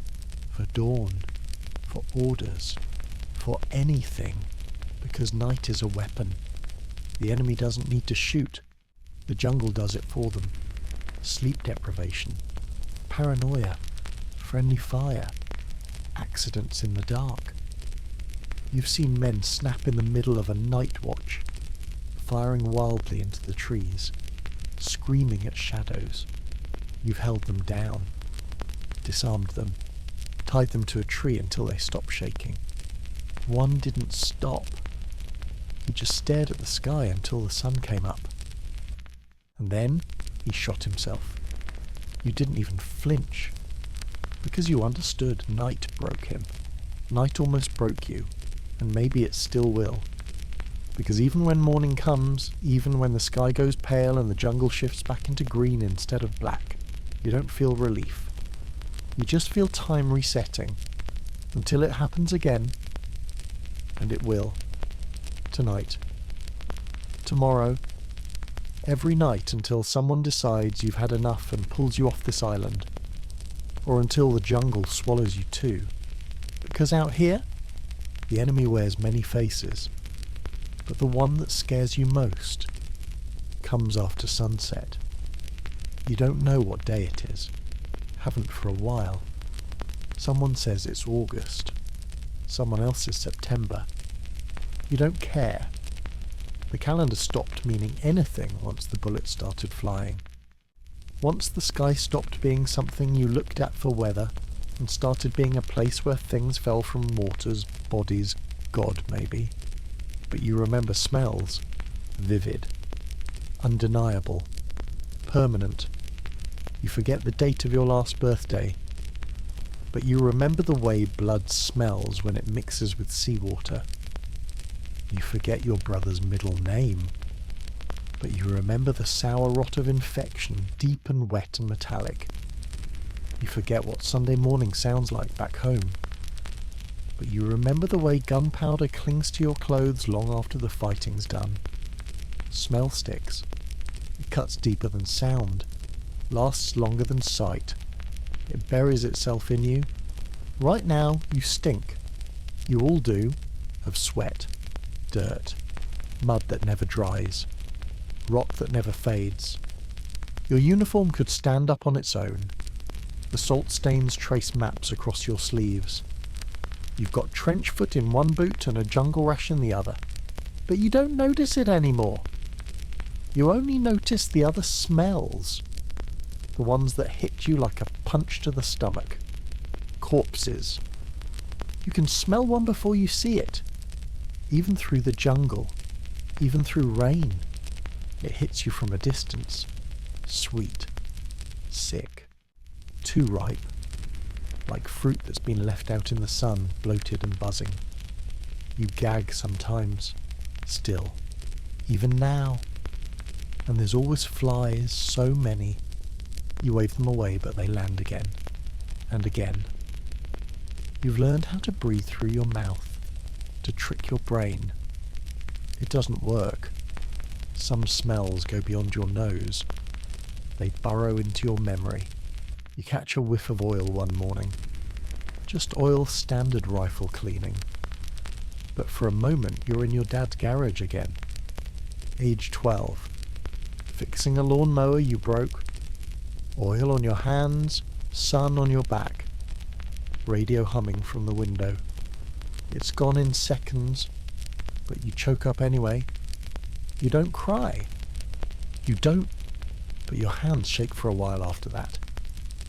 for dawn, for orders, for anything, because night is a weapon. The enemy doesn't need to shoot. The jungle does it for them. Sleep deprivation, paranoia, friendly fire, accidents in the dark. You've seen men snap in the middle of a night watch, firing wildly into the trees, screaming at shadows. You've held them down, disarmed them, tied them to a tree until they stopped shaking. One didn't stop. He just stared at the sky until the sun came up. And then he shot himself. You didn't even flinch, because you understood night broke him. Night almost broke you, and maybe it still will. Because even when morning comes, even when the sky goes pale and the jungle shifts back into green instead of black, you don't feel relief. You just feel time resetting, until it happens again, and it will. Tonight. Tomorrow. Every night until someone decides you've had enough and pulls you off this island. Or until the jungle swallows you too. Because out here, the enemy wears many faces. But the one that scares you most comes after sunset. You don't know what day it is. Haven't for a while. Someone says it's August. Someone else says September. You don't care. The calendar stopped meaning anything once the bullets started flying. Once the sky stopped being something you looked at for weather and started being a place where things fell from mortars, bodies, God maybe. But you remember smells. Vivid. Undeniable. Permanent. You forget the date of your last birthday. But you remember the way blood smells when it mixes with seawater. You forget your brother's middle name, but you remember the sour rot of infection, deep and wet and metallic. You forget what Sunday morning sounds like back home, but you remember the way gunpowder clings to your clothes long after the fighting's done. Smell sticks. It cuts deeper than sound, lasts longer than sight. It buries itself in you. Right now, you stink. You all do, of sweat. Dirt, mud that never dries, rock that never fades. Your uniform could stand up on its own. The salt stains trace maps across your sleeves. You've got trench foot in one boot and a jungle rash in the other, but you don't notice it anymore. You only notice the other smells, the ones that hit you like a punch to the stomach. Corpses. You can smell one before you see it. Even through the jungle, even through rain, it hits you from a distance. Sweet, sick, too ripe, like fruit that's been left out in the sun, bloated and buzzing. You gag sometimes, still, even now. And there's always flies, so many. You wave them away, but they land again, and again. You've learned how to breathe through your mouth. To trick your brain. It doesn't work. Some smells go beyond your nose. They burrow into your memory. You catch a whiff of oil one morning. Just oil standard rifle cleaning. But for a moment you're in your dad's garage again. Age 12. Fixing a lawnmower you broke. Oil on your hands, sun on your back. Radio humming from the window. It's gone in seconds, but you choke up anyway. You don't cry. You don't, but your hands shake for a while after that.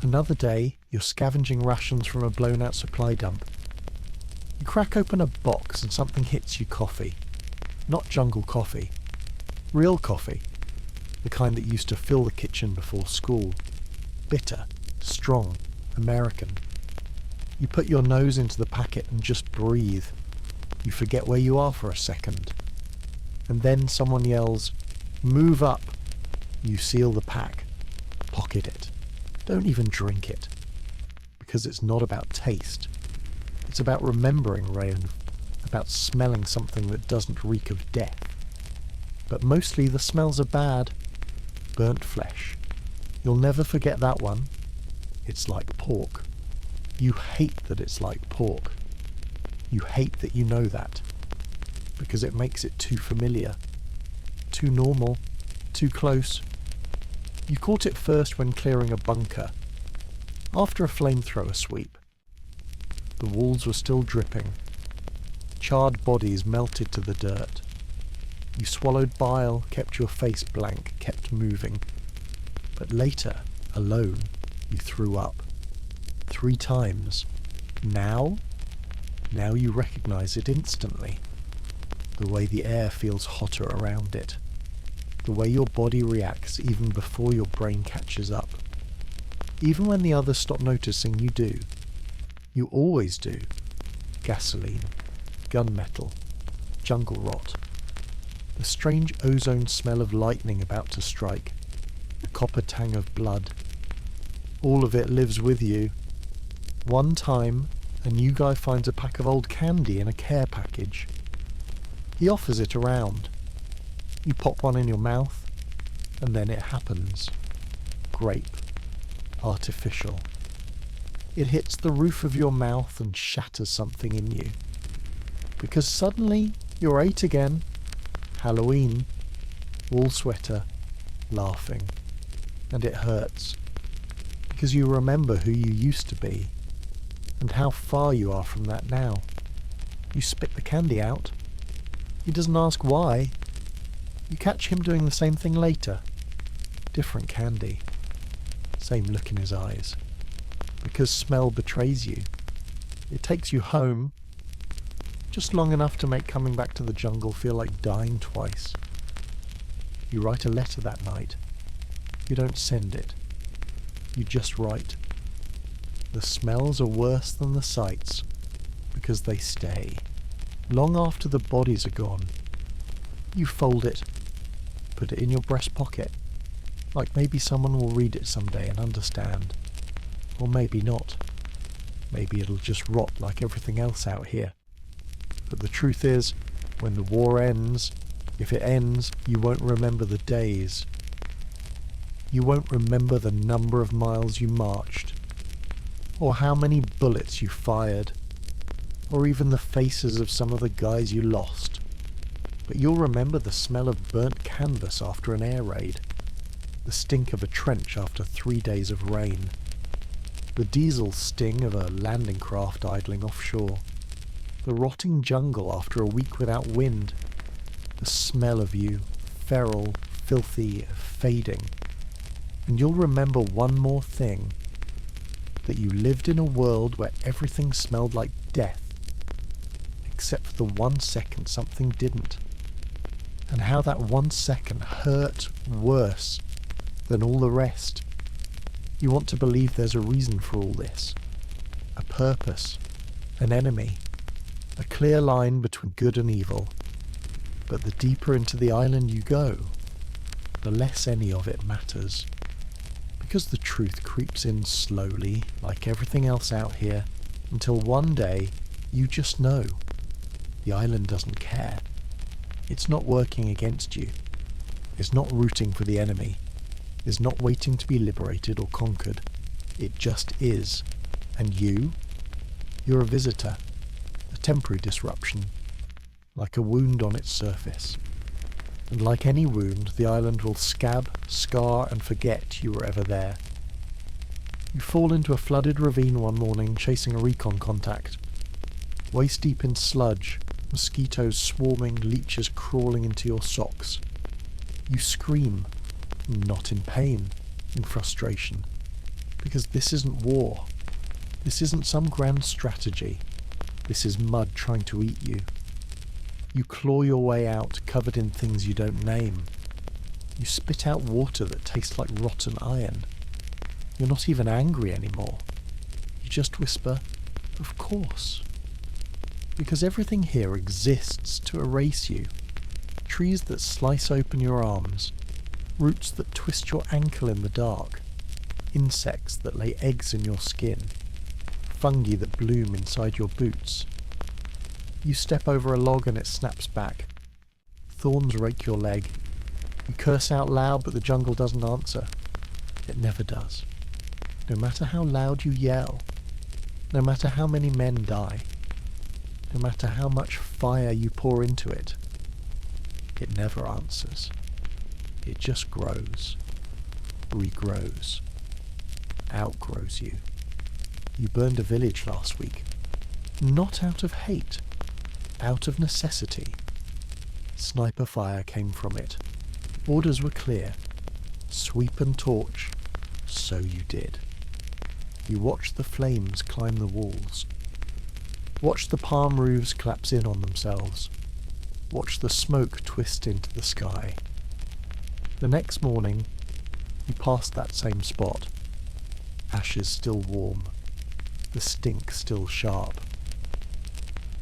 Another day, you're scavenging rations from a blown-out supply dump. You crack open a box and something hits you coffee. Not jungle coffee. Real coffee. The kind that used to fill the kitchen before school. Bitter, strong, American. You put your nose into the packet and just breathe. You forget where you are for a second. And then someone yells, "Move up!" You seal the pack. Pocket it. Don't even drink it. Because it's not about taste. It's about remembering rain. About smelling something that doesn't reek of death. But mostly the smells are bad. Burnt flesh. You'll never forget that one. It's like pork. You hate that it's like pork. You hate that you know that. Because it makes it too familiar. Too normal. Too close. You caught it first when clearing a bunker. After a flamethrower sweep. The walls were still dripping. Charred bodies melted to the dirt. You swallowed bile, kept your face blank, kept moving. But later, alone, you threw up. 3 times. Now you recognize it instantly. The way the air feels hotter around it. The way your body reacts even before your brain catches up. Even when the others stop noticing, you do. You always do. Gasoline, gunmetal, jungle rot. The strange ozone smell of lightning about to strike. The copper tang of blood. All of it lives with you. One time, a new guy finds a pack of old candy in a care package. He offers it around. You pop one in your mouth, and then it happens. Grape. Artificial. It hits the roof of your mouth and shatters something in you. Because suddenly, you're 8 again. Halloween. Wool sweater. Laughing. And it hurts. Because you remember who you used to be. And how far you are from that now. You spit the candy out. He doesn't ask why. You catch him doing the same thing later. Different candy. Same look in his eyes. Because smell betrays you. It takes you home. Just long enough to make coming back to the jungle feel like dying twice. You write a letter that night. You don't send it. You just write. The smells are worse than the sights, because they stay. Long after the bodies are gone, you fold it, put it in your breast pocket, like maybe someone will read it someday and understand. Or maybe not. Maybe it'll just rot like everything else out here. But the truth is, when the war ends, if it ends, you won't remember the days. You won't remember the number of miles you marched, or how many bullets you fired, or even the faces of some of the guys you lost. But you'll remember the smell of burnt canvas after an air raid, the stink of a trench after 3 days of rain, the diesel sting of a landing craft idling offshore, the rotting jungle after a week without wind, the smell of you, feral, filthy, fading. And you'll remember one more thing, that you lived in a world where everything smelled like death, except for the 1 second something didn't, and how that 1 second hurt worse than all the rest. You want to believe there's a reason for all this, a purpose, an enemy, a clear line between good and evil. But the deeper into the island you go, the less any of it matters. Because the truth creeps in slowly, like everything else out here, until one day you just know. The island doesn't care. It's not working against you. It's not rooting for the enemy. is not waiting to be liberated or conquered. It just is. And you're a visitor, a temporary disruption, like a wound on its surface. And like any wound, the island will scab, scar, and forget you were ever there. You fall into a flooded ravine one morning chasing a recon contact. Waist deep in sludge, mosquitoes swarming, leeches crawling into your socks. You scream, not in pain, in frustration. Because this isn't war. This isn't some grand strategy. This is mud trying to eat you. You claw your way out, covered in things you don't name. You spit out water that tastes like rotten iron. You're not even angry anymore. You just whisper, "Of course." Because everything here exists to erase you. Trees that slice open your arms, roots that twist your ankle in the dark, insects that lay eggs in your skin, fungi that bloom inside your boots. You step over a log and it snaps back. Thorns rake your leg. You curse out loud, but the jungle doesn't answer. It never does. No matter how loud you yell, no matter how many men die, no matter how much fire you pour into it, it never answers. It just grows, regrows, outgrows you. You burned a village last week, not out of hate, out of necessity. Sniper fire came from it. Orders were clear. Sweep and torch. So you did. You watched the flames climb the walls. Watched the palm roofs collapse in on themselves. Watched the smoke twist into the sky. The next morning, you passed that same spot. Ashes still warm. The stink still sharp.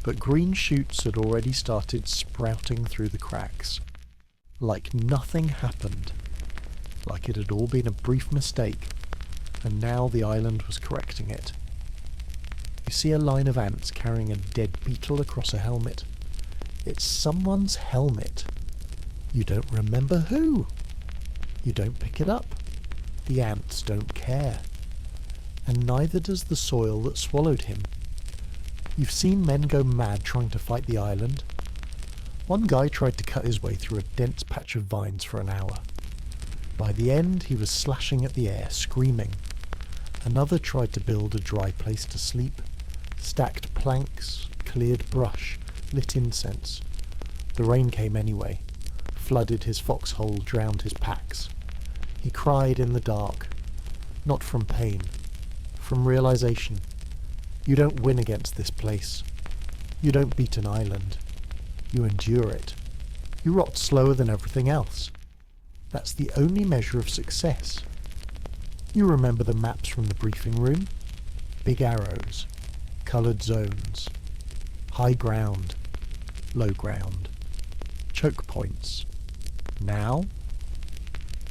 But green shoots had already started sprouting through the cracks. Like nothing happened. Like it had all been a brief mistake, and now the island was correcting it. You see a line of ants carrying a dead beetle across a helmet. It's someone's helmet. You don't remember who. You don't pick it up. The ants don't care. And neither does the soil that swallowed him. You've seen men go mad trying to fight the island. One guy tried to cut his way through a dense patch of vines for an hour. By the end, he was slashing at the air, screaming. Another tried to build a dry place to sleep, stacked planks, cleared brush, lit incense. The rain came anyway, flooded his foxhole, drowned his packs. He cried in the dark, not from pain, from realization. You don't win against this place. You don't beat an island. You endure it. You rot slower than everything else. That's the only measure of success. You remember the maps from the briefing room? Big arrows, coloured zones, high ground, low ground, choke points. Now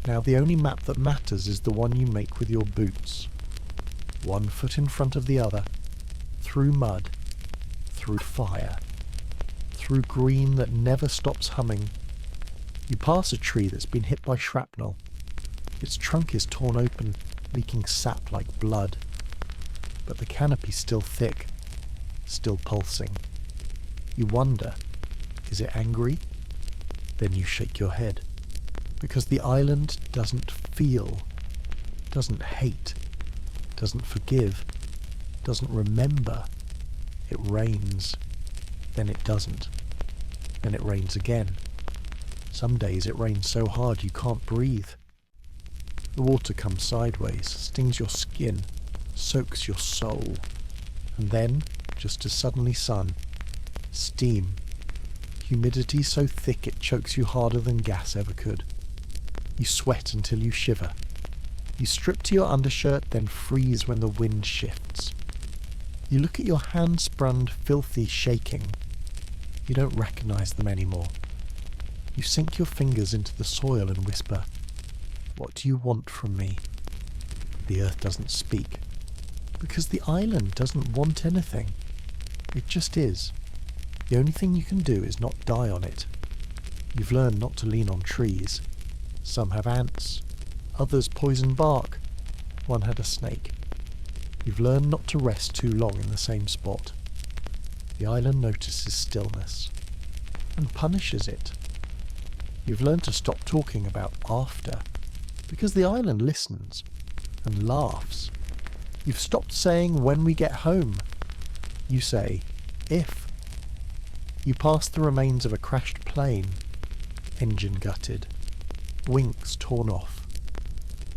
the only map that matters is the one you make with your boots. 1 foot in front of the other, through mud, through fire, through green that never stops humming. You pass a tree that's been hit by shrapnel. Its trunk is torn open, leaking sap like blood. But the canopy's still thick, still pulsing. You wonder, is it angry? Then you shake your head. Because the island doesn't feel, doesn't hate, doesn't forgive, doesn't remember. It rains, then it doesn't, then it rains again. Some days it rains so hard you can't breathe. The water comes sideways, stings your skin, soaks your soul, and then, just as suddenly sun, steam. Humidity so thick it chokes you harder than gas ever could. You sweat until you shiver. You strip to your undershirt, then freeze when the wind shifts. You look at your hand-sprung, filthy shaking. You don't recognise them anymore. You sink your fingers into the soil and whisper, "What do you want from me?" The earth doesn't speak, because the island doesn't want anything. It just is. The only thing you can do is not die on it. You've learned not to lean on trees. Some have ants, others poison bark. One had a snake. You've learned not to rest too long in the same spot. The island notices stillness and punishes it. You've learned to stop talking about after, because the island listens and laughs. You've stopped saying when we get home. You say if. You pass the remains of a crashed plane, engine gutted, wings torn off,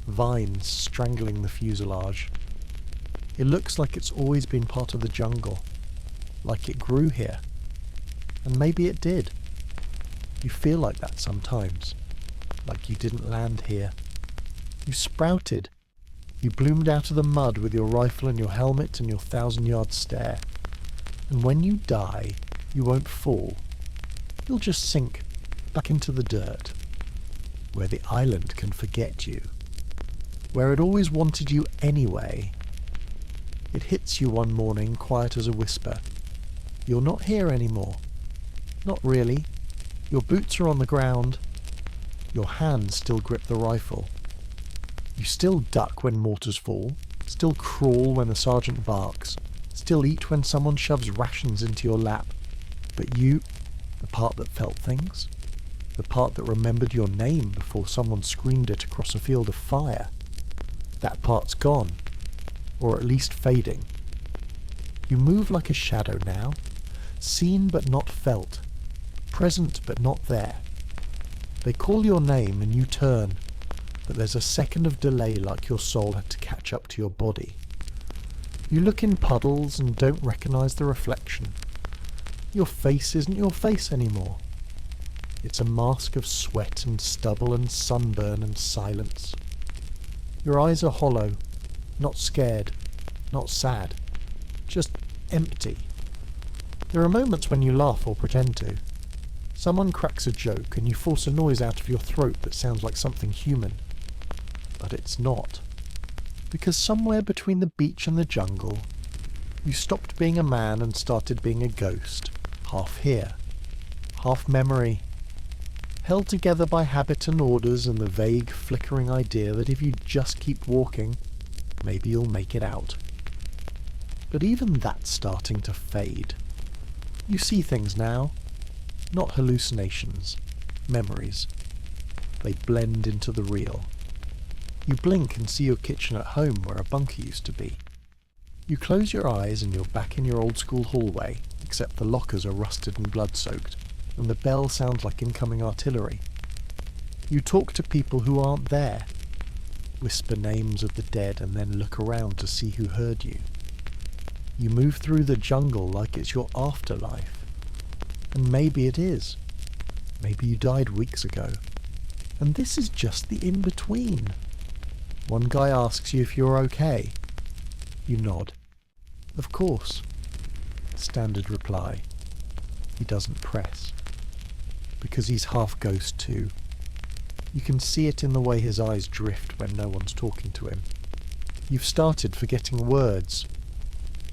vines strangling the fuselage. It looks like it's always been part of the jungle, like it grew here. And maybe it did. You feel like that sometimes, like you didn't land here. You sprouted. You bloomed out of the mud with your rifle and your helmet and your 1,000-yard stare. And when you die, you won't fall. You'll just sink back into the dirt, where the island can forget you, where it always wanted you anyway. It hits you one morning, quiet as a whisper. You're not here anymore. Not really. Your boots are on the ground. Your hands still grip the rifle. You still duck when mortars fall, still crawl when the sergeant barks, still eat when someone shoves rations into your lap. But you, the part that felt things, the part that remembered your name before someone screamed it across a field of fire, that part's gone, or at least fading. You move like a shadow now, seen but not felt, present but not there. They call your name and you turn, but there's a second of delay, like your soul had to catch up to your body. You look in puddles and don't recognise the reflection. Your face isn't your face anymore. It's a mask of sweat and stubble and sunburn and silence. Your eyes are hollow, not scared, not sad, just empty. There are moments when you laugh or pretend to. Someone cracks a joke and you force a noise out of your throat that sounds like something human. But it's not. Because somewhere between the beach and the jungle, you stopped being a man and started being a ghost, half here, half memory, held together by habit and orders and the vague, flickering idea that if you just keep walking, maybe you'll make it out. But even that's starting to fade. You see things now, not hallucinations, memories. They blend into the real. You blink and see your kitchen at home where a bunker used to be. You close your eyes and you're back in your old school hallway, except the lockers are rusted and blood-soaked, and the bell sounds like incoming artillery. You talk to people who aren't there, whisper names of the dead and then look around to see who heard you. You move through the jungle like it's your afterlife. And maybe it is. Maybe you died weeks ago. And this is just the in-between. One guy asks you if you're okay. You nod. Of course. Standard reply. He doesn't press. Because he's half ghost too. You can see it in the way his eyes drift when no one's talking to him. You've started forgetting words.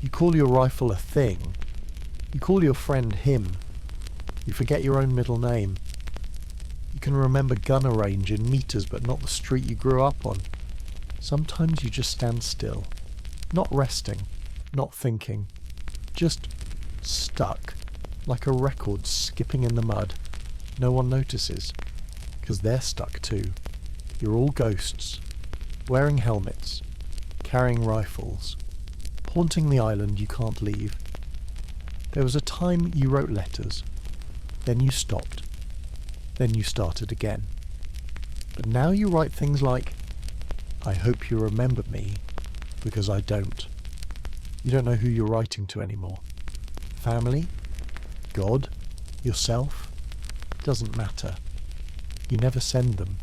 You call your rifle a thing. You call your friend him. You forget your own middle name. You can remember gunner range in meters but not the street you grew up on. Sometimes you just stand still. Not resting. Not thinking. Just stuck. Like a record skipping in the mud. No one notices. Because they're stuck too. You're all ghosts. Wearing helmets. Carrying rifles. Haunting the island you can't leave. There was a time you wrote letters. Then you stopped. Then you started again. But now you write things like, I hope you remember me, because I don't. You don't know who you're writing to anymore. Family? God? Yourself? Doesn't matter. You never send them.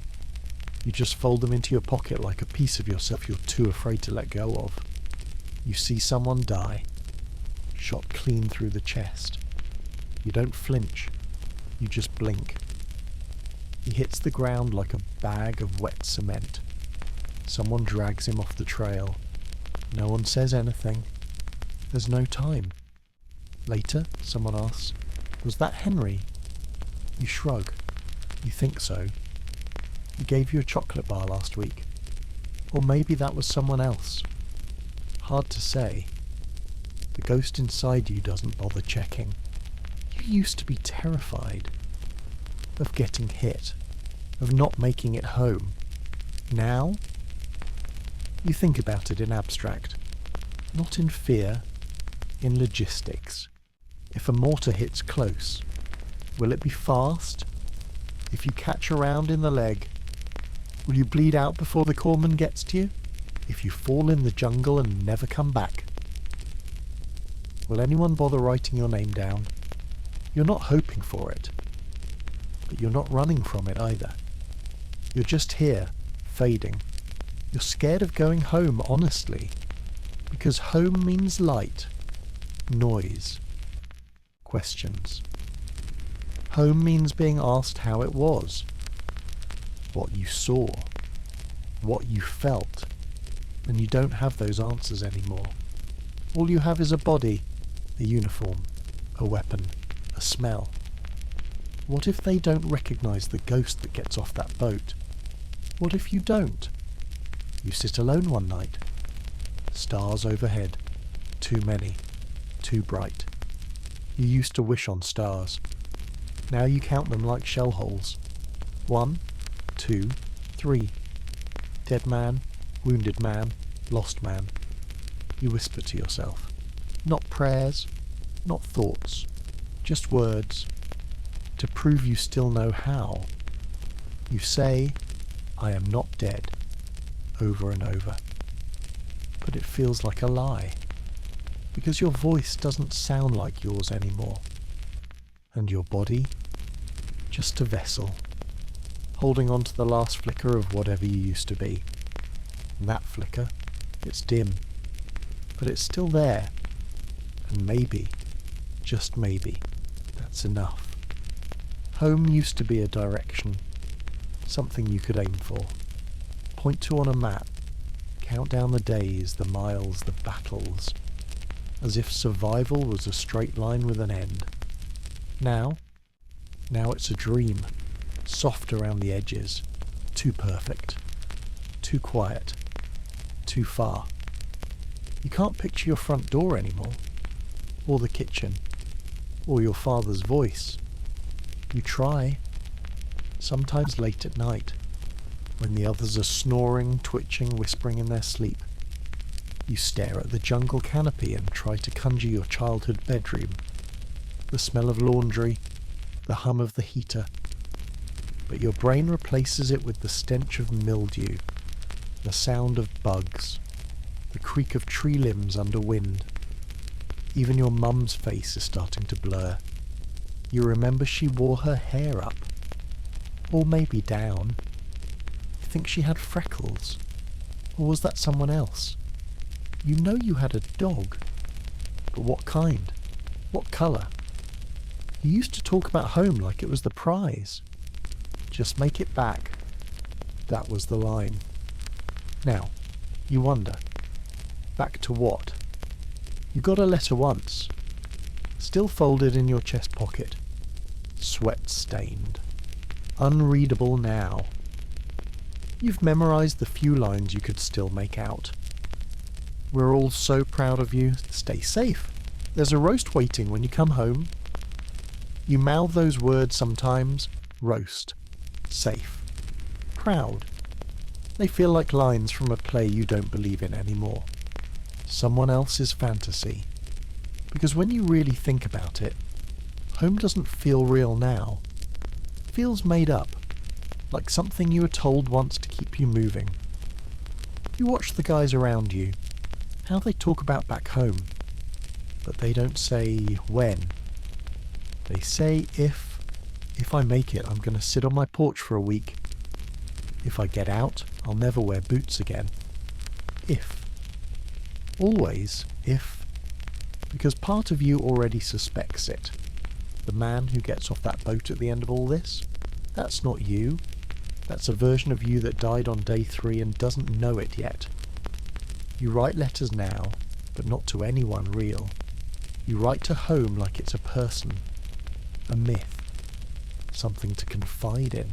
You just fold them into your pocket like a piece of yourself you're too afraid to let go of. You see someone die, shot clean through the chest. You don't flinch. You just blink. He hits the ground like a bag of wet cement. Someone drags him off the trail. No one says anything. There's no time. Later, someone asks, was that Henry? You shrug. You think so. He gave you a chocolate bar last week. Or maybe that was someone else. Hard to say. The ghost inside you doesn't bother checking. You used to be terrified of getting hit, of not making it home. Now, you think about it in abstract, not in fear, in logistics. If a mortar hits close, will it be fast? If you catch a round in the leg, will you bleed out before the corpsman gets to you? If you fall in the jungle and never come back, will anyone bother writing your name down? You're not hoping for it, but you're not running from it either. You're just here, fading. You're scared of going home, honestly, because home means light, noise, questions. Home means being asked how it was, what you saw, what you felt, and you don't have those answers anymore. All you have is a body, a uniform, a weapon, a smell. What if they don't recognise the ghost that gets off that boat? What if you don't? You sit alone one night. Stars overhead. Too many. Too bright. You used to wish on stars. Now you count them like shell holes. 1, 2, 3. Dead man, wounded man, lost man. You whisper to yourself. Not prayers, not thoughts, just words. To prove you still know how. You say, I am not dead, over and over. But it feels like a lie, because your voice doesn't sound like yours anymore. And your body, just a vessel, holding on to the last flicker of whatever you used to be. And that flicker, it's dim, but it's still there. And maybe, just maybe, that's enough. Home used to be a direction, something you could aim for. Point to on a map, count down the days, the miles, the battles, as if survival was a straight line with an end. Now it's a dream, soft around the edges, too perfect, too quiet, too far. You can't picture your front door anymore, or the kitchen, or your father's voice. You try, sometimes late at night, when the others are snoring, twitching, whispering in their sleep. You stare at the jungle canopy and try to conjure your childhood bedroom, the smell of laundry, the hum of the heater. But your brain replaces it with the stench of mildew, the sound of bugs, the creak of tree limbs under wind. Even your mum's face is starting to blur. You remember she wore her hair up, or maybe down. You think she had freckles, or was that someone else? You know you had a dog, but what kind? What colour? You used to talk about home like it was the prize. Just make it back. That was the line. Now, you wonder, back to what? You got a letter once, still folded in your chest pocket, sweat-stained, unreadable now. You've memorised the few lines you could still make out. We're all so proud of you. Stay safe. There's a roast waiting when you come home. You mouth those words sometimes. Roast. Safe. Proud. They feel like lines from a play you don't believe in anymore. Someone else's fantasy. Because when you really think about it, home doesn't feel real now. It feels made up. Like something you were told once to keep you moving. You watch the guys around you, how they talk about back home, but they don't say when. They say if I make it, I'm going to sit on my porch for a week. If I get out, I'll never wear boots again. If. Always if. Because part of you already suspects it. The man who gets off that boat at the end of all this, that's not you. That's a version of you that died on day 3 and doesn't know it yet. You write letters now, but not to anyone real. You write to home like it's a person, a myth, something to confide in.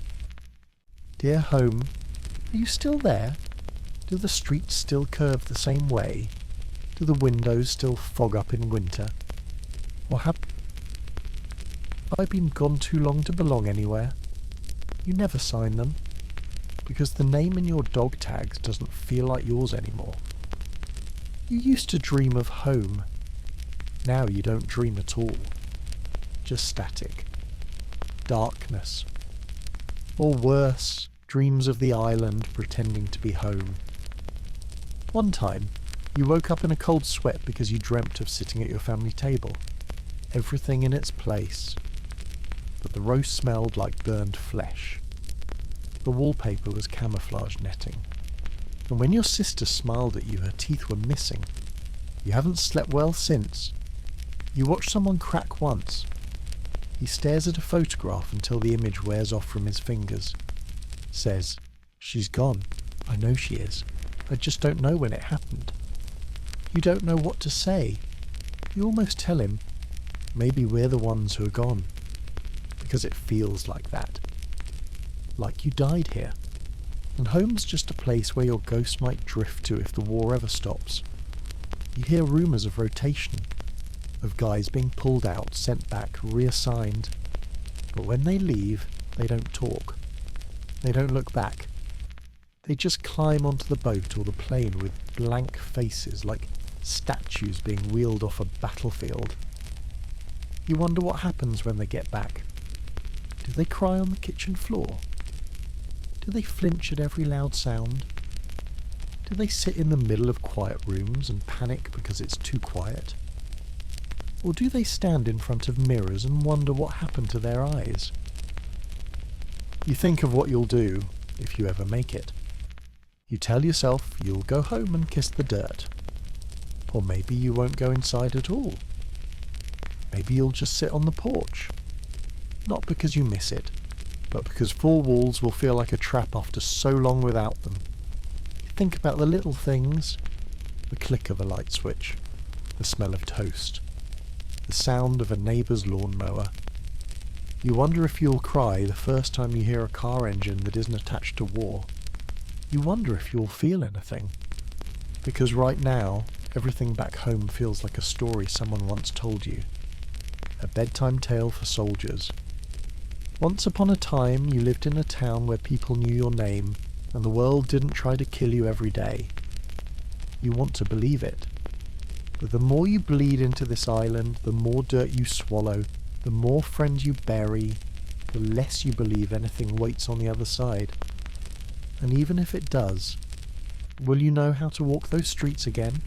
Dear home, are you still there? Do the streets still curve the same way? Do the windows still fog up in winter? Or have I been gone too long to belong anywhere? You never sign them, because the name in your dog tags doesn't feel like yours anymore. You used to dream of home. Now you don't dream at all. Just static. Darkness. Or worse, dreams of the island pretending to be home. One time, you woke up in a cold sweat because you dreamt of sitting at your family table. Everything in its place. But the roast smelled like burned flesh. The wallpaper was camouflage netting. And when your sister smiled at you, her teeth were missing. You haven't slept well since. You watch someone crack once. He stares at a photograph until the image wears off from his fingers. Says, "She's gone. I know she is. I just don't know when it happened." You don't know what to say. You almost tell him, maybe we're the ones who are gone. Because it feels like that. Like you died here. And home's just a place where your ghost might drift to if the war ever stops. You hear rumours of rotation, of guys being pulled out, sent back, reassigned. But when they leave, they don't talk. They don't look back. They just climb onto the boat or the plane with blank faces like statues being wheeled off a battlefield. You wonder what happens when they get back. Do they cry on the kitchen floor? Do they flinch at every loud sound? Do they sit in the middle of quiet rooms and panic because it's too quiet? Or do they stand in front of mirrors and wonder what happened to their eyes? You think of what you'll do if you ever make it. You tell yourself you'll go home and kiss the dirt. Or maybe you won't go inside at all. Maybe you'll just sit on the porch. Not because you miss it, but because four walls will feel like a trap after so long without them. You think about the little things. The click of a light switch. The smell of toast. The sound of a neighbour's lawnmower. You wonder if you'll cry the first time you hear a car engine that isn't attached to war. You wonder if you'll feel anything. Because right now, everything back home feels like a story someone once told you. A bedtime tale for soldiers. Once upon a time, you lived in a town where people knew your name, and the world didn't try to kill you every day. You want to believe it. But the more you bleed into this island, the more dirt you swallow, the more friends you bury, the less you believe anything waits on the other side. And even if it does, will you know how to walk those streets again?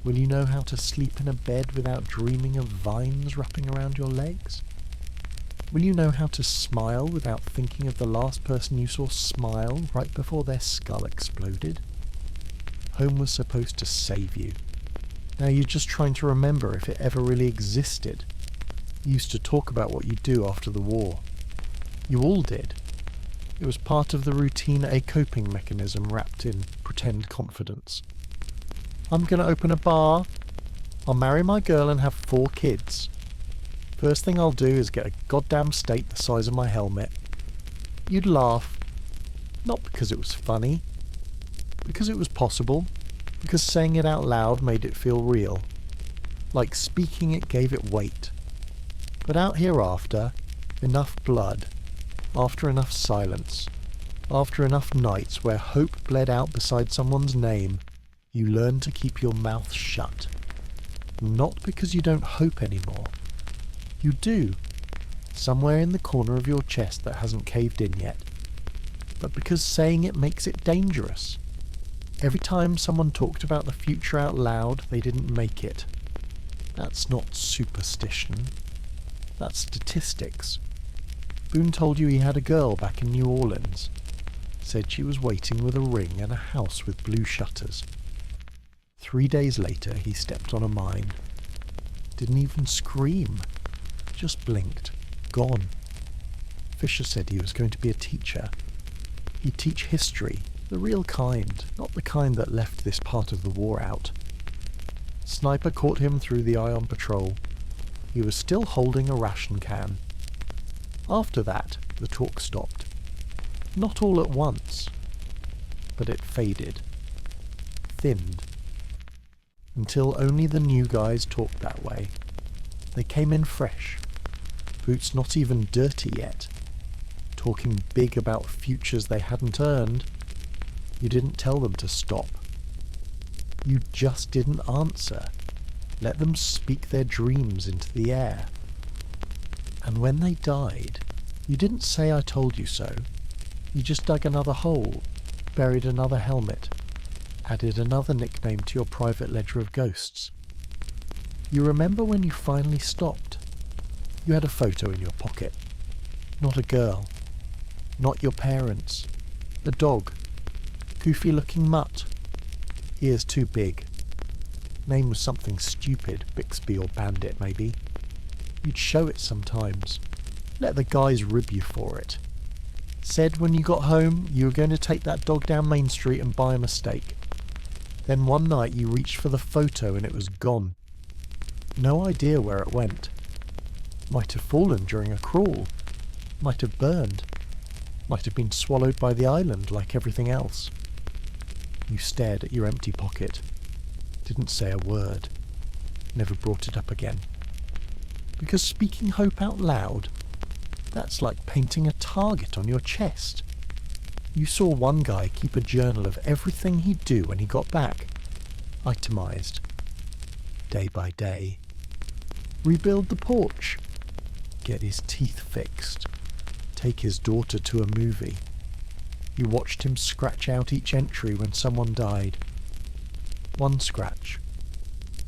Will you know how to sleep in a bed without dreaming of vines wrapping around your legs? Will you know how to smile without thinking of the last person you saw smile right before their skull exploded? Home was supposed to save you. Now you're just trying to remember if it ever really existed. You used to talk about what you'd do after the war. You all did. It was part of the routine, a coping mechanism wrapped in pretend confidence. I'm going to open a bar. I'll marry my girl and have 4 kids. First thing I'll do is get a goddamn steak the size of my helmet. You'd laugh. Not because it was funny. Because it was possible. Because saying it out loud made it feel real. Like speaking it gave it weight. But out hereafter, enough blood. After enough silence. After enough nights where hope bled out beside someone's name, you learn to keep your mouth shut. Not because you don't hope anymore. You do, somewhere in the corner of your chest that hasn't caved in yet. But because saying it makes it dangerous. Every time someone talked about the future out loud, they didn't make it. That's not superstition. That's statistics. Boone told you he had a girl back in New Orleans. Said she was waiting with a ring and a house with blue shutters. 3 days later, he stepped on a mine. Didn't even scream. Just blinked. Gone. Fisher said he was going to be a teacher. He'd teach history, the real kind, not the kind that left this part of the war out. Sniper caught him through the eye on patrol. He was still holding a ration can. After that, the talk stopped. Not all at once. but it faded, thinned, until only the new guys talked that way. They came in fresh, boots not even dirty yet, talking big about futures they hadn't earned. You didn't tell them to stop. You just didn't answer. Let them speak their dreams into the air. And when they died, you didn't say I told you so. You just dug another hole, buried another helmet, added another nickname to your private ledger of ghosts. You remember when you finally stopped? You had a photo in your pocket. Not a girl. Not your parents. A dog. Goofy-looking mutt. Ears too big. Name was something stupid, Bixby or Bandit maybe. You'd show it sometimes. Let the guys rib you for it. Said when you got home you were going to take that dog down Main Street and buy him a steak. Then one night you reached for the photo and it was gone. No idea where it went. Might have fallen during a crawl. Might have burned. Might have been swallowed by the island like everything else. You stared at your empty pocket. Didn't say a word. Never brought it up again. Because speaking hope out loud, that's like painting a target on your chest. You saw one guy keep a journal of everything he'd do when he got back. Itemised. Day by day. Rebuild the porch. Get his teeth fixed. Take his daughter to a movie. You watched him scratch out each entry when someone died. One scratch,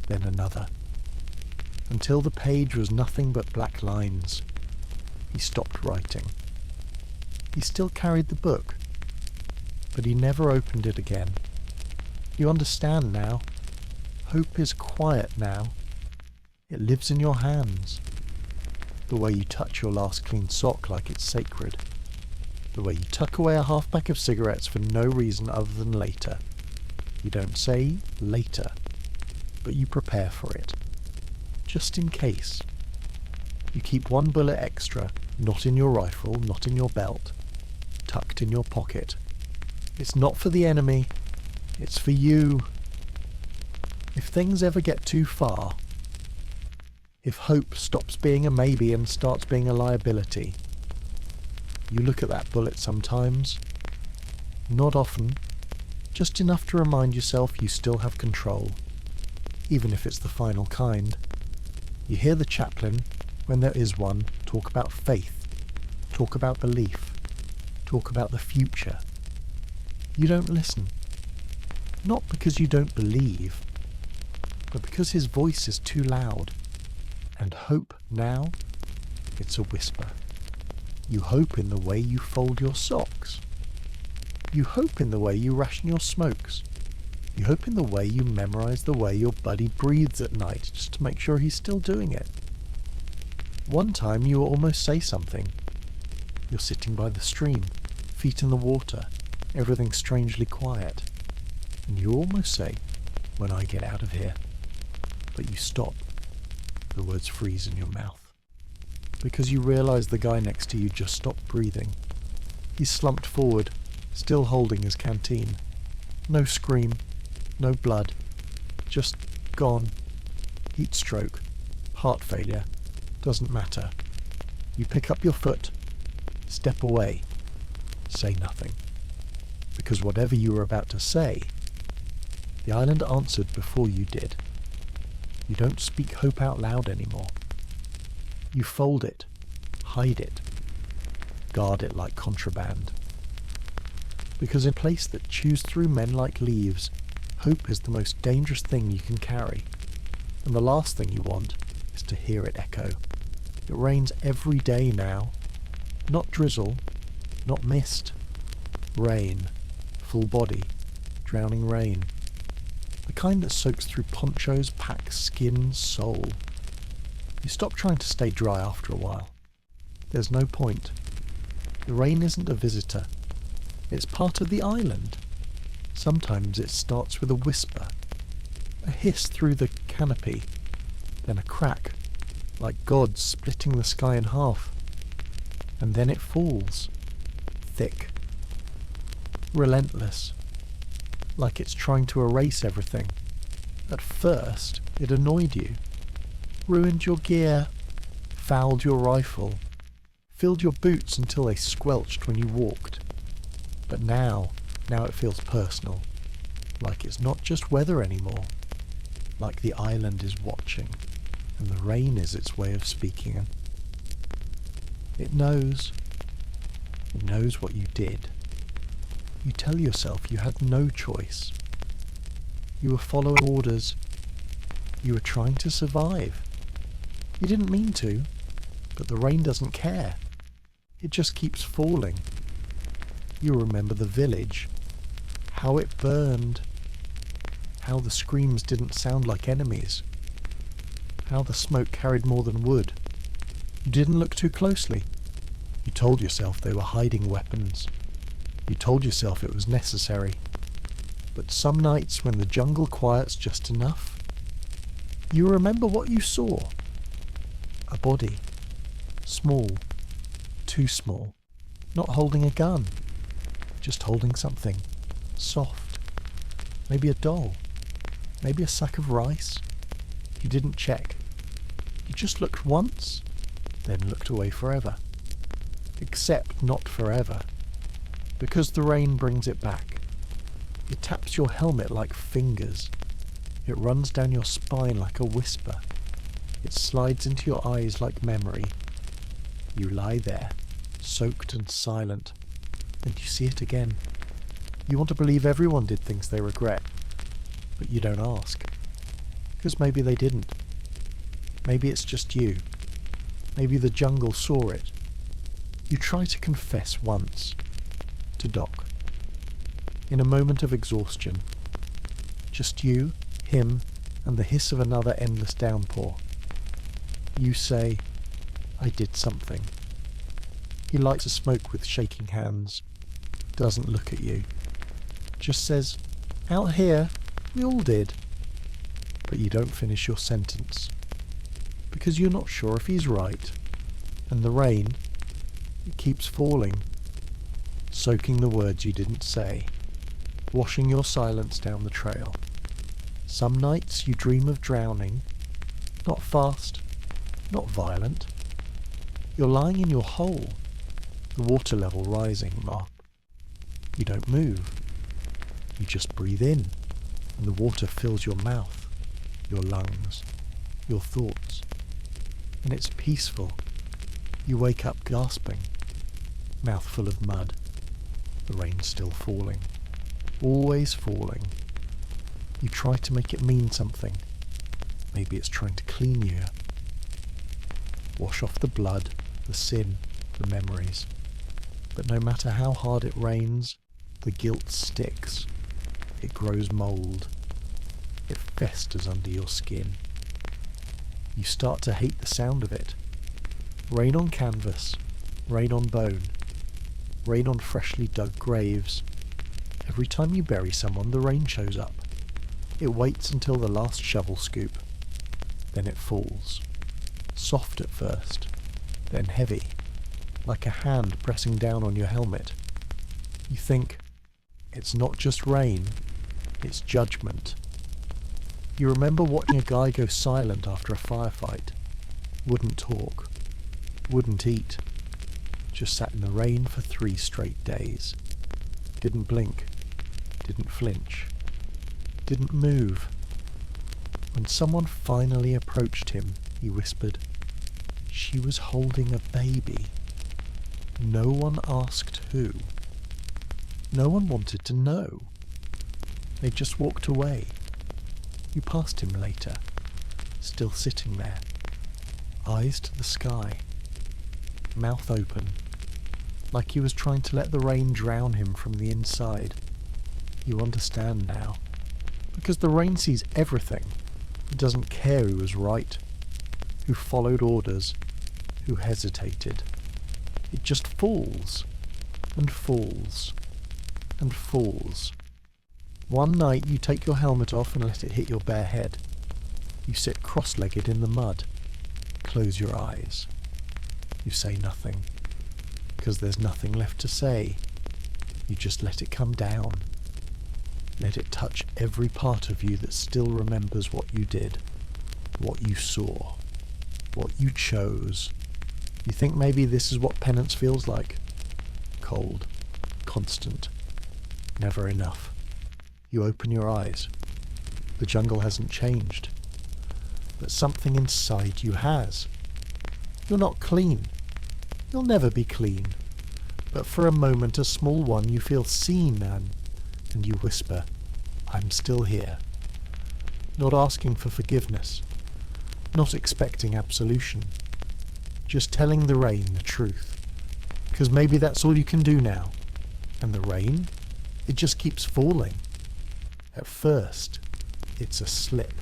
then another, until the page was nothing but black lines. He stopped writing. He still carried the book, but he never opened it again. You understand now. Hope is quiet now. It lives in your hands. The way you touch your last clean sock like it's sacred. The way you tuck away a half pack of cigarettes for no reason other than later. You don't say later, but you prepare for it. Just in case. You keep one bullet extra, not in your rifle, not in your belt, tucked in your pocket. It's not for the enemy, it's for you. If things ever get too far, if hope stops being a maybe and starts being a liability, you look at that bullet sometimes. Not often, just enough to remind yourself you still have control, even if it's the final kind. You hear the chaplain, when there is one, talk about faith, talk about belief, talk about the future. You don't listen. Not because you don't believe, but because his voice is too loud. And hope now, it's a whisper. You hope in the way you fold your socks. You hope in the way you ration your smokes. You hope in the way you memorize the way your buddy breathes at night just to make sure he's still doing it. One time you almost say something. You're sitting by the stream, feet in the water, everything strangely quiet. And you almost say, when I get out of here. But you stop. The words freeze in your mouth. Because you realise the guy next to you just stopped breathing. He's slumped forward, still holding his canteen. No scream, no blood, just gone. Heat stroke, heart failure, doesn't matter. You pick up your foot, step away, say nothing. Because whatever you were about to say, the island answered before you did. You don't speak hope out loud anymore. You fold it, hide it, guard it like contraband. Because in a place that chews through men like leaves, hope is the most dangerous thing you can carry. And the last thing you want is to hear it echo. It rains every day now. Not drizzle, not mist. Rain, full body, drowning rain. The kind that soaks through ponchos, packs, skin, soul. You stop trying to stay dry after a while. There's no point. The rain isn't a visitor. It's part of the island. Sometimes it starts with a whisper, a hiss through the canopy, then a crack, like God splitting the sky in half. And then it falls, thick, relentless, like it's trying to erase everything. At first, it annoyed you, ruined your gear, fouled your rifle, filled your boots until they squelched when you walked. But now it feels personal, like it's not just weather anymore, like the island is watching, and the rain is its way of speaking. It knows what you did. You tell yourself you had no choice. You were following orders. You were trying to survive. You didn't mean to, but the rain doesn't care. It just keeps falling. You remember the village, how it burned, how the screams didn't sound like enemies, how the smoke carried more than wood. You didn't look too closely. You told yourself they were hiding weapons. You told yourself it was necessary. But some nights when the jungle quiets just enough, you remember what you saw. A body. Small. Too small. Not holding a gun. Just holding something. Soft. Maybe a doll. Maybe a sack of rice. You didn't check. You just looked once, then looked away forever. Except not forever. Because the rain brings it back. It taps your helmet like fingers. It runs down your spine like a whisper. It slides into your eyes like memory. You lie there, soaked and silent, and you see it again. You want to believe everyone did things they regret, but you don't ask. Because maybe they didn't. Maybe it's just you. Maybe the jungle saw it. You try to confess once. To Doc. In a moment of exhaustion. Just you, him, and the hiss of another endless downpour. You say, I did something. He lights a smoke with shaking hands. Doesn't look at you. Just says, out here, we all did. But you don't finish your sentence. Because you're not sure if he's right. And the rain, it keeps falling. Soaking the words you didn't say. Washing your silence down the trail. Some nights you dream of drowning. Not fast, not violent. You're lying in your hole, the water level rising, Mark. You don't move. You just breathe in, and the water fills your mouth, your lungs, your thoughts. And it's peaceful. You wake up gasping, mouth full of mud. The rain's still falling. Always falling. You try to make it mean something. Maybe it's trying to clean you. Wash off the blood, the sin, the memories. But no matter how hard it rains, the guilt sticks. It grows mould. It festers under your skin. You start to hate the sound of it. Rain on canvas, rain on bone, rain on freshly dug graves. Every time you bury someone, the rain shows up. It waits until the last shovel scoop. Then it falls. Soft at first, then heavy, like a hand pressing down on your helmet. You think, it's not just rain, it's judgment. You remember watching a guy go silent after a firefight. Wouldn't talk. Wouldn't eat. Just sat in the rain for 3 straight days. Didn't blink. Didn't flinch. Didn't move. When someone finally approached him, he whispered, she was holding a baby. No one asked who. No one wanted to know. They just walked away. You passed him later, still sitting there, eyes to the sky, mouth open, like he was trying to let the rain drown him from the inside. You understand now, because the rain sees everything. It doesn't care who was right, who followed orders, who hesitated. It just falls, and falls, and falls. One night you take your helmet off and let it hit your bare head. You sit cross-legged in the mud. Close your eyes. You say nothing, because there's nothing left to say. You just let it come down. Let it touch every part of you that still remembers what you did, what you saw, what you chose. You think maybe this is what penance feels like? Cold, constant, never enough. You open your eyes. The jungle hasn't changed, but something inside you has. You're not clean. You'll never be clean. But for a moment, a small one, you feel seen, and you whisper, I'm still here. Not asking for forgiveness, not expecting absolution, just telling the rain the truth. Because maybe that's all you can do now. And the rain, it just keeps falling. At first, it's a slip,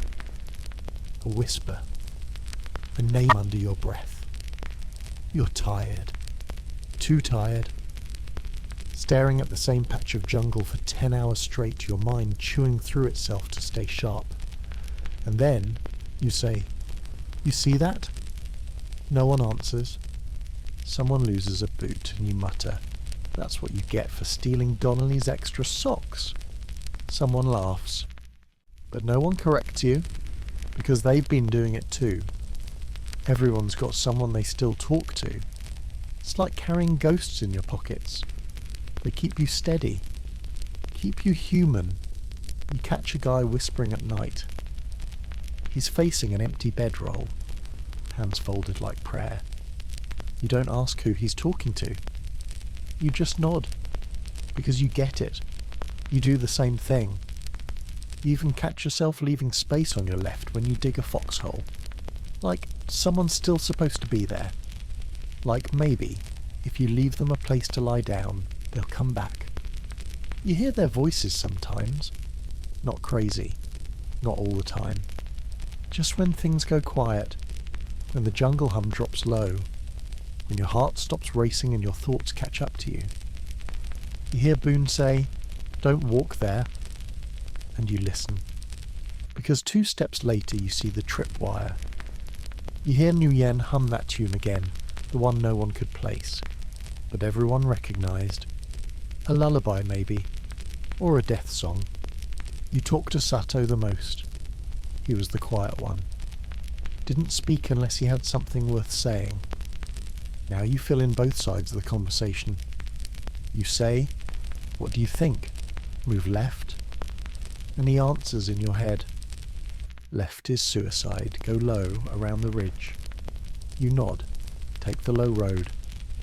a whisper, a name under your breath. You're tired, too tired. Staring at the same patch of jungle for 10 hours straight, your mind chewing through itself to stay sharp. And then you say, you see that? No one answers. Someone loses a boot and you mutter, that's what you get for stealing Donnelly's extra socks. Someone laughs. But no one corrects you, because they've been doing it too. Everyone's got someone they still talk to. It's like carrying ghosts in your pockets. They keep you steady, keep you human. You catch a guy whispering at night. He's facing an empty bedroll, hands folded like prayer. You don't ask who he's talking to. You just nod, because you get it. You do the same thing. You even catch yourself leaving space on your left when you dig a foxhole. Like someone's still supposed to be there. Like maybe, if you leave them a place to lie down, they'll come back. You hear their voices sometimes. Not crazy. Not all the time. Just when things go quiet. When the jungle hum drops low. When your heart stops racing and your thoughts catch up to you. You hear Boone say, don't walk there. And you listen. Because 2 steps later you see the tripwire. You hear Nguyen hum that tune again, the one no one could place, but everyone recognised. A lullaby maybe, or a death song. You talk to Sato the most. He was the quiet one. Didn't speak unless he had something worth saying. Now you fill in both sides of the conversation. You say, what do you think? Move left? And he answers in your head. Left is suicide, go low around the ridge. You nod, take the low road,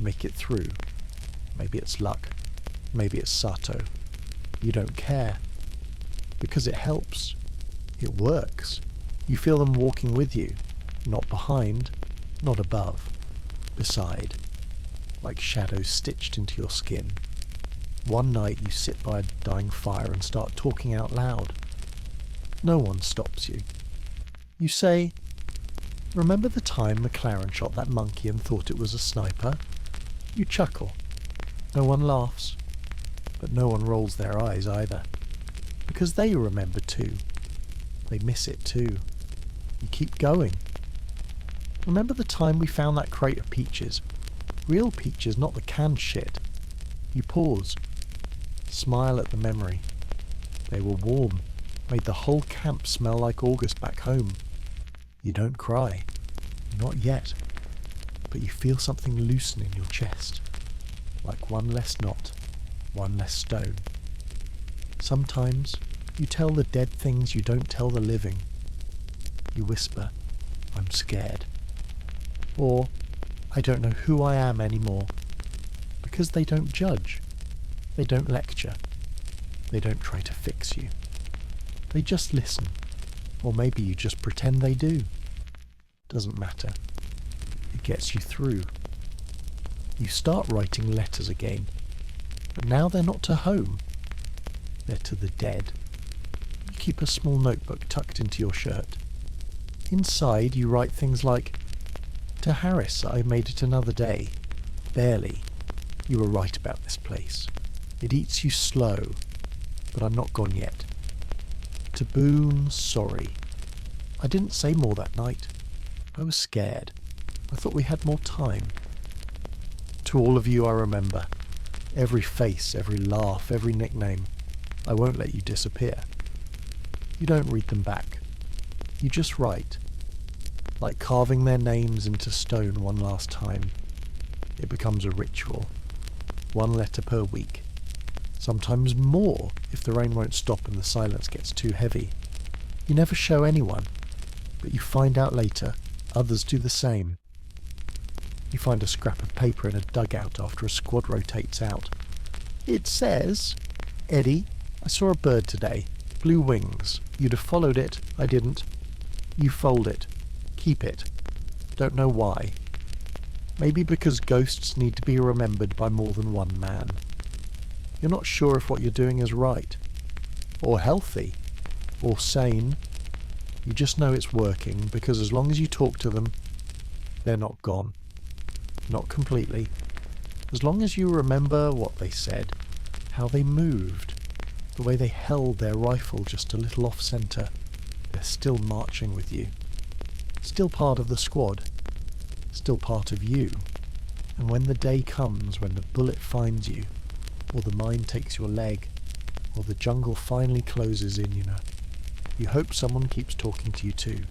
make it through. Maybe it's luck, maybe it's Sato. You don't care. Because it helps. It works. You feel them walking with you, not behind, not above, beside, like shadows stitched into your skin. One night you sit by a dying fire and start talking out loud. No one stops you. You say, remember the time McLaren shot that monkey and thought it was a sniper? You chuckle. No one laughs. But no one rolls their eyes either. Because they remember too. They miss it too. You keep going. Remember the time we found that crate of peaches? Real peaches, not the canned shit. You pause. Smile at the memory. They were warm. Made the whole camp smell like August back home. You don't cry. Not yet. But you feel something loosen in your chest. Like one less knot. One less stone. Sometimes you tell the dead things you don't tell the living. You whisper, I'm scared. Or, I don't know who I am anymore. Because they don't judge. They don't lecture. They don't try to fix you. They just listen. Or maybe you just pretend they do. Doesn't matter. It gets you through. You start writing letters again. But now they're not to home. They're to the dead. You keep a small notebook tucked into your shirt. Inside you write things like, to Harris, I made it another day. Barely. You were right about this place. It eats you slow, but I'm not gone yet. To Boone, sorry. I didn't say more that night. I was scared. I thought we had more time. To all of you I remember. Every face, every laugh, every nickname. I won't let you disappear. You don't read them back. You just write. Like carving their names into stone one last time. It becomes a ritual. 1 letter per week. Sometimes more if the rain won't stop and the silence gets too heavy. You never show anyone, but you find out later others do the same. You find a scrap of paper in a dugout after a squad rotates out. It says, "Eddie, I saw a bird today. Blue wings. You'd have followed it. I didn't. You fold it. Keep it. Don't know why. Maybe because ghosts need to be remembered by more than one man. You're not sure if what you're doing is right, or healthy, or sane. You just know it's working because as long as you talk to them, they're not gone. Not completely. As long as you remember what they said, how they moved, the way they held their rifle just a little off-centre, they're still marching with you. Still part of the squad. Still part of you. And when the day comes when the bullet finds you, or the mine takes your leg, or the jungle finally closes in, you hope someone keeps talking to you too.